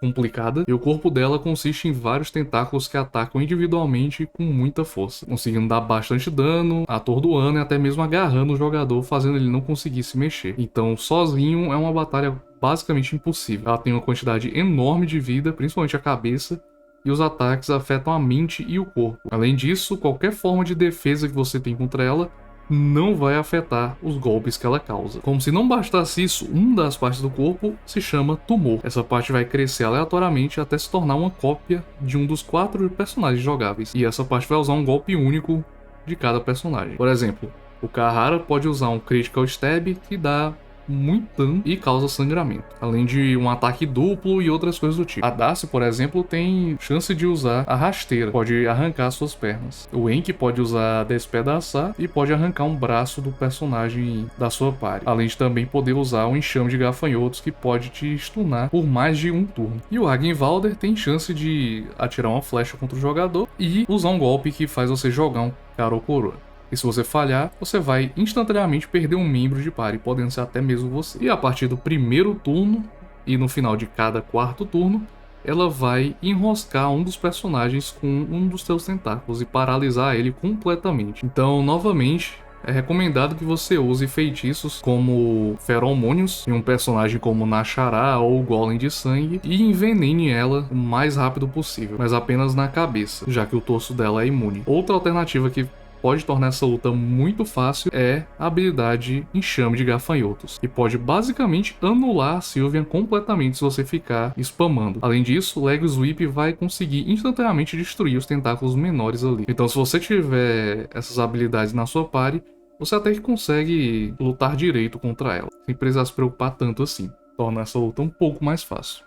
complicada, e o corpo dela consiste em vários tentáculos que atacam individualmente com muita força, conseguindo dar bastante dano, atordoando e até mesmo agarrando o jogador, fazendo ele não conseguir se mexer. Então, sozinho é uma batalha basicamente impossível. Ela tem uma quantidade enorme de vida, principalmente a cabeça, e os ataques afetam a mente e o corpo. Além disso, qualquer forma de defesa que você tem contra ela não vai afetar os golpes que ela causa. Como se não bastasse isso, uma das partes do corpo se chama tumor. Essa parte vai crescer aleatoriamente até se tornar uma cópia de um dos 4 personagens jogáveis. E essa parte vai usar um golpe único de cada personagem. Por exemplo, o Kahara pode usar um Critical Stab que dá muito dano e causa sangramento, além de um ataque duplo e outras coisas do tipo. A Darcy, por exemplo, tem chance de usar a rasteira, pode arrancar suas pernas. O Enki pode usar despedaçar e pode arrancar um braço do personagem da sua party, além de também poder usar um enxame de gafanhotos que pode te stunar por mais de um turno. E o Argynvalder tem chance de atirar uma flecha contra o jogador e usar um golpe que faz você jogar um cara ou coroa. E se você falhar, você vai instantaneamente perder um membro de party, podendo ser até mesmo você. E a partir do primeiro turno, e no final de cada quarto turno, ela vai enroscar um dos personagens com um dos seus tentáculos e paralisar ele completamente. Então, novamente, é recomendado que você use feitiços como feromônios em um personagem como Nashara ou Golem de Sangue e envenene ela o mais rápido possível, mas apenas na cabeça, já que o torso dela é imune. Outra alternativa que pode tornar essa luta muito fácil é a habilidade Enxame de Gafanhotos, que pode basicamente anular a Sylvian completamente se você ficar spamando. Além disso, Leg Sweep vai conseguir instantaneamente destruir os tentáculos menores ali. Então, se você tiver essas habilidades na sua party, você até que consegue lutar direito contra ela, sem precisar se preocupar tanto assim. Torna essa luta um pouco mais fácil.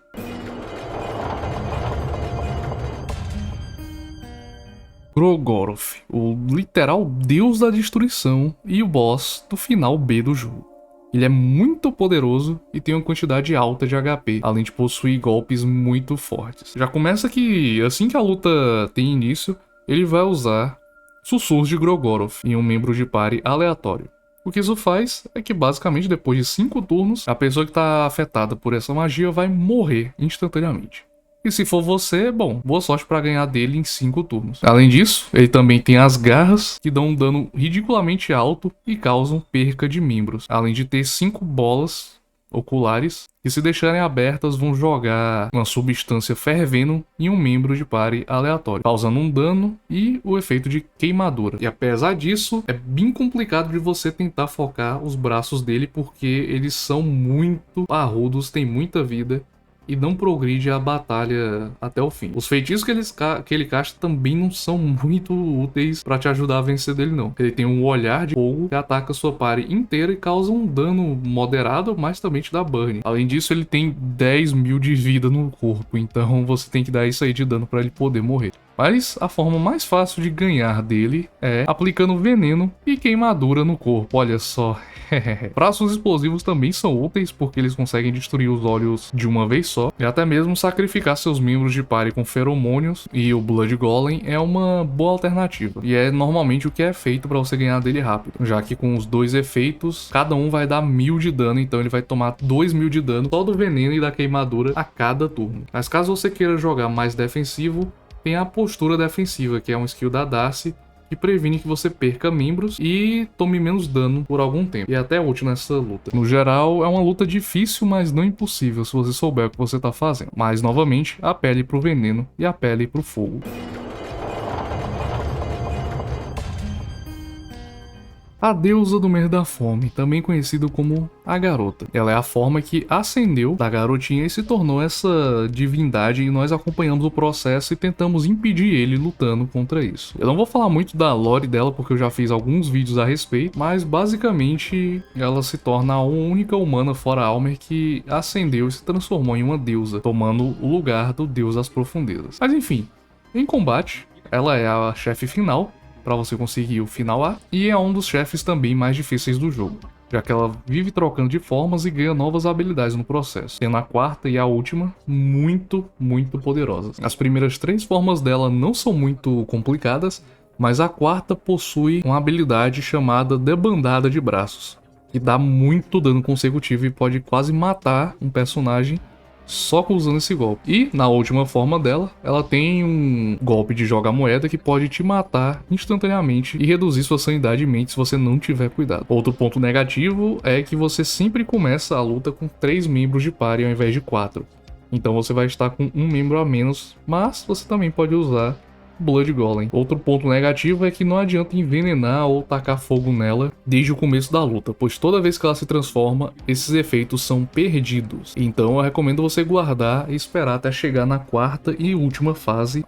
Grogoroth, o literal deus da destruição e o boss do final B do jogo. Ele é muito poderoso e tem uma quantidade alta de HP, além de possuir golpes muito fortes. Já começa que, assim que a luta tem início, ele vai usar Sussurros de Grogoroth em um membro de party aleatório. O que isso faz é que basicamente depois de 5 turnos, a pessoa que está afetada por essa magia vai morrer instantaneamente. E se for você, bom, boa sorte pra ganhar dele em 5 turnos. Além disso, ele também tem as garras, que dão um dano ridiculamente alto e causam perca de membros. Além de ter 5 bolas oculares, que se deixarem abertas vão jogar uma substância fervendo em um membro de party aleatório, causando um dano e o efeito de queimadura. E apesar disso, é bem complicado de você tentar focar os braços dele, porque eles são muito parrudos, têm muita vida e não progride a batalha até o fim. Os feitiços que ele casta também não são muito úteis pra te ajudar a vencer dele não. Ele tem um olhar de fogo que ataca sua party inteira e causa um dano moderado, mas também te dá burn. Além disso, ele tem 10.000 de vida no corpo, então você tem que dar isso aí de dano pra ele poder morrer. Mas a forma mais fácil de ganhar dele é aplicando veneno e queimadura no corpo, olha só. Braços explosivos também são úteis porque eles conseguem destruir os olhos de uma vez só e até mesmo sacrificar seus membros de party com feromônios, e o Blood Golem é uma boa alternativa. E é normalmente o que é feito para você ganhar dele rápido, já que com os 2 efeitos, cada um vai dar 1000 de dano, então ele vai tomar 2000 de dano só do veneno e da queimadura a cada turno. Mas caso você queira jogar mais defensivo, tem a postura defensiva, que é um skill da Darcy, que previne que você perca membros e tome menos dano por algum tempo. E é até útil nessa luta. No geral, é uma luta difícil, mas não impossível se você souber o que você tá fazendo. Mas, novamente, apele pro veneno e apele pro fogo. A deusa do meio da fome, também conhecida como a garota. Ela é a forma que ascendeu da garotinha e se tornou essa divindade, e nós acompanhamos o processo e tentamos impedir ele lutando contra isso. Eu não vou falar muito da lore dela porque eu já fiz alguns vídeos a respeito, mas basicamente ela se torna a única humana fora Almer que ascendeu e se transformou em uma deusa, tomando o lugar do deus das profundezas. Mas enfim, em combate, ela é a chefe final, para você conseguir o final A, e é um dos chefes também mais difíceis do jogo, já que ela vive trocando de formas e ganha novas habilidades no processo, sendo a quarta e a última muito poderosas. As primeiras 3 formas dela não são muito complicadas, mas a quarta possui uma habilidade chamada Debandada de Braços, que dá muito dano consecutivo e pode quase matar um personagem só usando esse golpe. E na última forma dela, ela tem um golpe de joga moeda que pode te matar instantaneamente e reduzir sua sanidade e mente se você não tiver cuidado. Outro ponto negativo é que você sempre começa a luta com 3 membros de party ao invés de 4. Então você vai estar com um membro a menos, mas você também pode usar Blood Golem. Outro ponto negativo é que não adianta envenenar ou tacar fogo nela desde o começo da luta, pois toda vez que ela se transforma, esses efeitos são perdidos. Então eu recomendo você guardar e esperar até chegar na quarta e última fase,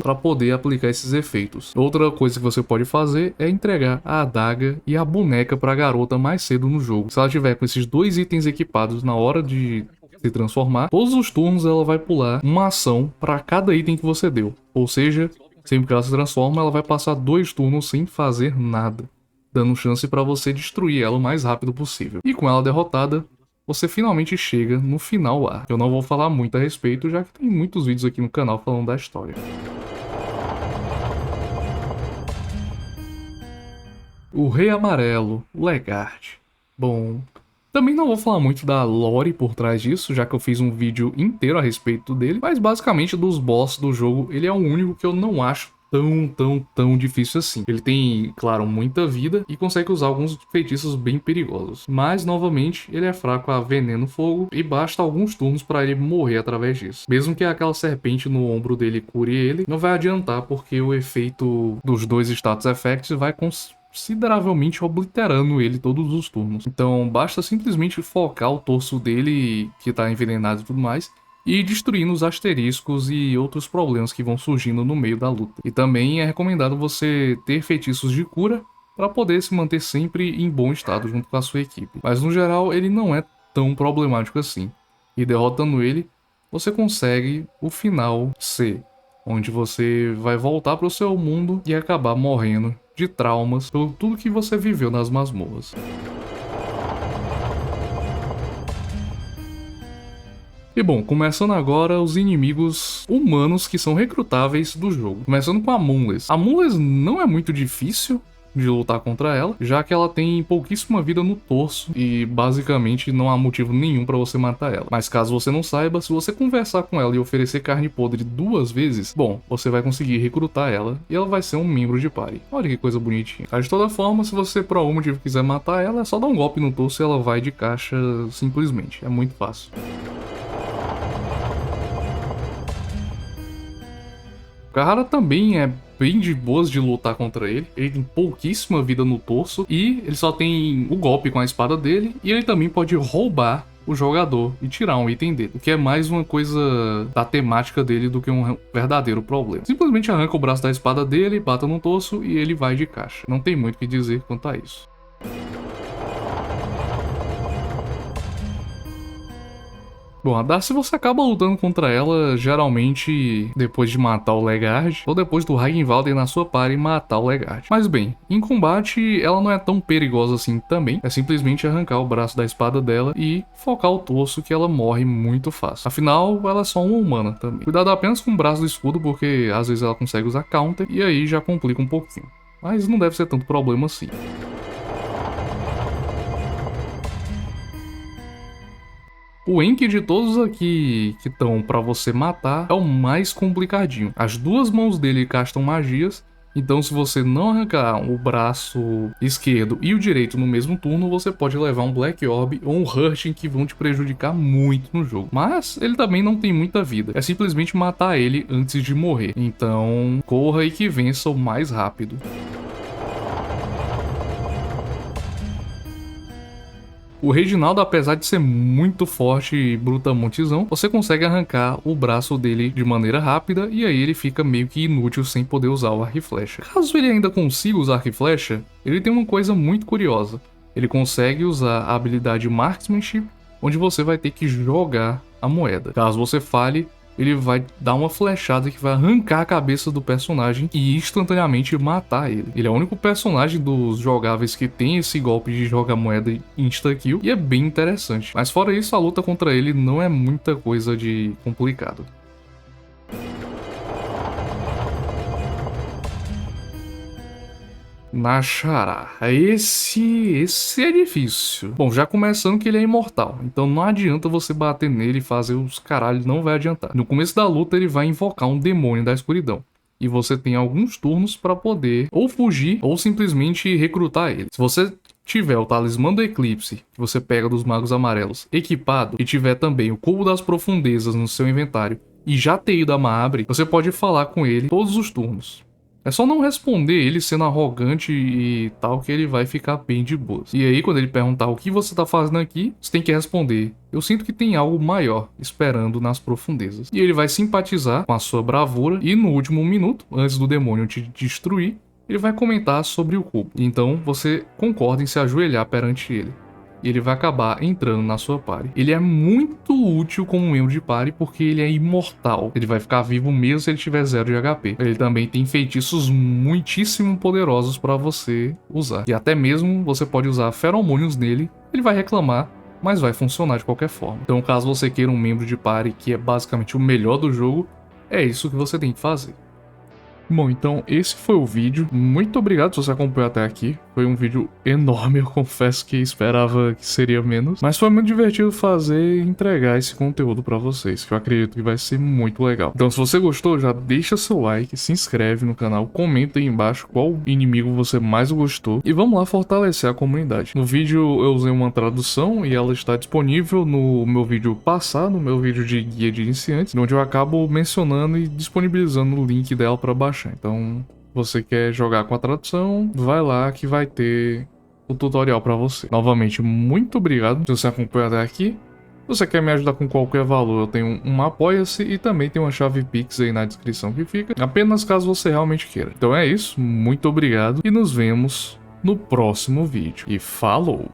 para poder aplicar esses efeitos. Outra coisa que você pode fazer é entregar a adaga e a boneca para a garota mais cedo no jogo. Se ela tiver com esses 2 itens equipados na hora de se transformar, todos os turnos ela vai pular uma ação para cada item que você deu. Ou seja, sempre que ela se transforma, ela vai passar 2 turnos sem fazer nada, dando chance para você destruir ela o mais rápido possível. E com ela derrotada, você finalmente chega no final lá. Eu não vou falar muito a respeito, já que tem muitos vídeos aqui no canal falando da história. O Rei Amarelo, Legard. Bom, também não vou falar muito da lore por trás disso, já que eu fiz um vídeo inteiro a respeito dele, mas basicamente dos bosses do jogo, ele é o único que eu não acho tão difícil assim. Ele tem, claro, muita vida e consegue usar alguns feitiços bem perigosos. Mas, novamente, ele é fraco a veneno fogo e basta alguns turnos para ele morrer através disso. Mesmo que aquela serpente no ombro dele cure ele, não vai adiantar porque o efeito dos 2 status effects vai consideravelmente obliterando ele todos os turnos. Então basta simplesmente focar o torso dele, que tá envenenado e tudo mais, e ir destruindo os asteriscos e outros problemas que vão surgindo no meio da luta. E também é recomendado você ter feitiços de cura para poder se manter sempre em bom estado junto com a sua equipe. Mas no geral ele não é tão problemático assim. E derrotando ele, você consegue o final C, onde você vai voltar para o seu mundo e acabar morrendo de traumas por tudo que você viveu nas masmorras. E bom, começando agora os inimigos humanos que são recrutáveis do jogo. Começando com a Moonless. A Moonless não é muito difícil de lutar contra ela, já que ela tem pouquíssima vida no torso e basicamente não há motivo nenhum para você matar ela. Mas caso você não saiba, se você conversar com ela e oferecer carne podre 2 vezes, bom, você vai conseguir recrutar ela e ela vai ser um membro de party. Olha que coisa bonitinha. Mas de toda forma, se você por algum motivo quiser matar ela, é só dar um golpe no torso e ela vai de caixa simplesmente. É muito fácil. O Kahara também é bem de boas de lutar contra ele. Ele tem pouquíssima vida no torso e ele só tem o golpe com a espada dele, e ele também pode roubar o jogador e tirar um item dele, o que é mais uma coisa da temática dele do que um verdadeiro problema. Simplesmente arranca o braço da espada dele, bata no torso e ele vai de caixa. Não tem muito o que dizer quanto a isso. Bom, a Darcy você acaba lutando contra ela geralmente depois de matar o Legard, ou depois do Ragnvalder na sua party matar o Legard. Mas bem, em combate ela não é tão perigosa assim também, é simplesmente arrancar o braço da espada dela e focar o torso que ela morre muito fácil. Afinal, ela é só uma humana também. Cuidado apenas com o braço do escudo, porque às vezes ela consegue usar counter e aí já complica um pouquinho. Mas não deve ser tanto problema assim. O Enki de todos aqui que estão pra você matar é o mais complicadinho. As 2 mãos dele castam magias, então se você não arrancar o braço esquerdo e o direito no mesmo turno, você pode levar um Black Orb ou um Hurting que vão te prejudicar muito no jogo. Mas ele também não tem muita vida, é simplesmente matar ele antes de morrer. Então corra e que vença o mais rápido. O Reginaldo, apesar de ser muito forte e brutamontezão, você consegue arrancar o braço dele de maneira rápida e aí ele fica meio que inútil sem poder usar o arco e flecha. Caso ele ainda consiga usar arco e flecha, ele tem uma coisa muito curiosa. Ele consegue usar a habilidade Marksmanship, onde você vai ter que jogar a moeda. Caso você falhe, ele vai dar uma flechada que vai arrancar a cabeça do personagem e instantaneamente matar ele. Ele é o único personagem dos jogáveis que tem esse golpe de jogar moeda insta-kill e é bem interessante. Mas fora isso, a luta contra ele não é muita coisa de complicado. Nashará. Esse é difícil. Bom, já começando que ele é imortal, então não adianta você bater nele e fazer os caralhos, não vai adiantar. No começo da luta ele vai invocar um demônio da escuridão. E você tem alguns turnos para poder ou fugir ou simplesmente recrutar ele. Se você tiver o talismã do eclipse, que você pega dos magos amarelos, equipado, e tiver também o cubo das profundezas no seu inventário, e já ter ido a Maabre, você pode falar com ele todos os turnos. É só não responder ele sendo arrogante e tal, que ele vai ficar bem de boas. E aí, quando ele perguntar o que você tá fazendo aqui, você tem que responder: eu sinto que tem algo maior esperando nas profundezas. E ele vai simpatizar com a sua bravura e no último minuto, antes do demônio te destruir, ele vai comentar sobre o cubo. Então você concorda em se ajoelhar perante ele. E ele vai acabar entrando na sua party. Ele é muito útil como membro de party porque ele é imortal. Ele vai ficar vivo mesmo se ele tiver 0 de HP. Ele também tem feitiços muitíssimo poderosos para você usar. E até mesmo você pode usar feromônios nele. Ele vai reclamar, mas vai funcionar de qualquer forma. Então, caso você queira um membro de party que é basicamente o melhor do jogo, é isso que você tem que fazer. Bom, então esse foi o vídeo. Muito obrigado se você acompanhou até aqui. Foi um vídeo enorme, eu confesso que esperava que seria menos. Mas foi muito divertido fazer e entregar esse conteúdo pra vocês, que eu acredito que vai ser muito legal. Então se você gostou, já deixa seu like, se inscreve no canal, comenta aí embaixo qual inimigo você mais gostou. E vamos lá fortalecer a comunidade. No vídeo eu usei uma tradução e ela está disponível no meu vídeo passado, no meu vídeo de guia de iniciantes, onde eu acabo mencionando e disponibilizando o link dela para baixar. Então, você quer jogar com a tradução, vai lá que vai ter o tutorial para você. Novamente, muito obrigado se você acompanhou até aqui. Se você quer me ajudar com qualquer valor, eu tenho um apoia-se e também tem uma chave Pix aí na descrição que fica, apenas caso você realmente queira. Então é isso, muito obrigado e nos vemos no próximo vídeo. E falou!